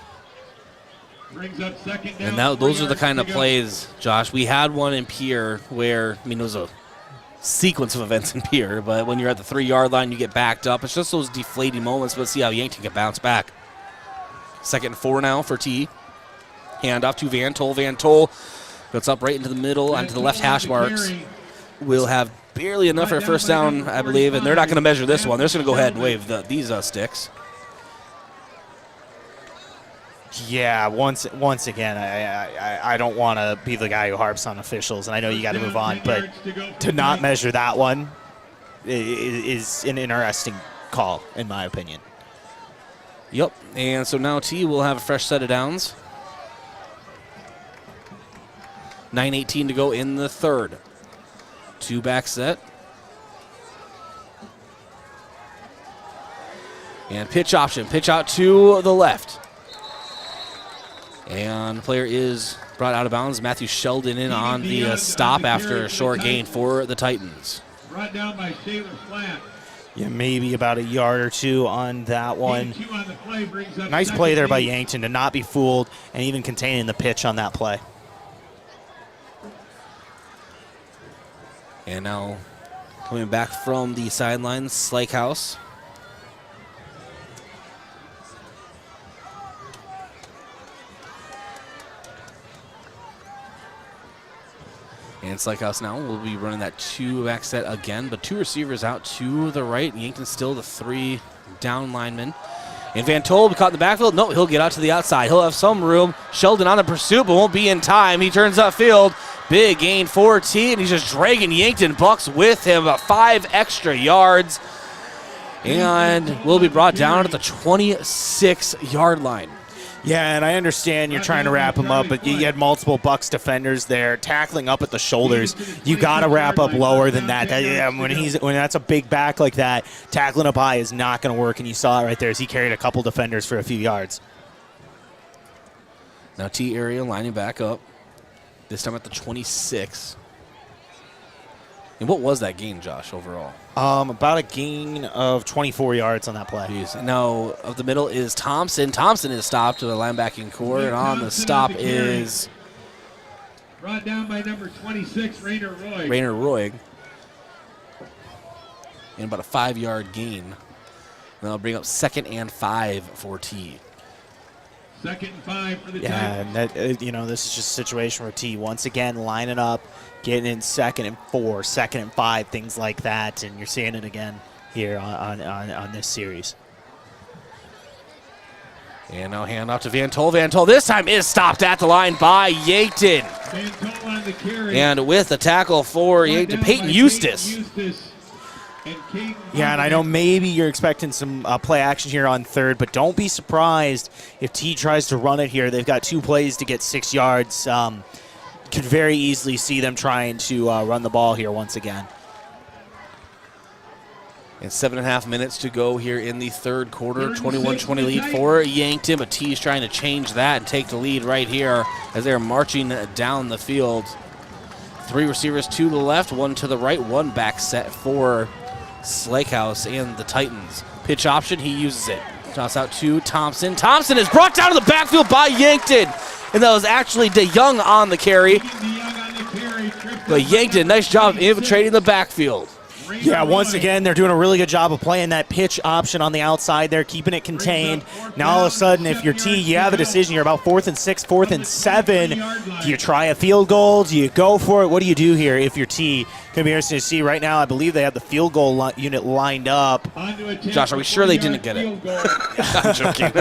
And those are the kind of plays, Josh. We had one in Pierre where, it was a sequence of events in Pierre, but when you're at the 3-yard line, you get backed up. It's just those deflating moments. Let's see how Yankton can bounce back. 2nd and 4 now for T. Hand off to Van Tol. Van Tol gets up right into the middle, onto the left hash marks. We'll have barely enough for a first down, I believe, and they're not going to measure this one. They're just going to go ahead and wave these sticks. Yeah, once again, I don't want to be the guy who harps on officials, and I know you got to move on, but to not measure that one is an interesting call, in my opinion. Yep, and so now T will have a fresh set of downs. 9:18 to go in the third. 2-back set. And pitch option, pitch out to the left. And the player is brought out of bounds. Matthew Sheldon in on the stop after a short gain for the Titans. Brought down by Shaler Flat. Yeah, maybe about a yard or two on that one. Nice play there by Yankton to not be fooled and even containing the pitch on that play. And now coming back from the sidelines, Slakehouse. And Slakehouse now will be running that 2-back set again, but 2 receivers out to the right. Yankton still the 3 down linemen. And Van Tol will be caught in the backfield. No, he'll get out to the outside. He'll have some room. Sheldon on the pursuit, but won't be in time. He turns upfield. Big gain for T, and he's just dragging Yankton Bucks with him, about 5 extra yards. And will be brought down at the 26-yard line. Yeah, and I understand you're trying to wrap him up, but you had multiple Bucks defenders there tackling up at the shoulders. You got to wrap up lower than that. When that's a big back like that, tackling up high is not going to work, and you saw it right there as he carried a couple defenders for a few yards. Now T area lining back up, this time at the 26. And what was that gain, Josh, overall? About a gain of 24 yards on that play. Jeez. Now, up the middle is Thompson. Thompson is stopped to the linebacking core, and on the stop is brought down by number 26, Rainer Roy. Rainer Roy. And about a 5-yard gain. And that'll bring up 2nd and 5 for T. 2nd and 5 for the Titans. And that, this is just a situation where T once again lining up, getting in 2nd and 4, 2nd and 5, things like that, and you're seeing it again here on this series. And now hand off to Van Tol. Van Tol this time is stopped at the line by Yankton. Van Tol on the carry. And with the tackle for Yankton, Peyton Eustace. Yeah, and I know maybe you're expecting some play action here on third, but don't be surprised if T tries to run it here. They've got 2 plays to get 6 yards. Could very easily see them trying to run the ball here once again. And 7.5 minutes to go here in the third quarter. 21-20 lead for Yankton, but T's trying to change that and take the lead right here as they're marching down the field. 3 receivers to the left, 1 to the right, 1 back set for Slakehouse and the Titans. Pitch option, he uses it. Toss out to Thompson. Thompson is brought down to the backfield by Yankton. And that was actually DeYoung on the carry. But Yankton, nice job of infiltrating the backfield. Yeah, once again, they're doing a really good job of playing that pitch option on the outside there, keeping it contained. Now, all of a sudden, if you're T, you have a decision. You're about 4th and 6, 4th and 7. Do you try a field goal? Do you go for it? What do you do here if you're T? Going to be interesting to see. Right now, I believe they have the field goal unit lined up. Josh, are we sure they didn't get it? I'm joking.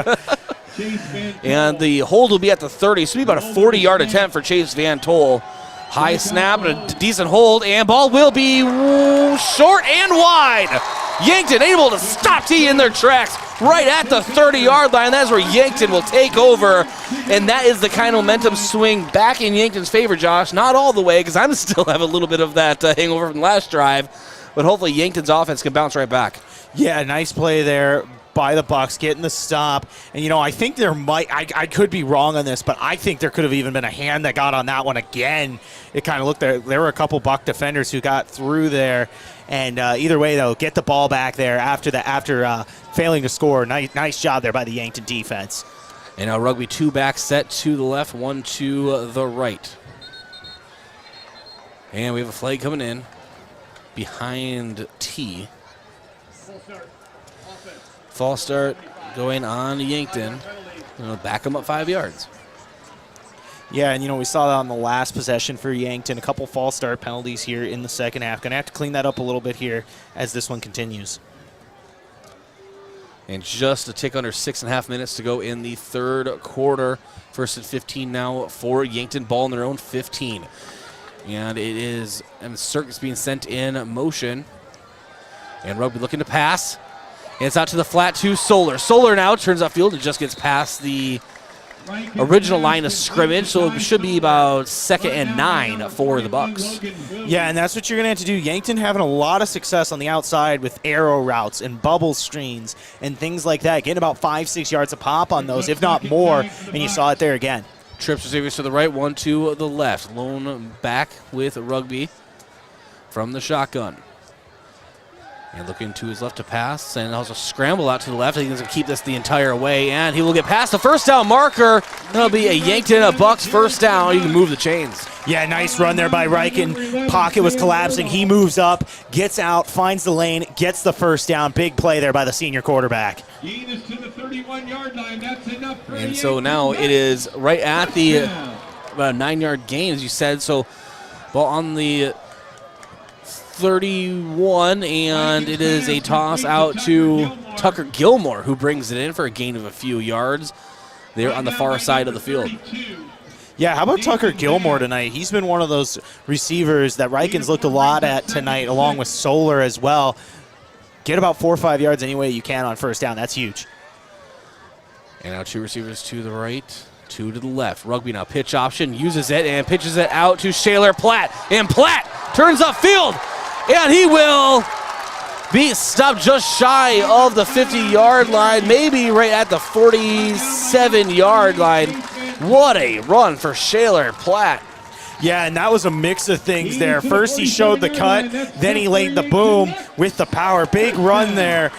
And the hold will be at the 30, so it'll be about a 40-yard attempt for Chase Van Tol. High snap and a decent hold, and ball will be short and wide. Yankton able to stop T in their tracks right at the 30-yard line. That's where Yankton will take over, and that is the kind of momentum swing back in Yankton's favor, Josh. Not all the way, because I still have a little bit of that hangover from last drive, but hopefully Yankton's offense can bounce right back. Yeah, nice play there by the Bucks, getting the stop. And, I think there might, I could be wrong on this, but I think there could have even been a hand that got on that one again. It kind of looked there were a couple Buck defenders who got through there. And either way, though, get the ball back there after failing to score. Nice job there by the Yankton defense. And now Rugby 2 back set to the left, 1 to the right. And we have a flag coming in behind T. False start going on Yankton. Back them up 5 yards. Yeah, and we saw that on the last possession for Yankton. A couple false start penalties here in the second half. Going to have to clean that up a little bit here as this one continues. And just a tick under 6.5 minutes to go in the third quarter. 1st and 15 now for Yankton. Ball in their own 15. And it is, and Circus being sent in motion. And Rugby looking to pass. And it's out to the flat to Solar. Solar now turns upfield and just gets past the original line of scrimmage, so it should be about 2nd and 9 for the Bucks. Yeah, and that's what you're going to have to do. Yankton having a lot of success on the outside with arrow routes and bubble screens and things like that. Getting about 5-6 yards a pop on those, if not more, and you saw it there again. Trips receivers to the right, 1 to the left. Lone back with Rugby from the shotgun. And looking to his left to pass, and also scramble out to the left. He's going to keep this the entire way, and he will get past the first down marker. That'll be a Yankton, a Bucks first down. You can move the chains. Yeah, nice run there by Riken. Pocket was collapsing. He moves up, gets out, finds the lane, gets the first down. Big play there by the senior quarterback. Gain is to the 31-yard line. That's enough for And so now it is right at the about a 9-yard gain, as you said. So ball on the 31, and it is a toss out to Tucker Gilmore, who brings it in for a gain of a few yards there on the far side of the field. Yeah, how about Tucker Gilmore tonight? He's been one of those receivers that Riken's looked a lot at tonight, along with Solar as well. Get about 4 or 5 yards any way you can on first down. That's huge. And now 2 receivers to the right, 2 to the left. Rugby now pitch option, uses it and pitches it out to Shaler Platt. And Platt turns upfield. And he will be stopped just shy of the 50-yard line, maybe right at the 47-yard line. What a run for Shaler Platt. Yeah, and that was a mix of things there. First he showed the cut, then he laid the boom with the power. Big run there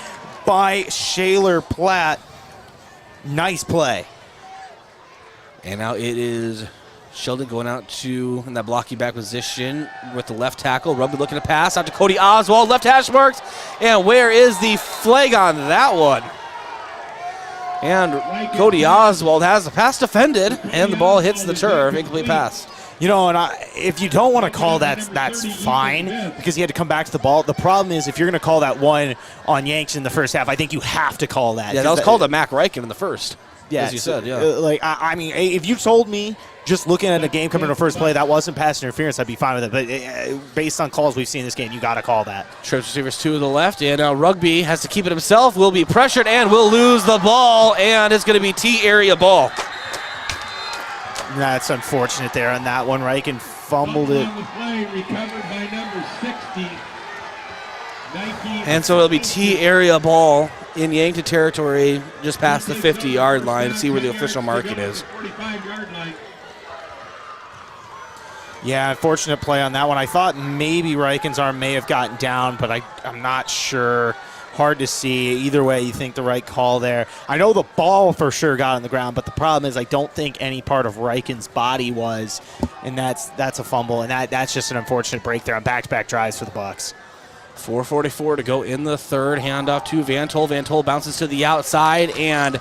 by Shaler Platt. Nice play. And now it is Sheldon going out to in that blocking back position with the left tackle. Rugby looking to pass out to Cody Oswald. Left hash marks. And where is the flag on that one? And Cody Oswald has the pass defended, and the ball hits the turf. Incomplete pass. And if you don't want to call that, that's fine, because he had to come back to the ball. The problem is if you're going to call that one on Yanks in the first half, I think you have to call that. Yeah, that was called a Mac Riken in the first. Yeah, as you said, yeah. I mean, if you told me just looking at a game coming to first play that wasn't pass interference, I'd be fine with it. But based on calls we've seen in this game, you got to call that. Trips receivers 2 to the left, and now Rugby has to keep it himself. Will be pressured and will lose the ball, and it's going to be T area ball. That's unfortunate there on that one. Riken fumbled it. Recovered by number 60. And so it'll be T area ball in Yankton territory just past the 50-yard line. See where the official marking is. Yeah, unfortunate play on that one. I thought maybe Riken's arm may have gotten down, but I'm not sure. Hard to see. Either way, you think the right call there. I know the ball for sure got on the ground, but the problem is I don't think any part of Riken's body was, and that's a fumble, and that's just an unfortunate break there on back-to-back drives for the Bucks. 4:44 to go in the third. Handoff to Van Tol. Van Tol bounces to the outside and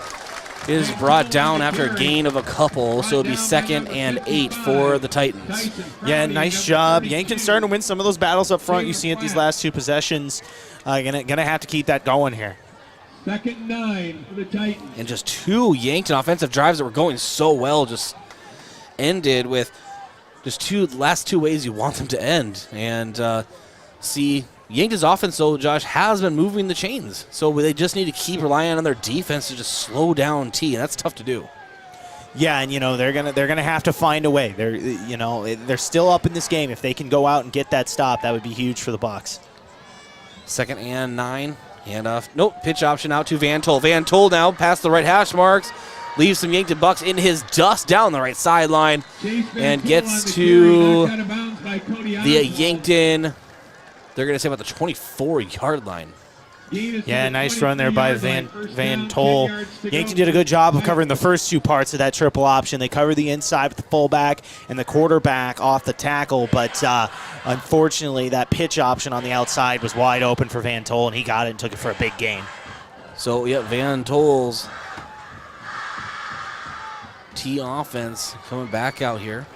is brought down after a gain of a couple, so it'll be 2nd and 8 for the Titans. Yeah, nice job. Yankton starting to win some of those battles up front. You see it these last 2 possessions. Gonna have to keep that going here. 2nd and 9 for the Titans. And just 2 Yankton offensive drives that were going so well just ended with just last two ways you want them to end. And see, Yankton's offense, though, Josh, has been moving the chains. So they just need to keep relying on their defense to just slow down T, and that's tough to do. Yeah, and they're gonna have to find a way. They're still up in this game. If they can go out and get that stop, that would be huge for the Bucks. 2nd and 9. Handoff. Nope. Pitch option out to Van Tol. Van Tol now past the right hash marks. Leaves some Yankton Bucks in his dust down the right sideline and gets to the Yankton. They're going to say about the 24-yard line. Yeah, nice run there by Van Tol. Yankton did a good job of covering the first 2 parts of that triple option. They covered the inside with the fullback and the quarterback off the tackle, but unfortunately that pitch option on the outside was wide open for Van Tol, and he got it and took it for a big gain. So, yeah, Van Tol's T offense coming back out here.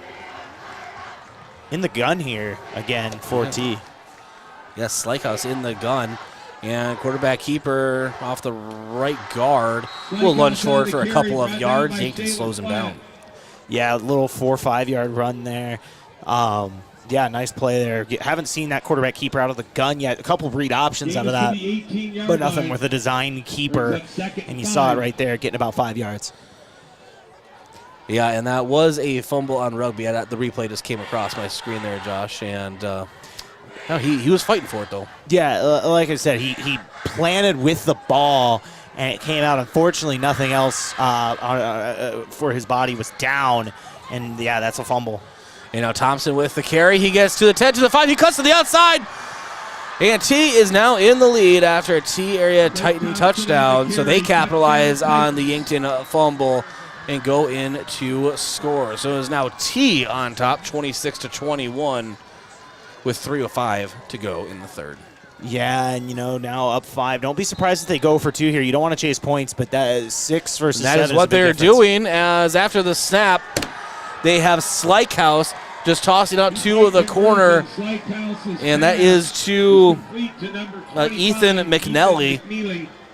In the gun here again for T. Yes, Slykehouse in the gun. And quarterback keeper off the right guard will lunge forward for a couple of yards. Yankton slows him down. Yeah, a little 4 or 5 yard run there. Yeah, nice play there. Haven't seen that quarterback keeper out of the gun yet. A couple read options out of that, but nothing with a design keeper. And you saw it right there, getting about 5 yards. Yeah, and that was a fumble on Rugby. The replay just came across my screen there, Josh, and no, he was fighting for it, though. Yeah, like I said, he planted with the ball, and it came out. Unfortunately, nothing else for his body was down, and, yeah, that's a fumble. You know, Thompson with the carry. He gets to the 10, to the 5. He cuts to the outside. And T is now in the lead after a T-area Titan touchdown, so they capitalize on the Yankton fumble and go in to score. So it is now T on top, 26-21. With 3:05 to go in the third. Yeah, and now up 5. Don't be surprised if they go for 2 here. You don't want to chase points, but that is 6 versus 7. That is what they're doing, as after the snap, they have Slykehouse just tossing out 2 of the corner, and that is to Ethan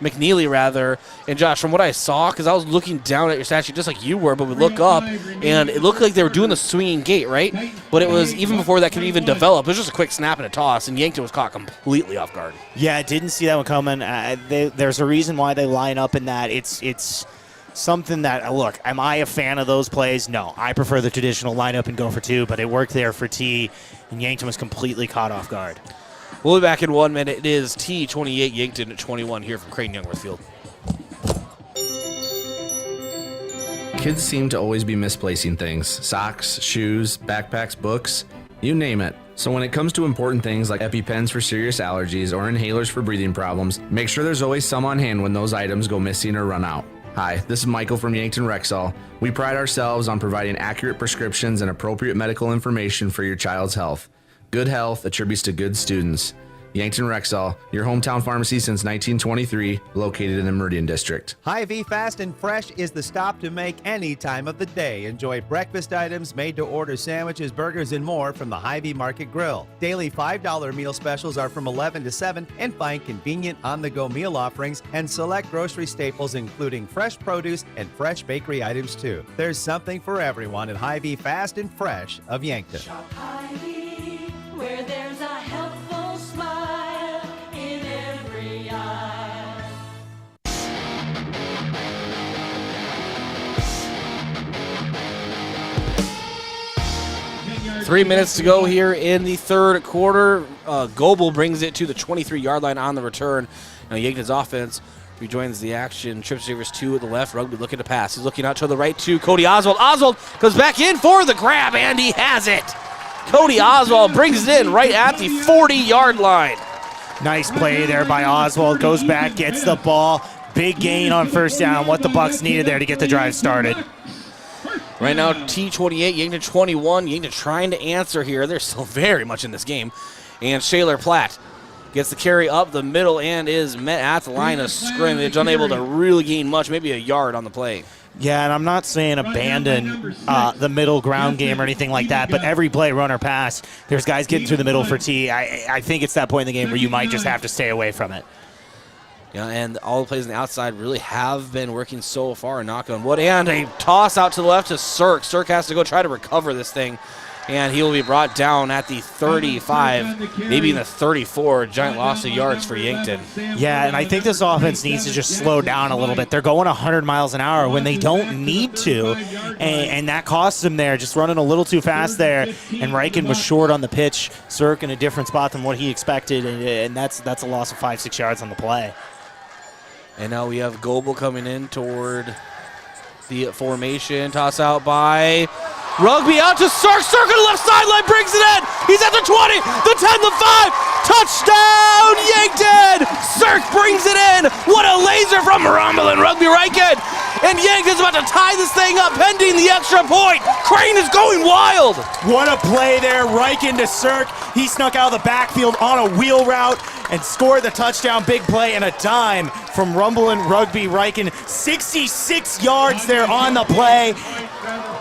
McNeely rather. And Josh, from what I saw, because I was looking down at your stat sheet just like you were, but we look up, and it looked like they were doing the swinging gate, right? But it was even before that could even develop. It was just a quick snap and a toss, and Yankton was caught completely off guard. Yeah, I didn't see that one coming. There's a reason why they line up in that. It's something that, look, am I a fan of those plays? No. I prefer the traditional lineup and go for 2, but it worked there for T, and Yankton was completely caught off guard. We'll be back in 1 minute. It is T 28, Yankton at 21 here from Creighton Youngworth Field. Kids seem to always be misplacing things. Socks, shoes, backpacks, books, you name it. So when it comes to important things like EpiPens for serious allergies or inhalers for breathing problems, make sure there's always some on hand when those items go missing or run out. Hi, this is Michael from Yankton Rexall. We pride ourselves on providing accurate prescriptions and appropriate medical information for your child's health. Good health attributes to good students. Yankton Rexall, your hometown pharmacy since 1923, located in the Meridian District. Hy-Vee Fast and Fresh is the stop to make any time of the day. Enjoy breakfast items, made-to-order sandwiches, burgers, and more from the Hy-Vee Market Grill. Daily $5 meal specials are from 11 to 7, and find convenient on-the-go meal offerings and select grocery staples, including fresh produce and fresh bakery items, too. There's something for everyone at Hy-Vee Fast and Fresh of Yankton. Shop Hy-Vee, where there's a helpful smile in every eye. 3 minutes to go here in the third quarter. Goebel brings it to the 23-yard line on the return. Now Yankton's offense rejoins the action. Trip receivers 2 at the left. Rugby looking to pass. He's looking out to the right to Cody Oswald. Oswald goes back in for the grab, and he has it. Cody Oswald brings it in right at the 40-yard line. Nice play there by Oswald. Goes back, gets the ball. Big gain on first down. What the Bucks needed there to get the drive started. Right now, T28, Yankton 21. Yankton trying to answer here. They're still very much in this game. And Shaler Platt Gets the carry up the middle and is met at the line of scrimmage, unable to really gain much, maybe a yard on the play. Yeah, and I'm not saying abandon the middle ground game or anything like that, but every play, run or pass, there's guys getting through the middle for T. I think it's that point in the game where you might just have to stay away from it. Yeah, and all the plays on the outside really have been working so far. Knock on wood, and a toss out to the left to Cirque. Cirque has to go try to recover this thing, and he will be brought down at the 35, maybe in the 34. Giant loss of yards for Yankton. Yeah, and I think this offense needs to just slow down a little bit. They're going 100 miles an hour when they don't need to, and that costs them there, just running a little too fast there. And Riken was short on the pitch. Cirque in a different spot than what he expected, and that's a loss of 5-6 yards on the play. And now we have Goebel coming in toward the formation. Toss out by Rugby out to Cirque. Cirque on the left sideline brings it in. He's at the 20, the 10, the 5. Touchdown, Yankton! Cirque brings it in. What a laser from Rumble and Rugby Riken. And Yankton's about to tie this thing up pending the extra point. Crane is going wild. What a play there, Riken to Cirque. He snuck out of the backfield on a wheel route and scored the touchdown. Big play and a dime from Rumble and Rugby Riken. 66 yards there on the play.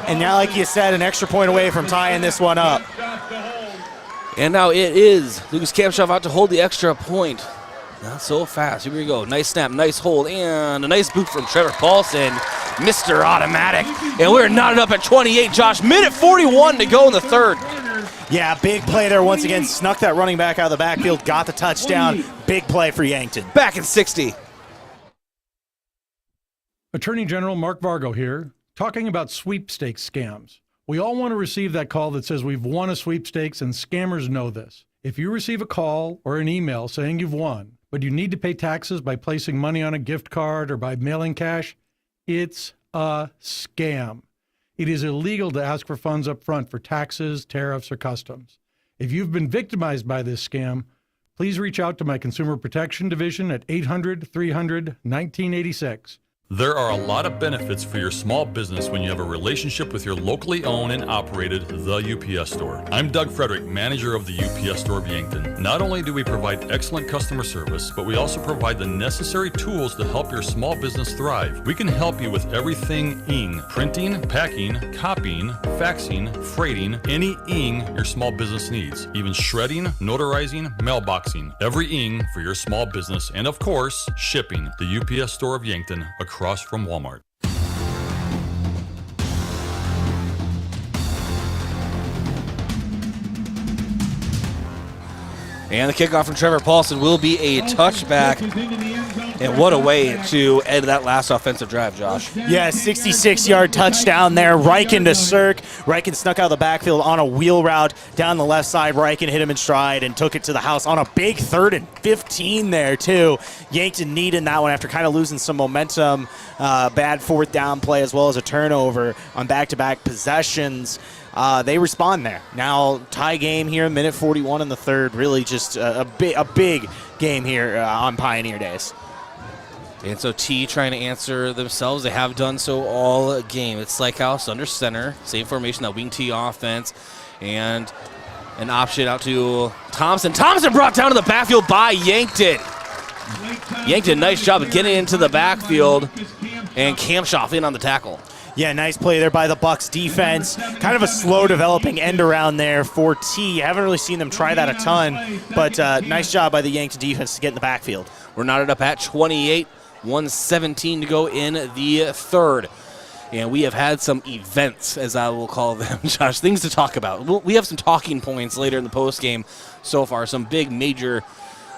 And now, like you said, an extra point away from tying this one up. And now it is Lucas Kamshoff out to hold the extra point. Not so fast. Here we go. Nice snap, nice hold, and a nice boot from Trevor Paulson. Mr. Automatic. And we're knotted up at 28, Josh. Minute 41 to go in the third. Yeah, big play there once again. Snuck that running back out of the backfield, got the touchdown. Big play for Yankton. Back in 60. Attorney General Mark Vargo here, talking about sweepstakes scams. We all want to receive that call that says we've won a sweepstakes, and scammers know this. If you receive a call or an email saying you've won, but you need to pay taxes by placing money on a gift card or by mailing cash, it's a scam. It is illegal to ask for funds up front for taxes, tariffs, or customs. If you've been victimized by this scam, please reach out to my Consumer Protection Division at 800-300-1986. There are a lot of benefits for your small business when you have a relationship with your locally owned and operated The UPS Store. I'm Doug Frederick, manager of the UPS Store of Yankton. Not only do we provide excellent customer service, but we also provide the necessary tools to help your small business thrive. We can help you with everything ing, printing, packing, copying, faxing, freighting, any ing your small business needs, even shredding, notarizing, mailboxing, every ing for your small business, and of course, shipping. The UPS Store of Yankton, across from Walmart. And the kickoff from Trevor Paulson will be a touchback. And what a way to end that last offensive drive, Josh. Yeah, 66-yard touchdown there. Riken to Cirque. Riken snuck out of the backfield on a wheel route down the left side. Riken hit him in stride and took it to the house on a big 3rd and 15 there, too. Yankton needing that one after kind of losing some momentum. Bad 4th down play as well as a turnover on back-to-back possessions. They respond there. Now, tie game here, minute 41 in the third. Really just a big game here on Pioneer Days. And so T trying to answer themselves. They have done so all game. It's Slykehouse under center. Same formation, that wing T offense. And an option out to Thompson. Thompson brought down to the backfield by Yankton. Yankton, nice job of getting into the backfield. And Kamshoff in on the tackle. Yeah, nice play there by the Bucs defense. Kind of a slow developing end around there for T. Haven't really seen them try that a ton, but nice job by the Yankton defense to get in the backfield. We're knotted up at 28, 1:17 to go in the third. And we have had some events, as I will call them, Josh, things to talk about. We have some talking points later in the postgame so far, some big major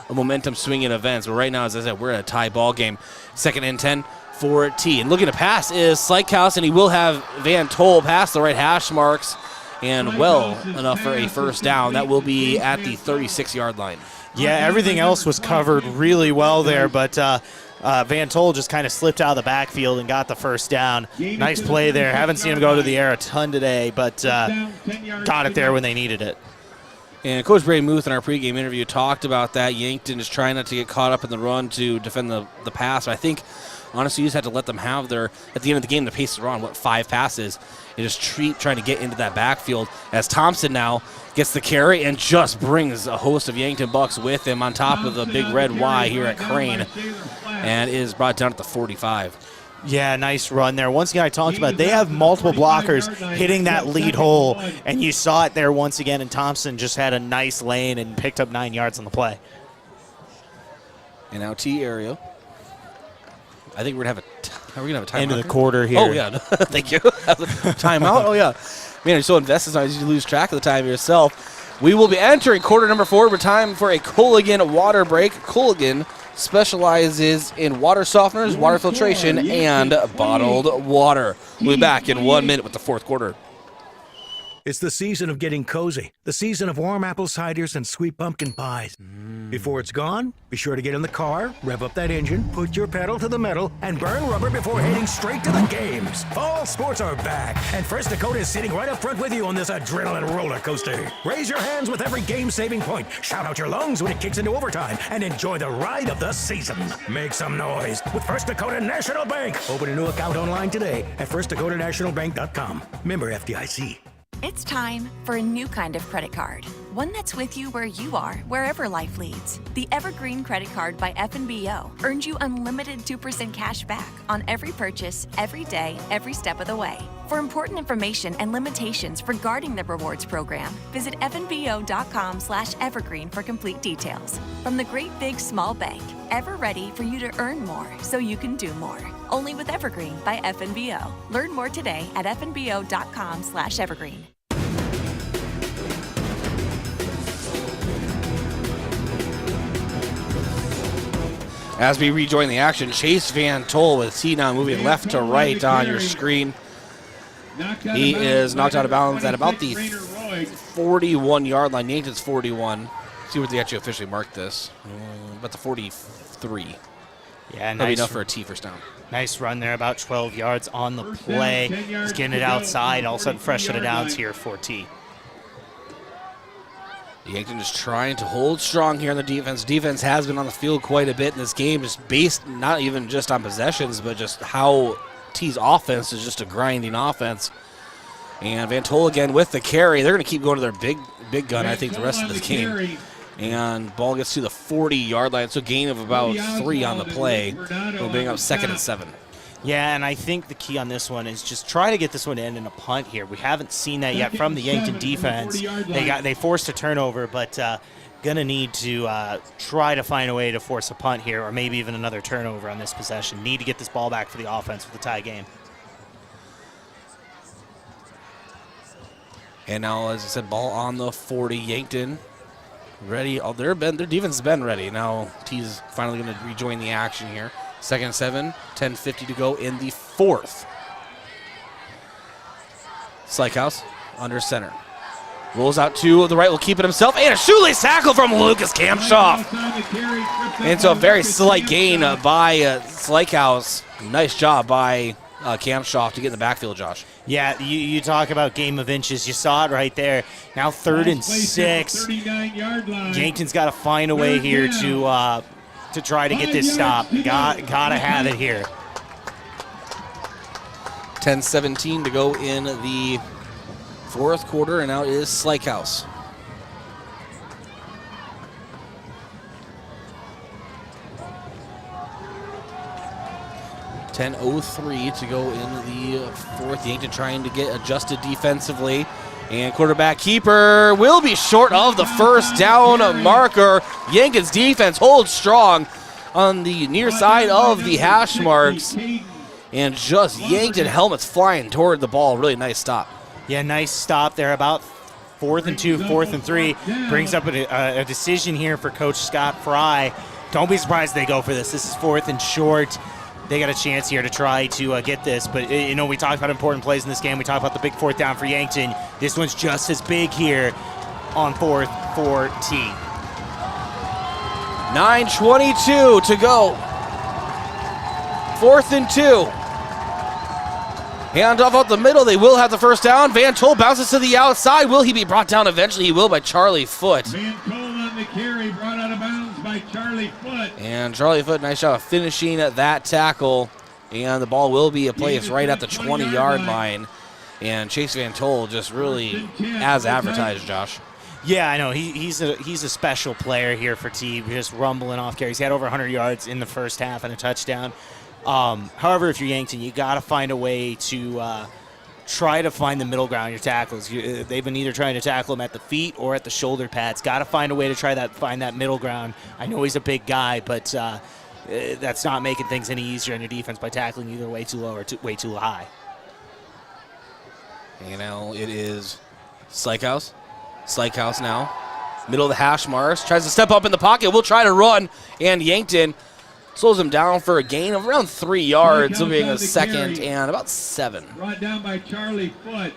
momentum swinging events. But right now, as I said, we're at a tie ball game. 2nd and 10. For T. And looking to pass is Slykehouse, and he will have Van Tol pass the right hash marks and well enough for a first down. That will be at the 36-yard line. Yeah, everything else was covered really well there, but Van Tol just kind of slipped out of the backfield and got the first down. Nice play there. Haven't seen him go to the air a ton today, but got it there when they needed it. And Coach Brady Muth in our pregame interview talked about that. Yankton is trying not to get caught up in the run to defend the pass. But I think, honestly, you just had to let them have at the end of the game, the pace is on, 5 passes. And just trying to get into that backfield as Thompson now gets the carry and just brings a host of Yankton Bucks with him on top of the big red Y here at Crane and is brought down at the 45. Yeah, nice run there. Once again, I talked about it. They have multiple blockers hitting that lead hole, and you saw it there once again, and Thompson just had a nice lane and picked up 9 yards on the play. And now T area. I think we're going to have a timeout. End of the quarter here. Oh, yeah. Thank you. Timeout? Oh, yeah. Man, you're so invested, sometimes you lose track of the time yourself. We will be entering quarter number 4. We're time for a Culligan water break. Culligan specializes in water softeners, water filtration, and bottled water. We'll be back in 1 minute with the 4th quarter. It's the season of getting cozy, the season of warm apple ciders and sweet pumpkin pies. Before it's gone, be sure to get in the car, rev up that engine, put your pedal to the metal, and burn rubber before heading straight to the games. Fall sports are back, and First Dakota is sitting right up front with you on this adrenaline roller coaster. Raise your hands with every game-saving point, shout out your lungs when it kicks into overtime, and enjoy the ride of the season. Make some noise with First Dakota National Bank. Open a new account online today at firstdakotanationalbank.com. Member FDIC. It's time for a new kind of credit card. One that's with you where you are, wherever life leads. The Evergreen Credit Card by FNBO earns you unlimited 2% cash back on every purchase, every day, every step of the way. For important information and limitations regarding the rewards program, visit fnbo.com/evergreen for complete details. From the great big small bank, ever ready for you to earn more so you can do more. Only with Evergreen by FNBO. Learn more today at fnbo.com/evergreen. As we rejoin the action, Chase Van Tol with T now moving left to right on your screen. He is knocked out of bounds at about the 41-yard line. Yankton's 41. See where they actually officially marked this. About the 43. Yeah, nice. Enough for a T first down. Nice run there, about 12 yards on the play. He's getting it outside. All of a sudden, fresh set of downs here for T. Yankton is trying to hold strong here on the defense. Defense has been on the field quite a bit in this game, just based not even just on possessions, but just how T's offense is just a grinding offense. And Van Tol again with the carry. They're going to keep going to their big gun, I think, the rest of this game. And ball gets to the 40-yard line. So gain of about 3 on the play. We'll bring up 2nd and 7. Yeah, and I think the key on this one is just try to get this one to end in a punt here. We haven't seen that yet from the Yankton defense. They forced a turnover, but gonna need to try to find a way to force a punt here, or maybe even another turnover on this possession. Need to get this ball back for the offense with the tie game. And now, as I said, ball on the 40. Yankton ready. Oh, their defense has been ready. Now T's finally going to rejoin the action here. 2nd and 7, 10:50 to go in the 4th. Slykehouse under center. Rolls out to the right, will keep it himself, and a shoelace tackle from Lucas Kamshoff. And so a very slight gain by Slykehouse. Nice job by Kamshoff to get in the backfield, Josh. Yeah, you talk about game of inches. You saw it right there. Now 3rd and 6. Yankton's got to find a way here to try to get this stop. Gotta have it here. 10:17 to go in the 4th quarter, and now it is Slykehouse. .03 to go in the 4th. Yankton trying to get adjusted defensively. And quarterback keeper will be short of the first down marker. Yankton's defense holds strong on the near side of the hash marks. And just Yankton helmets flying toward the ball. Really nice stop. Yeah, nice stop there. About 4th and 2, 4th and 3. Brings up a decision here for Coach Scott Fry. Don't be surprised they go for this. This is 4th and short. They got a chance here to try to get this. But, you know, we talked about important plays in this game. We talked about the big 4th down for Yankton. This one's just as big here on 4th for T. 9:22 to go. 4th and 2. Handoff out the middle. They will have the first down. Van Tol bounces to the outside. Will he be brought down eventually? He will by Charlie Foote. Van Tol on the carry, brought out of bounds by Charlie Foote. And Charlie Foote, nice job of finishing that tackle. And the ball will be a play. It's right at the 20-yard line. And Chase Van Tol just really as advertised, Josh. Yeah, I know. He's a special player here for T, just rumbling off carries. He had over 100 yards in the first half and a touchdown. However, if you're Yankton, you got to find a way to try to find the middle ground in your tackles. They've been either trying to tackle him at the feet or at the shoulder pads. Got to find a way to find that middle ground. I know he's a big guy, but that's not making things any easier on your defense by tackling either way too low or way too high. And now it is Slykehouse. Slykehouse now. Middle of the hash marks. Tries to step up in the pocket. Will try to run. And Yankton slows him down for a gain of around 3 yards. It'll be a second and about 7. Brought down by Charlie Foote.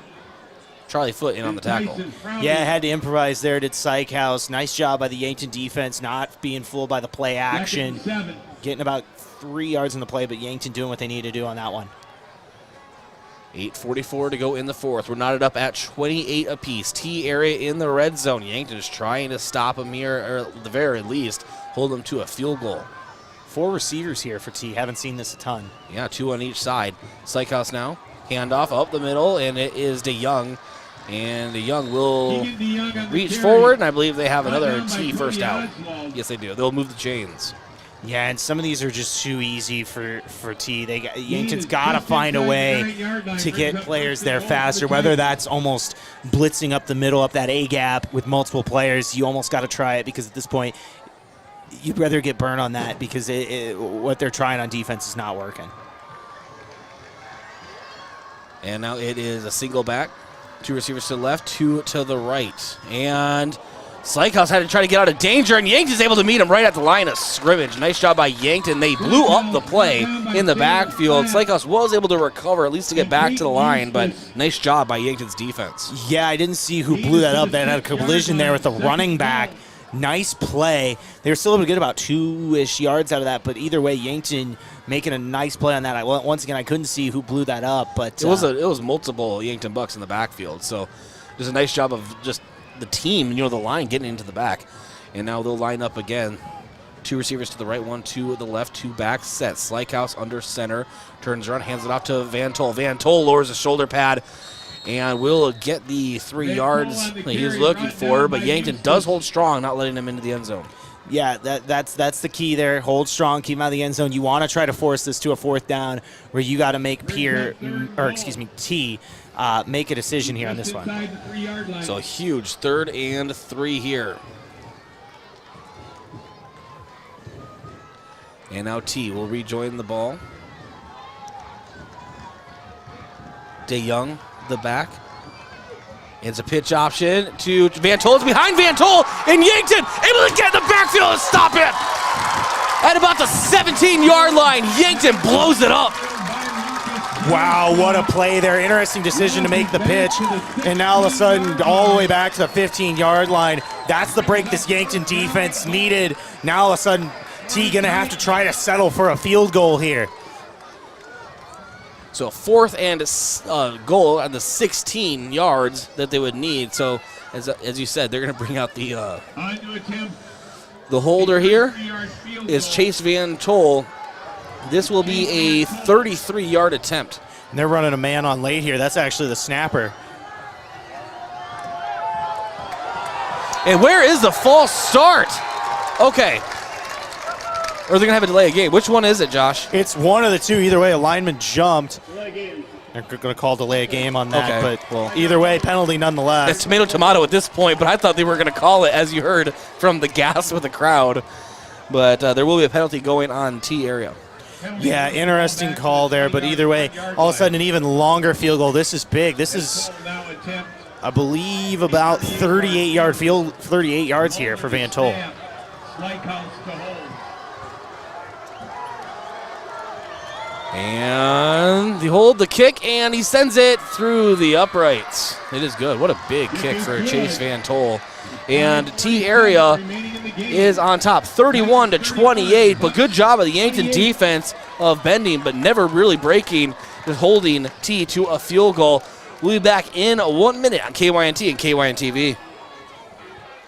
Charlie Foote in on the tackle. Yeah, had to improvise there, did Slykehouse. Nice job by the Yankton defense, not being fooled by the play action. Getting about 3 yards in the play, but Yankton doing what they need to do on that one. 8:44 to go in the fourth. We're knotted up at 28 apiece. T area in the red zone. Yankton is trying to stop him here, or at the very least, hold him to a field goal. 4 receivers here for T. Haven't seen this a ton. Yeah, 2 on each side. Slykehouse now. Handoff up the middle, and it is DeYoung. And DeYoung will reach forward, and I believe they have another T first out. Yes, they do. They'll move the chains. Yeah, and some of these are just too easy for T. Yankton's got to find a way to get players there faster, whether that's almost blitzing up the middle, up that A gap with multiple players. You almost got to try it because at this point, you'd rather get burned on that because what they're trying on defense is not working. And now it is a single back. 2 receivers to the left, 2 to the right. And Slykehouse had to try to get out of danger, and Yankton's able to meet him right at the line of scrimmage. Nice job by Yankton. They blew up the play in the backfield. Slykehouse was able to recover, at least to get back to the line, but nice job by Yankton's defense. Yeah, I didn't see who blew that up. They had a collision there with the running back. Nice play. They were still able to get about 2-ish yards out of that, but either way, Yankton making a nice play on that. Once again, I couldn't see who blew that up, but it was multiple Yankton Bucks in the backfield, so just a nice job of just the team, the line getting into the back. And now they'll line up again. 2 receivers to the right, 1 to the left, 2 back set. Slykehouse under center, turns around, hands it off to Van Tol. Van Tol lowers the shoulder pad and will get the 3 yards that he was looking for, but Yankton does hold strong, not letting him into the end zone. Yeah, that's the key there. Hold strong, keep him out of the end zone. You want to try to force this to a 4th down where you got to make T make a decision here on this one. So a huge 3rd and 3 here. And now T will rejoin the ball. DeYoung, the back. It's a pitch option to Van Tol. It's behind Van Tol, and Yankton able to get in the backfield and stop it. At about the 17-yard line, Yankton blows it up. Wow, what a play there. Interesting decision to make the pitch. And now all of a sudden, all the way back to the 15-yard line. That's the break this Yankton defense needed. Now all of a sudden, T going to have to try to settle for a field goal here. So 4th and goal at the 16 yards that they would need. So as you said, they're going to bring out the holder here is Chase Van Tol. This will be a 33-yard attempt. And they're running a man on late here. That's actually the snapper. And where is the false start? Okay. Or they're going to have a delay of game. Which one is it, Josh? It's one of the two. Either way, a lineman jumped. They're going to call delay a game on that. Okay, but either way, penalty nonetheless. It's tomato at this point, but I thought they were going to call it, as you heard from the gas with the crowd. But there will be a penalty going on T area. Yeah, interesting call there, but either way, all of a sudden an even longer field goal. This is big. This is, I believe, about 38 yards here for Van Tol. And they hold the kick, and he sends it through the uprights. It is good. What a big kick for Chase Van Tol. And T area is on top, 31-28. But good job of the Yankton defense of bending, but never really breaking. just holding T to a field goal. We'll be back in 1 minute on KYNT and KYNTV.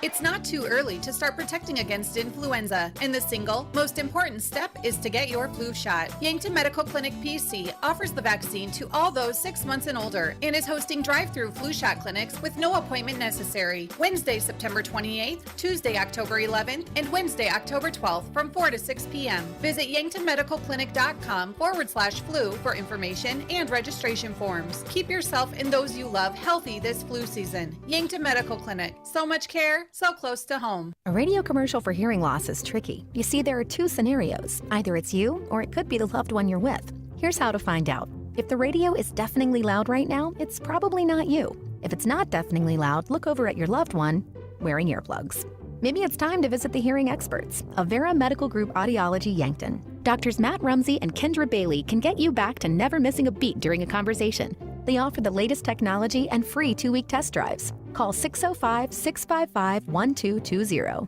It's not too early to start protecting against influenza, and the single most important step is to get your flu shot. Yankton Medical Clinic PC offers the vaccine to all those 6 months and older and is hosting drive-through flu shot clinics with no appointment necessary. Wednesday, September 28th, Tuesday, October 11th, and Wednesday, October 12th from 4 to 6 p.m. Visit yanktonmedicalclinic.com/flu for information and registration forms. Keep yourself and those you love healthy this flu season. Yankton Medical Clinic. So much care, so close to home. A radio commercial for hearing loss is tricky. You see, there are two scenarios. Either it's you, or it could be the loved one you're with. Here's how to find out. If the radio is deafeningly loud right now, it's probably not you. If it's not deafeningly loud, look over at your loved one wearing earplugs. Maybe it's time to visit the hearing experts, Avera Medical Group Audiology Yankton. Doctors Matt Rumsey and Kendra Bailey can get you back to never missing a beat during a conversation. They offer the latest technology and free 2-week test drives. Call 605-655-1220.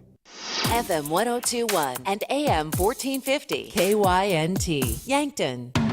FM 1021 and AM 1450. KYNT, Yankton. Over.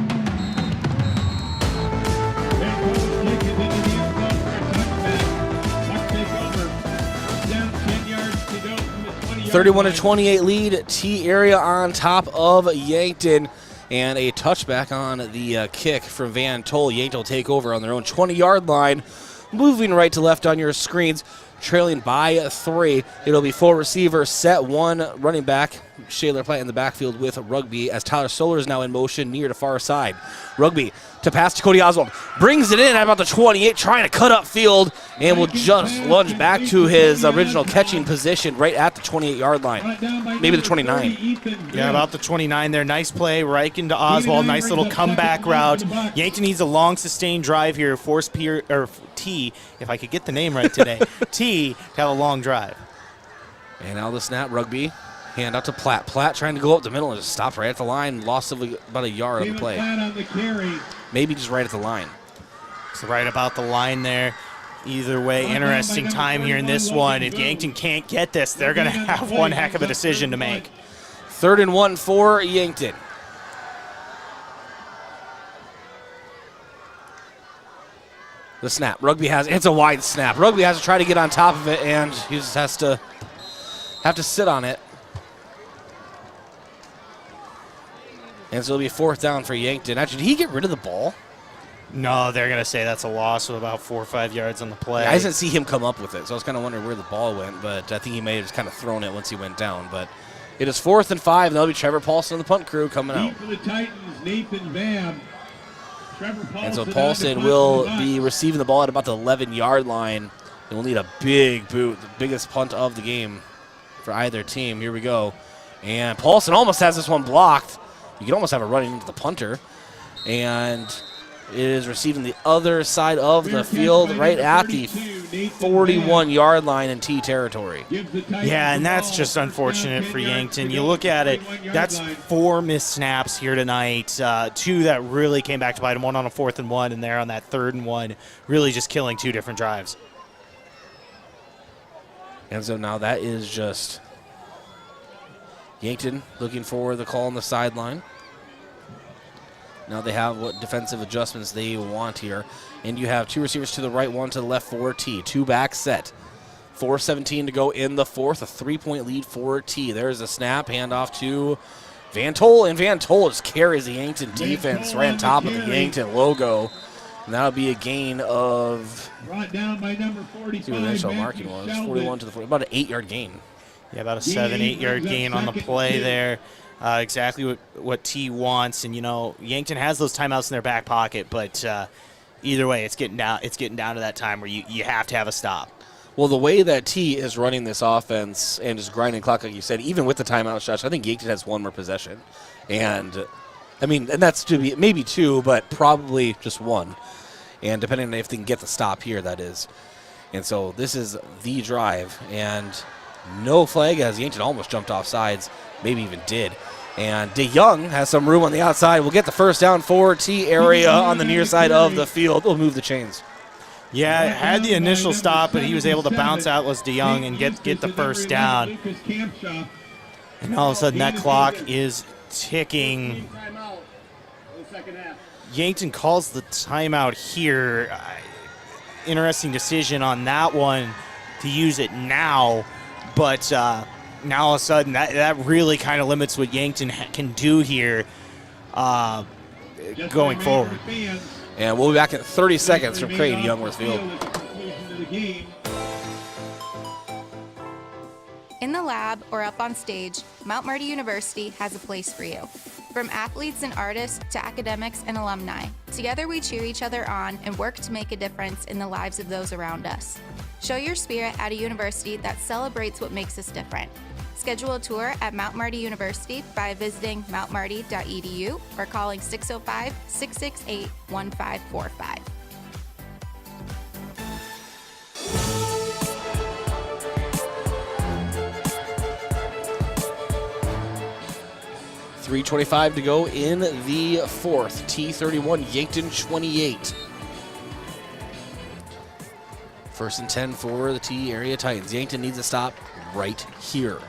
31-28 lead. T area on top of Yankton. And a touchback on the kick from Van Tol. Yankton will take over on their own 20-yard line. Moving right to left on your screens, trailing by 3. It'll be 4 receiver, set 1 running back. Shayler Platt in the backfield with Rugby as Tyler Solar is now in motion near the far side. Rugby to pass to Cody Oswald. Brings it in at about the 28, trying to cut up field, and will just lunge back to his original catching position right at the 28-yard line. Maybe the 29. Yeah, about the 29 there. Nice play right into Oswald. Nice little comeback route. Yankton needs a long sustained drive here. Force T, if I could get the name right today, T to have a long drive. And now the snap. Rugby. Hand out to Platt. Platt trying to go up the middle and just stopped right at the line. Loss of about a yard on the play. Maybe just right at the line. So right about the line there. Either way, interesting time here in this one. If Yankton can't get this, they're going to have one heck of a decision to make. 3rd and 1 for Yankton. The snap. Rugby has, it's a wide snap. Rugby has to try to get on top of it, and he just has to sit on it. And so it'll be 4th down for Yankton. Actually, did he get rid of the ball? No, they're going to say that's a loss of about 4 or 5 yards on the play. Yeah, I didn't see him come up with it, so I was kind of wondering where the ball went, but I think he may have just kind of thrown it once he went down. But it is 4th and 5, and that'll be Trevor Paulson and the punt crew coming out. For the Titans, Nathan Babb. And so Paulson will be receiving the ball at about the 11-yard line. And we'll need a big boot, the biggest punt of the game for either team. Here we go. And Paulson almost has this one blocked. You can almost have it running into the punter. And it is receiving the other side of the field right at the 41-yard line in T territory. Yeah, and that's just unfortunate for Yankton. You look at it, that's 4 missed snaps here tonight. 2 that really came back to bite him, 1 on a 4th and 1, and there on that 3rd and 1, really just killing 2 different drives. And so now that is just Yankton looking for the call on the sideline. Now they have what defensive adjustments they want here. And you have 2 receivers to the right, 1 to the left for T. 2 back set. 4:17 to go in the 4th. A 3-point lead for T. There's a snap. Handoff to Van Tol. And Van Tol just carries the Yankton defense right on top of the Yankton logo. And that'll be a gain of, Brought down by number 45. see what the initial marking was. 41 to the 40. About an 8-yard gain. Yeah, about a 7-8 gain on the play there. Exactly what T wants, and you know Yankton has those timeouts in their back pocket, but either way, it's getting down to that time where you have to have a stop. Well, the way that T is running this offense and just grinding clock, like you said, even with the timeout shots, I think Yankton has 1 more possession, and I mean, and that's to be maybe 2, but probably just 1, and depending on if they can get the stop here, that is. And so this is the drive, and no flag as Yankton almost jumped off sides, maybe even did. And DeYoung has some room on the outside. We'll get the 1st down for T area on the near side of the field. We'll move the chains. Yeah, had the initial stop, but he was able to bounce out was DeYoung and get the 1st down. And all of a sudden that clock is ticking. Yankton calls the timeout here. Interesting decision on that one to use it now, but now all of a sudden that really kind of limits what Yankton can do here going forward. And we'll be back in 30 seconds from Creighton Youngworth Field. In the lab or up on stage, Mount Marty University has a place for you. From athletes and artists to academics and alumni, together we cheer each other on and work to make a difference in the lives of those around us. Show your spirit at a university that celebrates what makes us different. Schedule a tour at Mount Marty University by visiting mountmarty.edu or calling 605-668-1545. 3:25 to go in the fourth. T31, Yankton 28. First and 10 for the T area Titans. Yankton needs a stop right here.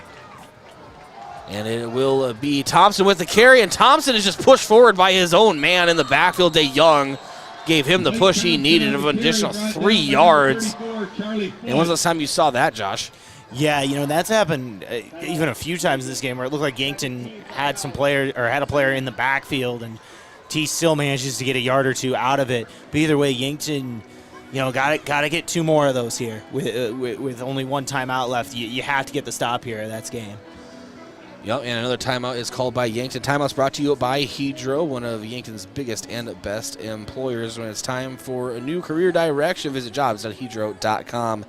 And it will be Thompson with the carry, and Thompson is just pushed forward by his own man in the backfield. DeYoung gave him the push he needed of an additional 3 yards. And when's the last time you saw that, Josh? Yeah, you know, that's happened even a few times in this game where it looked like Yankton had had a player in the backfield, and T still manages to get a yard or two out of it. But either way, Yankton, you know, got to get 2 more of those here with only 1 timeout left. You have to get the stop here. That's game. Yep, and another timeout is called by Yankton. Timeout's brought to you by Hedro, one of Yankton's biggest and best employers. When it's time for a new career direction, visit jobs.hedro.com.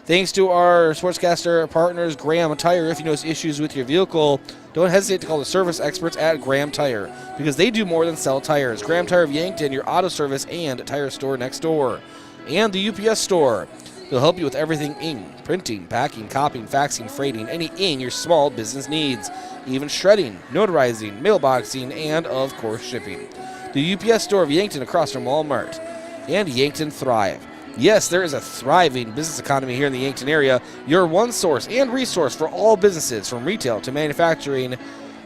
Thanks to our sportscaster partners, Graham Tire. If you notice issues with your vehicle, don't hesitate to call the service experts at Graham Tire, because they do more than sell tires. Graham Tire of Yankton, your auto service and tire store next door. And the UPS store. They'll help you with everything ink, printing, packing, copying, faxing, freighting, any ink your small business needs, even shredding, notarizing, mailboxing, and, of course, shipping. The UPS store of Yankton across from Walmart. And Yankton Thrive. Yes, there is a thriving business economy here in the Yankton area. Your one source and resource for all businesses, from retail to manufacturing,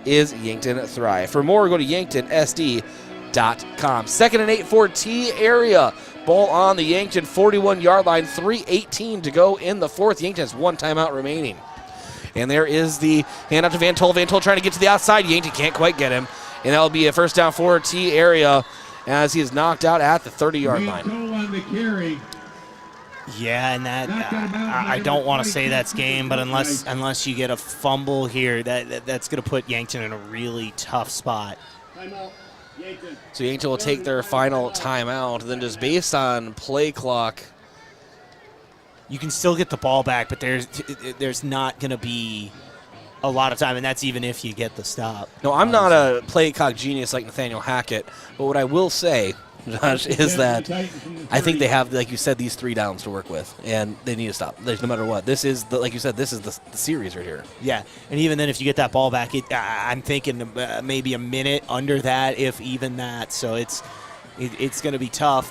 is Yankton Thrive. For more, go to yanktonsd.com. 2nd and 8 for T area. Ball on the Yankton 41-yard line, 3:18 to go in the fourth. Yankton has 1 timeout remaining. And there is the handout to Van Tol. Van Tol trying to get to the outside. Yankton can't quite get him. And that'll be a first down for T area as he is knocked out at the 30-yard line. On the carry. Yeah, and that I don't want to say that's game, but unless you get a fumble here, that's going to put Yankton in a really tough spot. So Yankton will take their final timeout. Then just based on play clock, you can still get the ball back, but there's not going to be a lot of time, and that's even if you get the stop. No, I'm not a play clock genius like Nathaniel Hackett, but what I will say, Josh, is that I think they have, like you said, these 3 downs to work with, and they need to stop. No matter what. This is, like you said, this is the series right here. Yeah, and even then, if you get that ball back, I'm thinking maybe a minute under that, if even that. So it's going to be tough,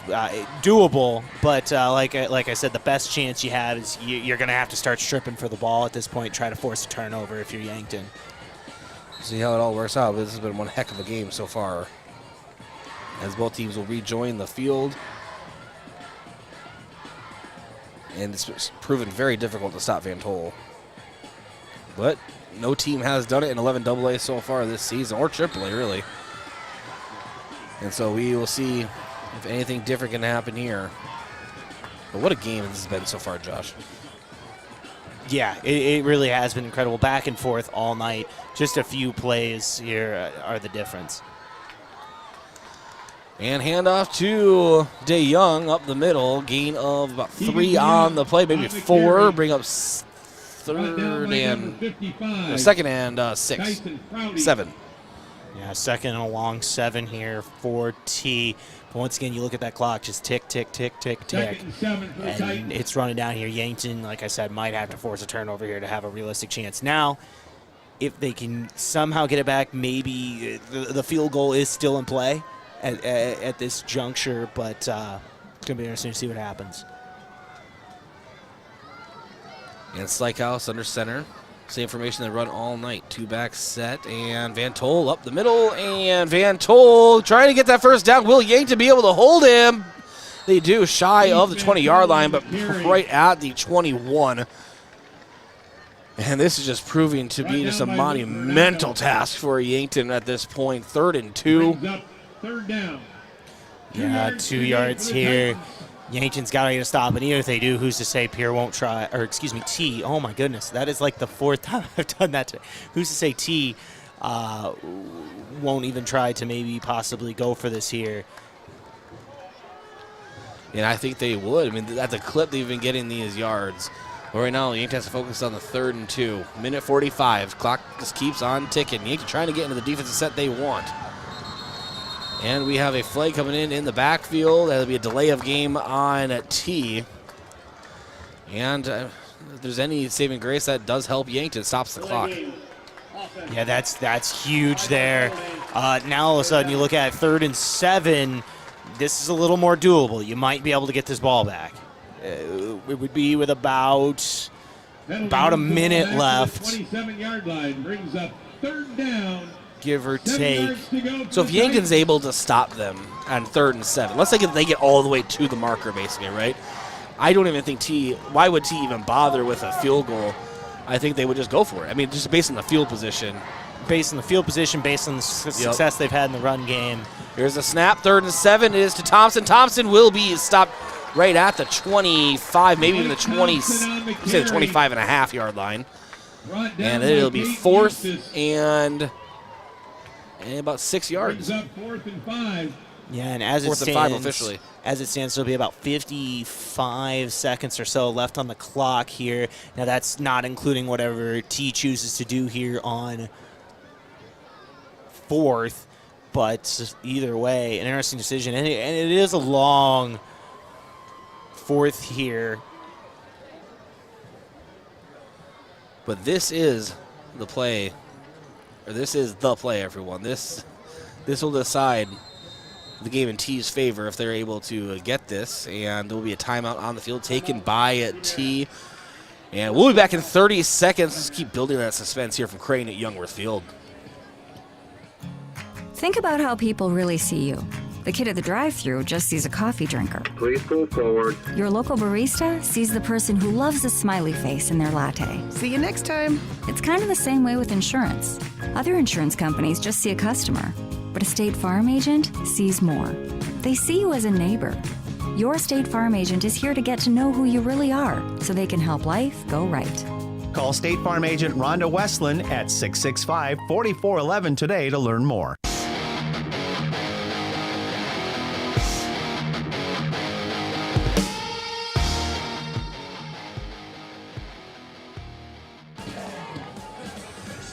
doable, but like I said, the best chance you have is you're going to have to start stripping for the ball at this point, try to force a turnover if you're Yankton. See how it all works out. This has been one heck of a game so far, as both teams will rejoin the field. And it's proven very difficult to stop Van Tol. But no team has done it in 11 AA so far this season, or AAA, really. And so we will see if anything different can happen here. But what a game this has been so far, Josh. Yeah, it really has been incredible. Back and forth all night. Just a few plays here are the difference. And handoff to DeYoung up the middle. Gain of about 3 on the play, maybe 4. Bring up second and 6. 7. Yeah, second and a long 7 here for T. But once again, you look at that clock, just tick, tick, tick, tick, tick. And it's running down here. Yankton, like I said, might have to force a turnover here to have a realistic chance. Now, if they can somehow get it back, maybe the field goal is still in play at this juncture, but it's going to be interesting to see what happens. And Slykehouse under center. Same formation they run all night. 2-back set, and Van Tol up the middle, and Van Tol trying to get that first down. Will Yankton be able to hold him? They do, shy of the 20-yard line, but right at the 21. And this is just proving to be just a monumental task for Yankton at this point. 3rd and 2. Third down. Yeah, 2 yards here. Yankton's got to get a stop, and even if they do, who's to say Pierre won't try, or excuse me, T. Oh my goodness, that is like the 4th time I've done that today. Who's to say T won't even try to maybe possibly go for this here? And I think they would. I mean, at the clip they've been getting these yards. But right now, Yankton has to focus on the 3rd and 2. Minute 45. Clock just keeps on ticking. Yankton trying to get into the defensive set they want. And we have a flag coming in the backfield. That'll be a delay of game on T. And if there's any saving grace, that does help Yankton. Stops the clock. Yeah, that's huge there. Now all of a sudden you look at 3rd and 7. This is a little more doable. You might be able to get this ball back. It would be with about a minute left. 27-yard line brings up 3rd down. Give or take. So if Yankton's able to stop them on 3rd and 7, let's say they get all the way to the marker, basically, right? I don't even think why would T even bother with a field goal? I think they would just go for it. I mean, just based on the field position. Based on the field position, based on the success they've had in the run game. Here's a snap. 3rd and 7 is to Thompson. Thompson will be stopped right at the 25, maybe even the 20, say the 25.5-yard line. And it'll be 4th and about 6 yards. 4th and 5. Yeah, and as it stands, it'll be about 55 seconds or so left on the clock here. Now that's not including whatever T chooses to do here on 4th, but either way, an interesting decision, and it is a long 4th here. But this is the play, everyone. This will decide the game in T's favor if they're able to get this, and there will be a timeout on the field taken by T. And we'll be back in 30 seconds. Let's keep building that suspense here from Crane at Youngworth Field. Think about how people really see you. The kid at the drive-thru just sees a coffee drinker. Please pull forward. Your local barista sees the person who loves a smiley face in their latte. See you next time. It's kind of the same way with insurance. Other insurance companies just see a customer, but a State Farm agent sees more. They see you as a neighbor. Your State Farm agent is here to get to know who you really are, so they can help life go right. Call State Farm agent Rhonda Westland at 665-4411 today to learn more.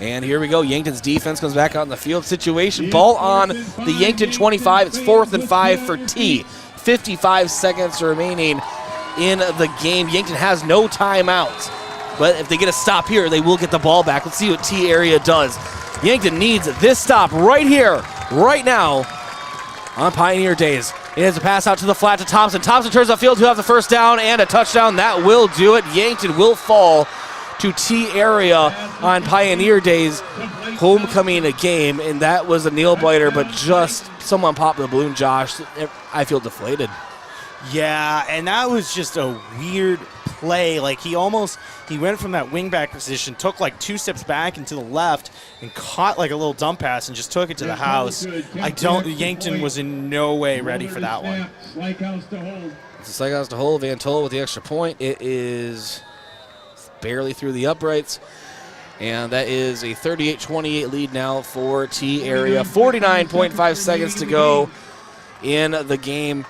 And here we go. Yankton's defense comes back out in the field situation. Ball on the Yankton 25. It's 4th and 5 for T. 55 seconds remaining in the game. Yankton has no timeouts. But if they get a stop here, they will get the ball back. Let's see what T area does. Yankton needs this stop right here, right now on Pioneer Days. It is a pass out to the flat to Thompson. Thompson turns upfield to have the first down and a touchdown. That will do it. Yankton will fall to T area on Pioneer Days homecoming game, and that was a nail biter, but just someone popped the balloon, Josh. I feel deflated. Yeah, and that was just a weird play. Like he went from that wingback position, took like 2 steps back and to the left, and caught like a little dump pass and just took it to the house. Yankton was in no way ready for that one. It's a strikeout to hold. Van Tol with the extra point. It is barely through the uprights. And that is a 38-28 lead now for T area. 49.5 seconds to go in the game.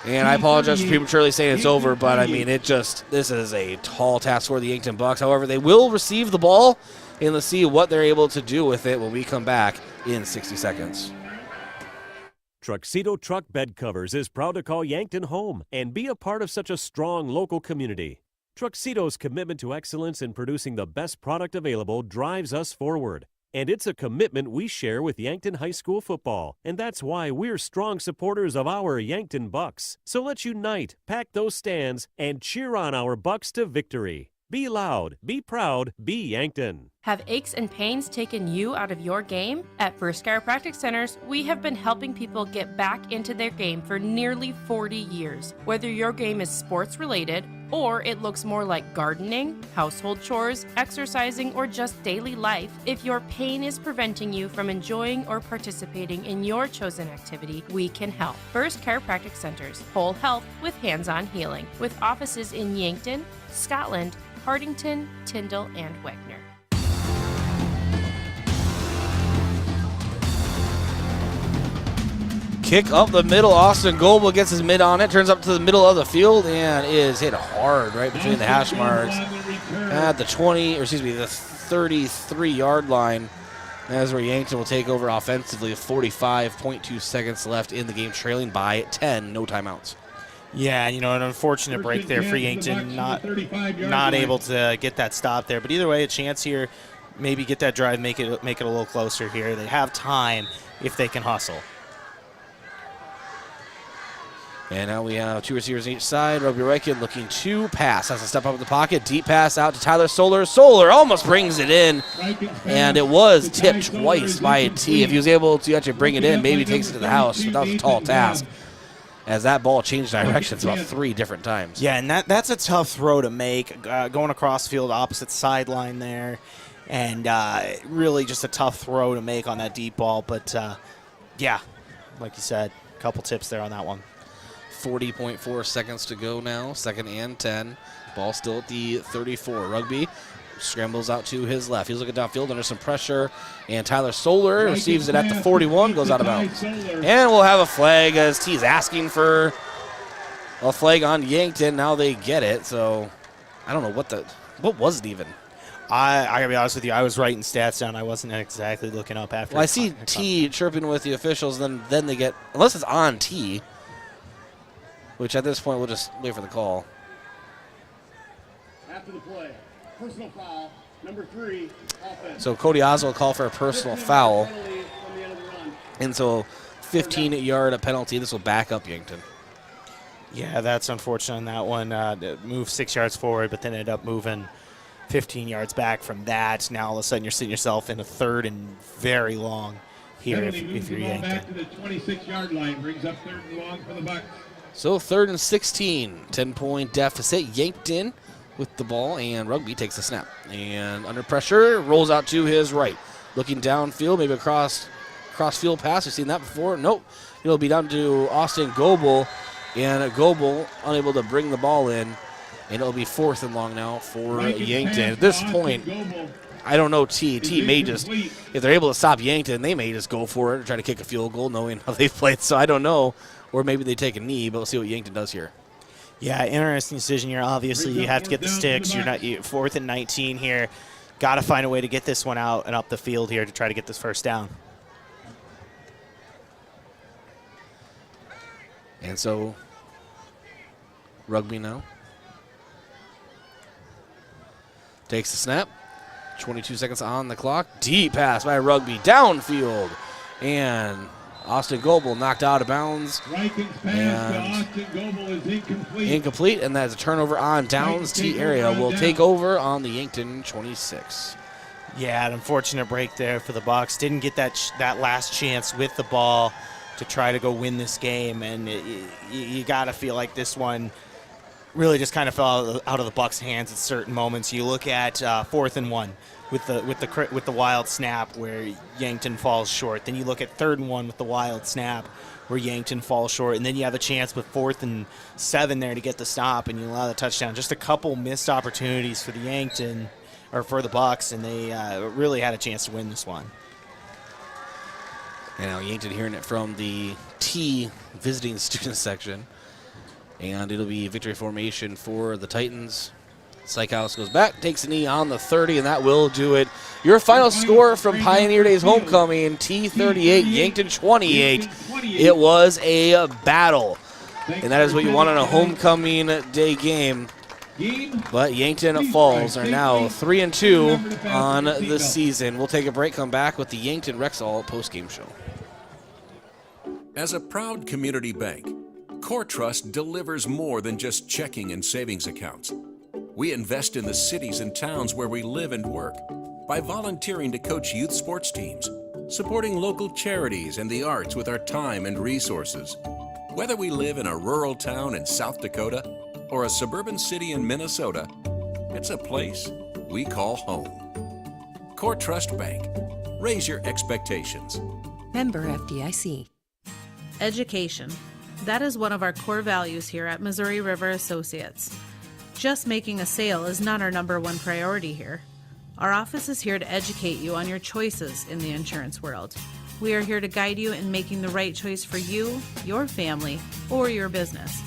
And I apologize for prematurely saying it's over, but I mean, this is a tall task for the Yankton Bucks. However, they will receive the ball, and let's see what they're able to do with it when we come back in 60 seconds. Truxedo Truck Bed Covers is proud to call Yankton home and be a part of such a strong local community. Truxedo's commitment to excellence in producing the best product available drives us forward. And it's a commitment we share with Yankton High School football. And that's why we're strong supporters of our Yankton Bucks. So let's unite, pack those stands, and cheer on our Bucks to victory. Be loud, be proud, be Yankton. Have aches and pains taken you out of your game? At First Chiropractic Centers, we have been helping people get back into their game for nearly 40 years. Whether your game is sports related, or it looks more like gardening, household chores, exercising, or just daily life, if your pain is preventing you from enjoying or participating in your chosen activity, we can help. First Chiropractic Centers, whole health with hands-on healing, with offices in Yankton, Scotland, Hardington, Tyndall, and Wagner. Kick up the middle. Austin Goebel gets his mid on it. Turns up to the middle of the field and is hit hard right between the hash marks at the 33-yard line. That's where Yankton will take over offensively with 45.2 seconds left in the game, trailing by 10. No timeouts. Yeah, an unfortunate break there for Yankton, not able to get that stop there. But either way, a chance here, maybe get that drive, make it a little closer here. They have time if they can hustle. And now we have two receivers on each side. Rugby Reichen looking to pass. Has to step up in the pocket. Deep pass out to Tyler Solar. Solar almost brings it in. And it was tipped twice by T. If he was able to actually bring it in, maybe takes it to the house. But that was a tall task, as that ball changed directions about 3 different times. Yeah, and that's a tough throw to make, going across field, opposite sideline there. And really just a tough throw to make on that deep ball. But, yeah, like you said, a couple tips there on that one. 40.4 seconds to go now, 2nd and 10. Ball still at the 34. Rugby scrambles out to his left. He's looking downfield under some pressure, and Tyler Solar receives it at the 41, goes out of bounds. And we'll have a flag as T's asking for a flag on Yankton. Now they get it, so I don't know what was it even? I gotta be honest with you, I was writing stats down. I wasn't exactly looking up after. Well, I see T chirping with the officials, then they get, unless it's on T, which at this point we'll just wait for the call. After the play, personal foul, number 3, offense. So Cody Oswald will call for a personal foul. And so 15-yard penalty. This will back up Yankton. Yeah, that's unfortunate on that one. Moved 6 yards forward, but then ended up moving 15 yards back from that. Now all of a sudden you're sitting yourself in a 3rd and very long here if you're Yankton. Back to the 26-yard line, brings up 3rd and long for the Bucks. So 3rd and 16, 10-point deficit. Yankton with the ball, and Rugby takes the snap. And under pressure, rolls out to his right. Looking downfield, maybe a cross-field pass. We've seen that before. Nope. It'll be down to Austin Goebel, and Goebel unable to bring the ball in. And it'll be 4th and long now for Yankton. At this point, I don't know T. T may just, if they're able to stop Yankton, they may just go for it or try to kick a field goal knowing how they've played. So I don't know. Or maybe they take a knee, but we'll see what Yankton does here. Yeah, interesting decision here. Obviously, you have to get the sticks. You're 4th and 19 here. Got to find a way to get this one out and up the field here to try to get this first down. And so, Rugby now takes the snap. 22 seconds on the clock. Deep pass by Rugby downfield. And Austin Goebel knocked out of bounds. And incomplete, and that's a turnover on downs. T area will take over on the Yankton 26. Yeah, an unfortunate break there for the Bucks. Didn't get that last chance with the ball to try to go win this game, and you got to feel like this one really just kind of fell out of the Bucks' hands at certain moments. You look at 4th and 1. With the wild snap where Yankton falls short. Then you look at 3rd and 1 with the wild snap where Yankton falls short. And then you have a chance with 4th and 7 there to get the stop, and you allow the touchdown. Just a couple missed opportunities for the Bucks, and they really had a chance to win this one. And now Yankton hearing it from the T visiting student section. And it'll be victory formation for the Titans. Sykehouse goes back, takes a knee on the 30, and that will do it. Your final score from Pioneer Day's homecoming, T38, Yankton 28. It was a battle, and that is what you want on a homecoming day game. But Yankton Falls are now 3-2 on the season. We'll take a break, come back with the Yankton Rexall postgame show. As a proud community bank, Core Trust delivers more than just checking and savings accounts. We invest in the cities and towns where we live and work by volunteering to coach youth sports teams, supporting local charities and the arts with our time and resources. Whether we live in a rural town in South Dakota or a suburban city in Minnesota, it's a place we call home. Core Trust Bank. Raise your expectations. Member FDIC. Education. That is one of our core values here at Missouri River Associates. Just making a sale is not our number one priority here. Our office is here to educate you on your choices in the insurance world. We are here to guide you in making the right choice for you, your family, or your business.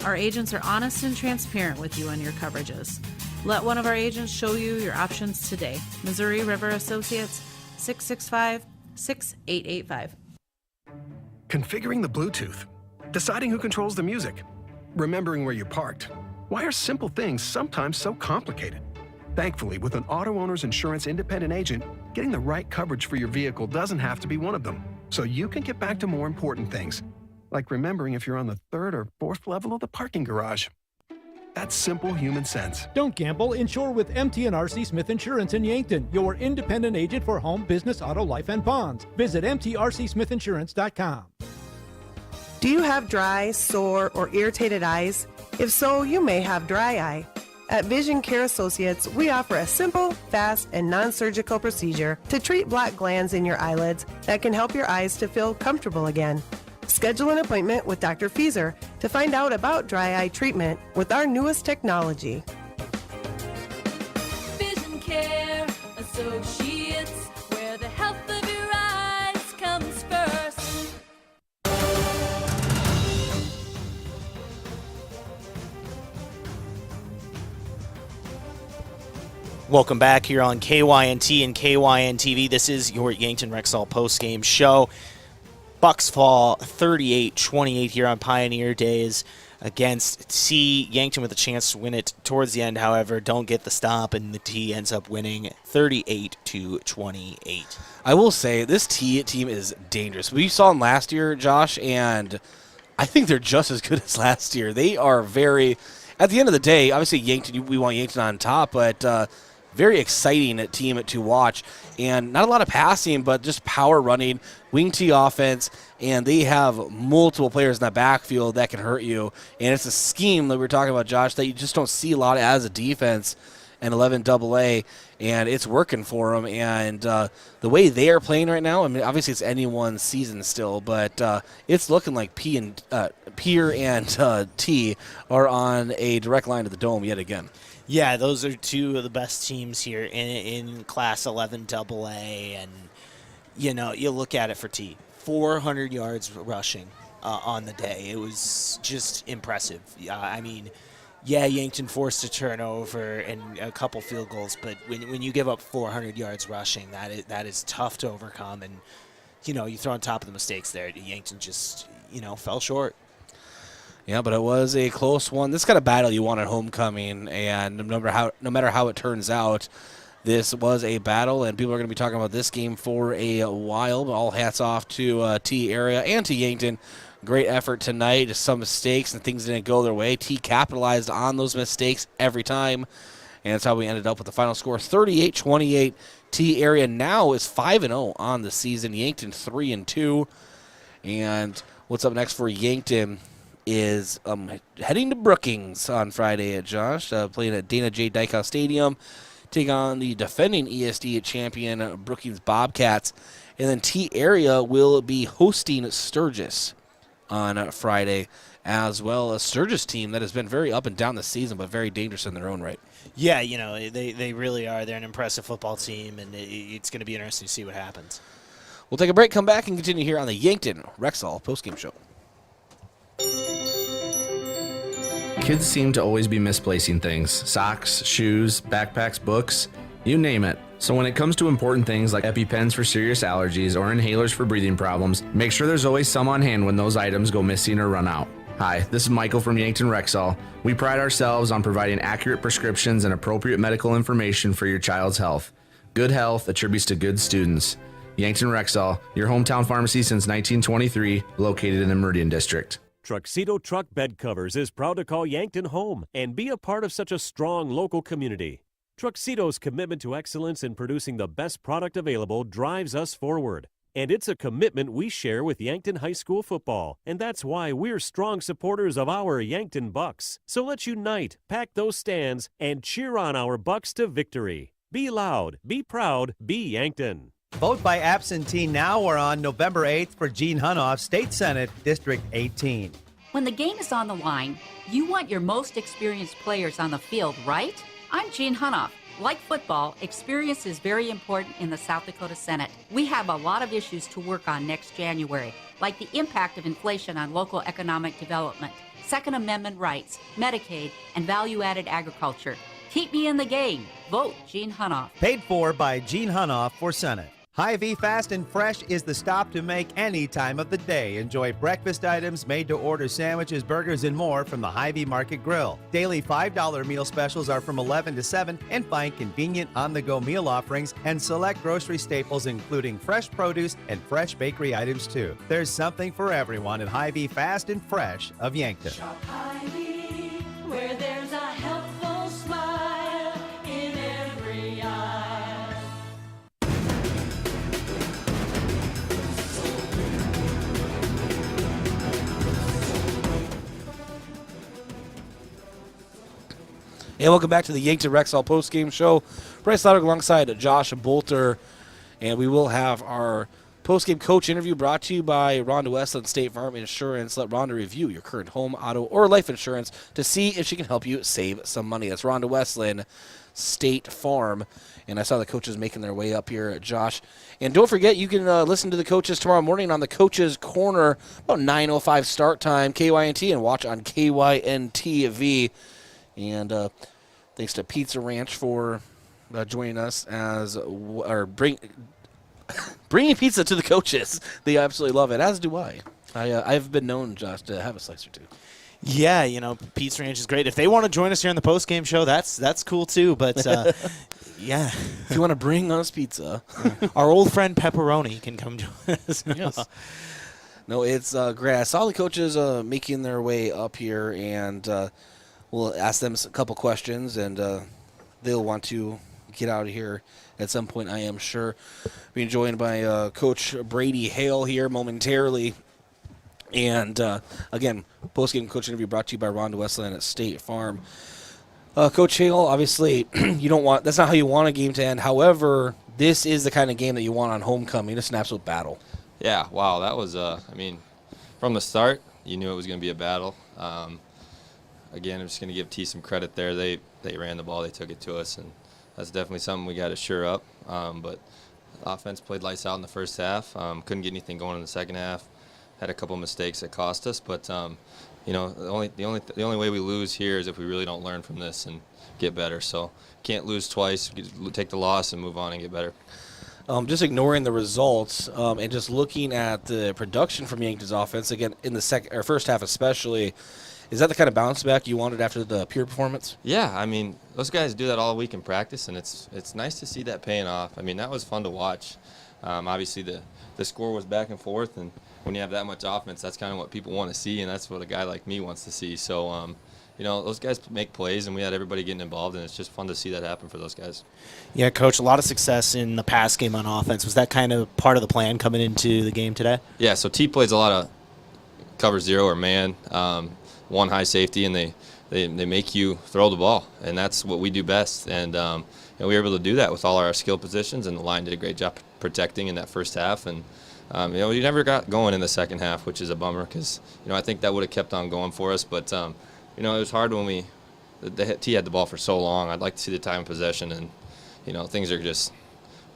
Our agents are honest and transparent with you on your coverages. Let one of our agents show you your options today. Missouri River Associates, 665-6885. Configuring the Bluetooth, deciding who controls the music, remembering where you parked. Why are simple things sometimes so complicated? Thankfully, with an auto owner's insurance independent agent, getting the right coverage for your vehicle doesn't have to be one of them. So you can get back to more important things, like remembering if you're on the 3rd or 4th level of the parking garage. That's simple human sense. Don't gamble. Insure with MT&RC Smith Insurance in Yankton, your independent agent for home, business, auto, life, and bonds. Visit mtrcsmithinsurance.com. Do you have dry, sore, or irritated eyes? If so, you may have dry eye. At Vision Care Associates, we offer a simple, fast, and non-surgical procedure to treat black glands in your eyelids that can help your eyes to feel comfortable again. Schedule an appointment with Dr. Fieser to find out about dry eye treatment with our newest technology. Vision Care Associates, where the health of your eyes comes first. Welcome back here on KYNT and KYNTV. This is your Yankton Rexall postgame show. Bucks fall 38-28 here on Pioneer Days against T. Yankton with a chance to win it towards the end, however, don't get the stop, and the T ends up winning 38-28. I will say this T team is dangerous. We saw them last year, Josh, and I think they're just as good as last year. They are very, at the end of the day, obviously Yankton, we want Yankton on top, but very exciting team to watch. And not a lot of passing, but just power running, wing T offense, and they have multiple players in that backfield that can hurt you. And it's a scheme that we were talking about, Josh, that you just don't see a lot as a defense in 11 AA, and it's working for them. And the way they are playing right now, I mean, obviously it's anyone's season still, but it's looking like Pier and T are on a direct line to the Dome yet again. Yeah, those are two of the best teams here in Class 11 AA, and, you know, you look at it for T. 400 yards rushing on the day. It was just impressive. I mean, yeah, Yankton forced a turnover and a couple field goals, but when you give up 400 yards rushing, that is tough to overcome. And, you know, you throw on top of the mistakes there, Yankton just, you know, fell short. Yeah, but it was a close one. This kind of battle you want at homecoming, and no matter how it turns out, this was a battle, and people are going to be talking about this game for a while. But all hats off to T area and to Yankton. Great effort tonight. Just some mistakes and things didn't go their way. T capitalized on those mistakes every time, and that's how we ended up with the final score, 38-28. T area now is 5-0 on the season. Yankton 3-2. And what's up next for Yankton is heading to Brookings on Friday at Josh, playing at Dana J. Dykow Stadium, take on the defending ESD champion Brookings Bobcats. And then T area will be hosting Sturgis on Friday as well. A Sturgis team that has been very up and down this season, but very dangerous in their own right. Yeah, you know, they really are. They're an impressive football team, and it's going to be interesting to see what happens. We'll take a break, come back, and continue here on the Yankton Rexall postgame show. Kids seem to always be misplacing things. Socks, shoes, backpacks, books, you name it. So when it comes to important things like EpiPens for serious allergies or inhalers for breathing problems, make sure there's always some on hand when those items go missing or run out. Hi, this is Michael from Yankton Rexall. We pride ourselves on providing accurate prescriptions and appropriate medical information for your child's health. Good health attributes to good students. Yankton Rexall, your hometown pharmacy since 1923, located in the Meridian District. Truxedo Truck Bed Covers is proud to call Yankton home and be a part of such a strong local community. Truxedo's commitment to excellence in producing the best product available drives us forward. And it's a commitment we share with Yankton High School football, and that's why we're strong supporters of our Yankton Bucks. So let's unite, pack those stands, and cheer on our Bucks to victory. Be loud, be proud, be Yankton. Vote by absentee now or on November 8th for Gene Hunoff, State Senate, District 18. When the game is on the line, you want your most experienced players on the field, right? I'm Gene Hunoff. Like football, experience is very important in the South Dakota Senate. We have a lot of issues to work on next January, like the impact of inflation on local economic development, Second Amendment rights, Medicaid, and value-added agriculture. Keep me in the game. Vote Gene Hunoff. Paid for by Gene Hunoff for Senate. Hy-Vee Fast and Fresh is the stop to make any time of the day. Enjoy breakfast items, made-to-order sandwiches, burgers, and more from the Hy-Vee Market Grill. Daily $5 meal specials are from 11 to 7, and find convenient on-the-go meal offerings and select grocery staples, including fresh produce and fresh bakery items, too. There's something for everyone at Hy-Vee Fast and Fresh of Yankton. Shop Hy-Vee, where there's a helpful smile in every eye. And welcome back to the Yankton Rexall postgame show. Bryce Louder alongside Josh Bolter. And we will have our postgame coach interview brought to you by Rhonda Westland State Farm Insurance. Let Rhonda review your current home, auto, or life insurance to see if she can help you save some money. That's Rhonda Westland State Farm. And I saw the coaches making their way up here, Josh. And don't forget, you can listen to the coaches tomorrow morning on the Coaches Corner, about 9:05 start time, KYNT, and watch on KYNTV. And thanks to Pizza Ranch for joining us bringing pizza to the coaches. They absolutely love it, as do I. I've been known, Josh, to have a slice or two. Yeah, Pizza Ranch is great. If they want to join us here on the post-game show, that's cool too. But, yeah. If you want to bring us pizza. Our old friend Pepperoni can come join us. Yes. No, it's great. I saw the coaches making their way up here, and we'll ask them a couple questions, and they'll want to get out of here at some point, I am sure. Being joined by Coach Brady Hale here momentarily. And, again, post-game coach interview brought to you by Rhonda Westland at State Farm. Coach Hale, obviously, that's not how you want a game to end. However, this is the kind of game that you want on homecoming. It's an absolute battle. Yeah, wow, that was, from the start, you knew it was going to be a battle. Again, I'm just going to give T some credit there. They ran the ball, they took it to us, and that's definitely something we got to shore up. But the offense played lights out in the first half. Couldn't get anything going in the second half. Had a couple mistakes that cost us, but the only way we lose here is if we really don't learn from this and get better. So can't lose twice. Take the loss and move on and get better. Just ignoring the results and just looking at the production from Yankton's offense again in the first half especially. Is that the kind of bounce back you wanted after the pure performance? Yeah, I mean, those guys do that all week in practice, and it's nice to see that paying off. I mean, that was fun to watch. Obviously, the score was back and forth, and when you have that much offense, that's kind of what people want to see, and that's what a guy like me wants to see. So, those guys make plays, and we had everybody getting involved, and it's just fun to see that happen for those guys. Yeah, Coach, a lot of success in the pass game on offense. Was that kind of part of the plan coming into the game today? Yeah, so T plays a lot of cover zero or man, one high safety, and they make you throw the ball, and that's what we do best. And we were able to do that with all our skill positions, and the line did a great job protecting in that first half. And we never got going in the second half, which is a bummer because I think that would have kept on going for us. But it was hard when the T had the ball for so long. I'd like to see the time of possession, and things are just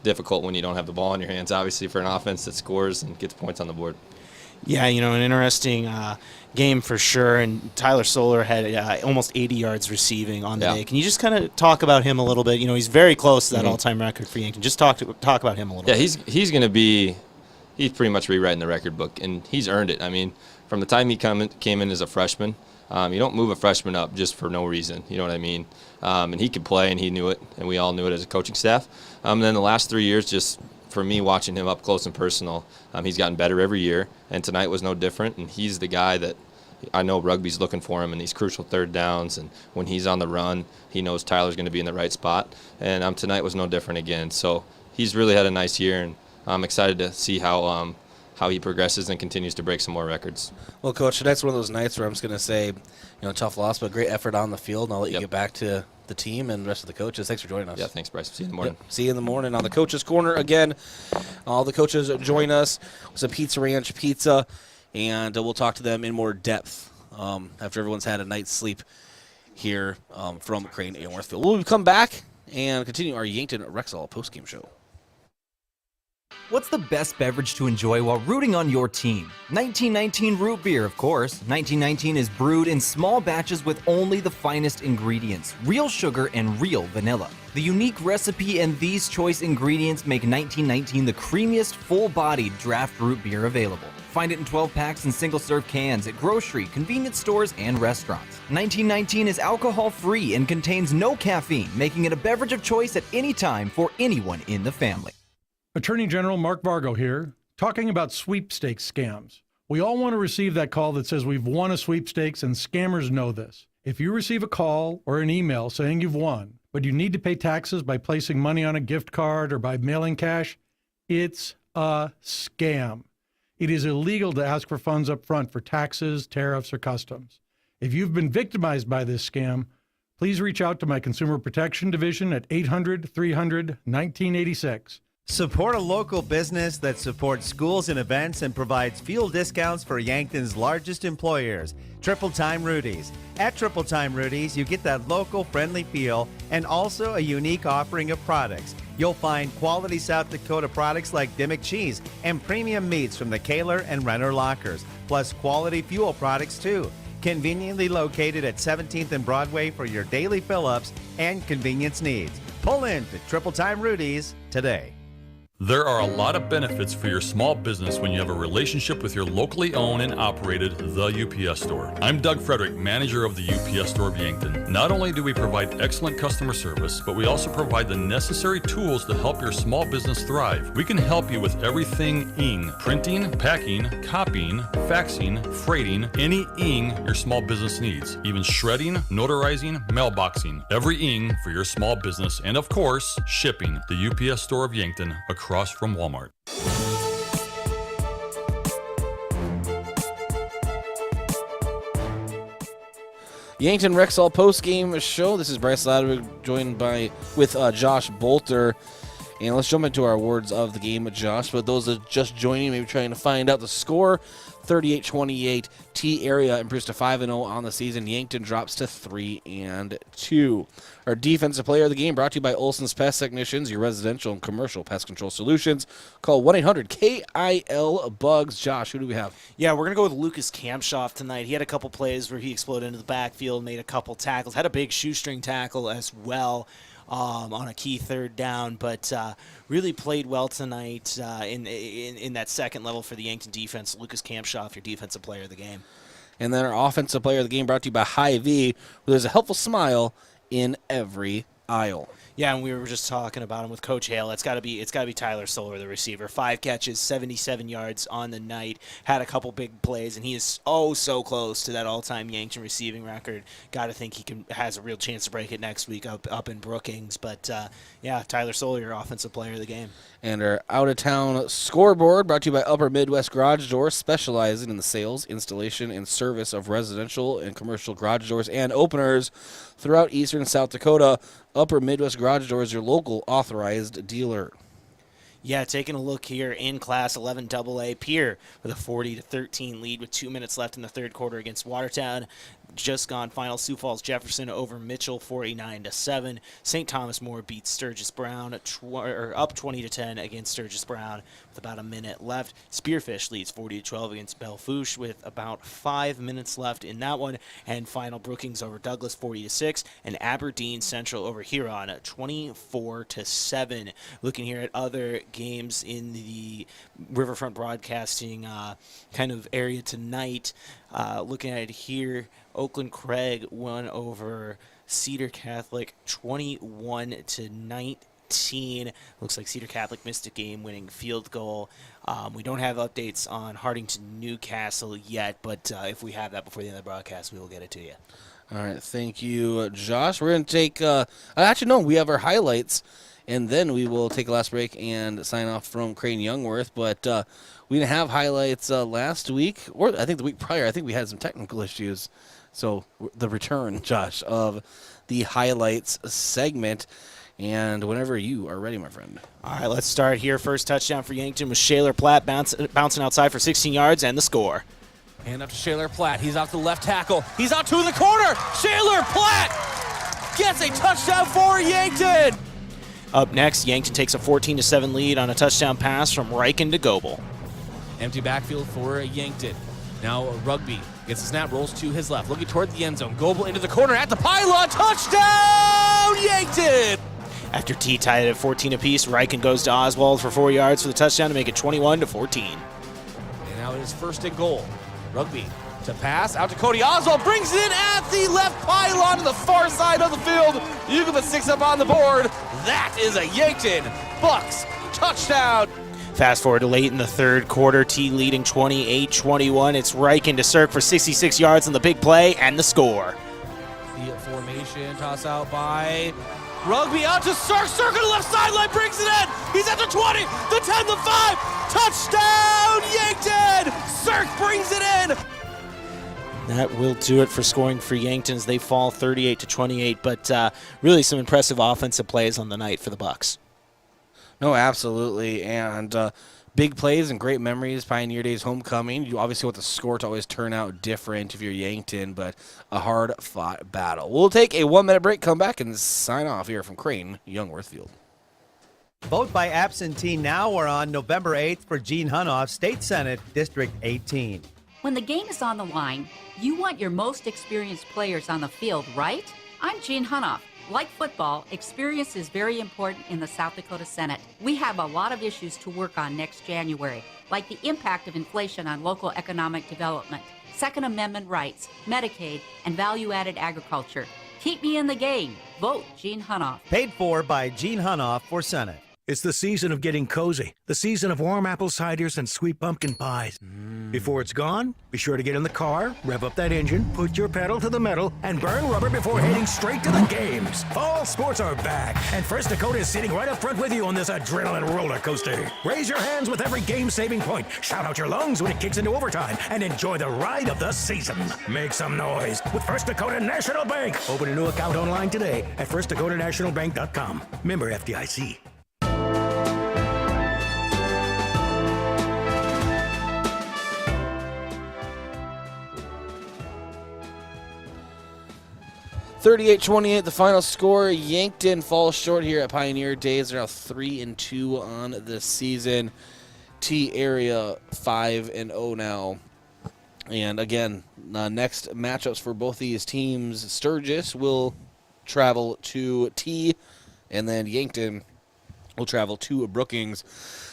difficult when you don't have the ball in your hands. Obviously, for an offense that scores and gets points on the board. Yeah, an interesting game for sure. And Tyler Solar had almost 80 yards receiving on the day. Can you just kind of talk about him a little bit? He's very close to that all-time record for Yankton. Just talk about him a little bit. Yeah, he's going to be – he's pretty much rewriting the record book, and he's earned it. I mean, from the time he came in as a freshman, you don't move a freshman up just for no reason. You know what I mean? And he could play, and he knew it, and we all knew it as a coaching staff. And then the last 3 years, just for me watching him up close and personal, he's gotten better every year, and tonight was no different. And he's the guy that I know rugby's looking for him in these crucial third downs, and when he's on the run, he knows Tyler's going to be in the right spot. And tonight was no different again. So he's really had a nice year, and I'm excited to see how he progresses and continues to break some more records. Well, Coach, tonight's one of those nights where I'm just going to say, tough loss, but great effort on the field, and I'll let you get back to the team and the rest of the coaches. Thanks for joining us. Yeah, thanks, Bryce. See you in the morning. Yep. See you in the morning on the Coaches Corner. Again, all the coaches join us with some Pizza Ranch pizza, and we'll talk to them in more depth after everyone's had a night's sleep here from Crane and Northfield. We'll come back and continue our Yankton Rexall postgame show. What's the best beverage to enjoy while rooting on your team? 1919 root beer, of course. 1919 is brewed in small batches with only the finest ingredients, real sugar and real vanilla. The unique recipe and these choice ingredients make 1919 the creamiest, full-bodied draft root beer available. Find it in 12-packs and single-serve cans at grocery, convenience stores, and restaurants. 1919 is alcohol-free and contains no caffeine, making it a beverage of choice at any time for anyone in the family. Attorney General Mark Vargo here, talking about sweepstakes scams. We all want to receive that call that says we've won a sweepstakes, and scammers know this. If you receive a call or an email saying you've won, but you need to pay taxes by placing money on a gift card or by mailing cash, it's a scam. It is illegal to ask for funds up front for taxes, tariffs, or customs. If you've been victimized by this scam, please reach out to my Consumer Protection Division at 800-300-1986. Support a local business that supports schools and events and provides fuel discounts for Yankton's largest employers, Triple Time Rudy's. At Triple Time Rudy's, you get that local friendly feel and also a unique offering of products. You'll find quality South Dakota products like Dimmick cheese and premium meats from the Kaler and Renner lockers, plus quality fuel products too. Conveniently located at 17th and Broadway for your daily fill-ups and convenience needs. Pull in to Triple Time Rudy's today. There are a lot of benefits for your small business when you have a relationship with your locally owned and operated The UPS Store. I'm Doug Frederick, manager of the UPS Store of Yankton. Not only do we provide excellent customer service, but we also provide the necessary tools to help your small business thrive. We can help you with everything ing, printing, packing, copying, faxing, freighting, any ing your small business needs, even shredding, notarizing, mailboxing, every ing for your small business, and of course, shipping. The UPS Store of Yankton, across from Walmart. Yankton Rexall post-game show. This is Bryce Ladwick joined with Josh Bolter. And let's jump into our awards of the game, Josh. But those that are just joining, maybe trying to find out the score, 38-28. T area improves to 5-0 on the season. Yankton drops to 3-2. Our defensive player of the game brought to you by Olson's Pest Technicians, your residential and commercial pest control solutions. Call 1-800-KIL-BUGS. Josh, who do we have? Yeah, we're going to go with Lucas Kamshoff tonight. He had a couple plays where he exploded into the backfield, made a couple tackles, had a big shoestring tackle as well. On a key third down, but really played well tonight in that second level for the Yankton defense. Lucas Kamshoff, your defensive player of the game. And then our offensive player of the game brought to you by Hy-Vee, where there's a helpful smile in every aisle. Yeah, and we were just talking about him with Coach Hale. It's got to be Tyler Solar, the receiver. 5 catches, 77 yards on the night. Had a couple big plays, and he is so close to that all-time Yankton receiving record. Got to think he has a real chance to break it next week up in Brookings. But yeah, Tyler Solar, your offensive player of the game. And our out-of-town scoreboard brought to you by Upper Midwest Garage Doors, specializing in the sales, installation, and service of residential and commercial garage doors and openers throughout eastern South Dakota. Upper Midwest Garage Doors, your local authorized dealer. Yeah, taking a look here in Class 11 AA, Pierre with a 40-13 lead with 2 minutes left in the third quarter against Watertown. Just gone final, Sioux Falls Jefferson over Mitchell 49-7. St. Thomas More beats Sturgis Brown up 20-10 against Sturgis Brown with about a minute left. Spearfish leads 40-12 against Bellefouche with about 5 minutes left in that one. And final, Brookings over Douglas 40-6 and Aberdeen Central over Huron 24-7. Looking here at other games in the Riverfront Broadcasting kind of area tonight. Looking at it here, Oakland Craig won over Cedar Catholic 21-19. 18. Looks like Cedar Catholic missed a game-winning field goal. We don't have updates on Hardington Newcastle yet, but if we have that before the end of the broadcast, we will get it to you. All right, thank you, Josh. We're going to take actually, no, we have our highlights, and then we will take a last break and sign off from Crane Youngworth. But we didn't have highlights last week, or I think the week prior. I think we had some technical issues. So the return, Josh, of the highlights segment. And whenever you are ready, my friend. All right, let's start here. First touchdown for Yankton with Shaler Platt bouncing outside for 16 yards and the score. Hand up to Shaler Platt. He's off the left tackle. He's out to the corner. Shaler Platt gets a touchdown for Yankton. Up next, Yankton takes a 14-7 lead on a touchdown pass from Riken to Goebel. Empty backfield for Yankton. Now Rugby gets the snap, rolls to his left, looking toward the end zone. Goebel into the corner at the pylon. Touchdown, Yankton! After T tied it at 14 apiece, Riken goes to Oswald for 4 yards for the touchdown to make it 21-14. And now it is first and goal. Rugby to pass out to Cody Oswald, brings it in at the left pylon to the far side of the field. You can put 6 up on the board. That is a Yankton Bucks touchdown. Fast forward to late in the third quarter, T leading 28-21. It's Riken to Cirque for 66 yards on the big play and the score. The formation toss out by Rugby out to Cirque. Cirque on the left sideline brings it in. He's at the 20, the 10, the 5. Touchdown, Yankton! Cirque brings it in. That will do it for scoring for Yankton as they fall 38-28. But really some impressive offensive plays on the night for the Bucks. No, absolutely. And big plays and great memories. Pioneer Day's homecoming. You obviously want the score to always turn out different if you're Yankton, but a hard-fought battle. We'll take a 1-minute break, come back, and sign off here from Crane Youngworth Field. Vote by absentee now or on November 8th for Gene Hunoff, State Senate, District 18. When the game is on the line, you want your most experienced players on the field, right? I'm Gene Hunoff. Like football, experience is very important in the South Dakota Senate. We have a lot of issues to work on next January, like the impact of inflation on local economic development, Second Amendment rights, Medicaid, and value-added agriculture. Keep me in the game. Vote Gene Hunoff. Paid for by Gene Hunoff for Senate. It's the season of getting cozy, the season of warm apple ciders and sweet pumpkin pies. Before it's gone, be sure to get in the car, rev up that engine, put your pedal to the metal, and burn rubber before heading straight to the games. Fall sports are back, and First Dakota is sitting right up front with you on this adrenaline roller coaster. Raise your hands with every game-saving point, shout out your lungs when it kicks into overtime, and enjoy the ride of the season. Make some noise with First Dakota National Bank. Open a new account online today at firstdakotanationalbank.com. Member FDIC. (38-28) the final score. Yankton falls short here at Pioneer Days. They're now 3-2 on the season. T area 5-0 now. And again, next matchups for both these teams. Sturgis will travel to T, and then Yankton will travel to Brookings.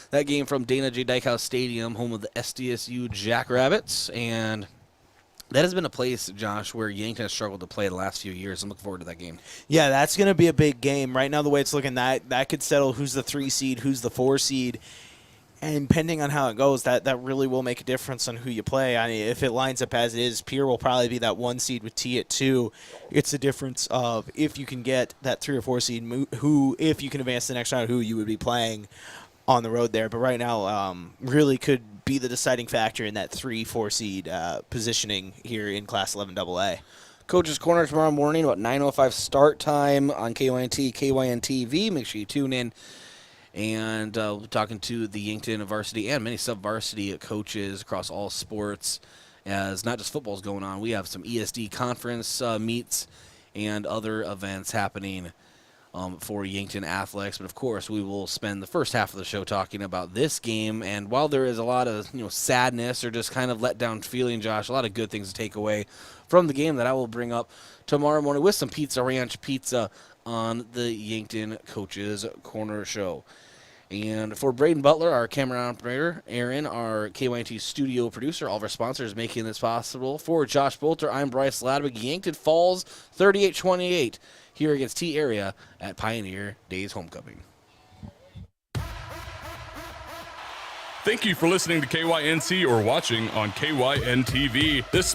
That game from Dana J. Dykehouse Stadium, home of the SDSU Jackrabbits, and that has been a place, Josh, where Yankton has struggled to play the last few years. I'm looking forward to that game. Yeah, that's going to be a big game. Right now, the way it's looking, that could settle who's the 3 seed, who's the 4 seed. And depending on how it goes, that really will make a difference on who you play. I mean, if it lines up as it is, Pierre will probably be that 1 seed with T at 2. It's a difference of if you can get that 3 or 4 seed, who, if you can advance the next round, who you would be playing on the road there. But right now, really could be the deciding factor in that 3-4 seed positioning here in Class 11 AA. Coach's Corner tomorrow morning, about 9:05 start time on KYNT, KYNTV. Make sure you tune in. And we'll be talking to the Yankton varsity and many sub-varsity coaches across all sports, as not just football's going on. We have some ESD conference meets and other events happening for Yankton athletics. But of course, we will spend the first half of the show talking about this game. And while there is a lot of sadness or just kind of let down feeling, Josh, a lot of good things to take away from the game that I will bring up tomorrow morning with some Pizza Ranch pizza on the Yankton Coaches Corner show. And for Braden Butler, our camera operator, Aaron, our KYNT studio producer, all of our sponsors making this possible. For Josh Bolter, I'm Bryce Ladwig. Yankton falls 38-28 here against T Area at Pioneer Days Homecoming. Thank you for listening to KYNT or watching on KYNTV. This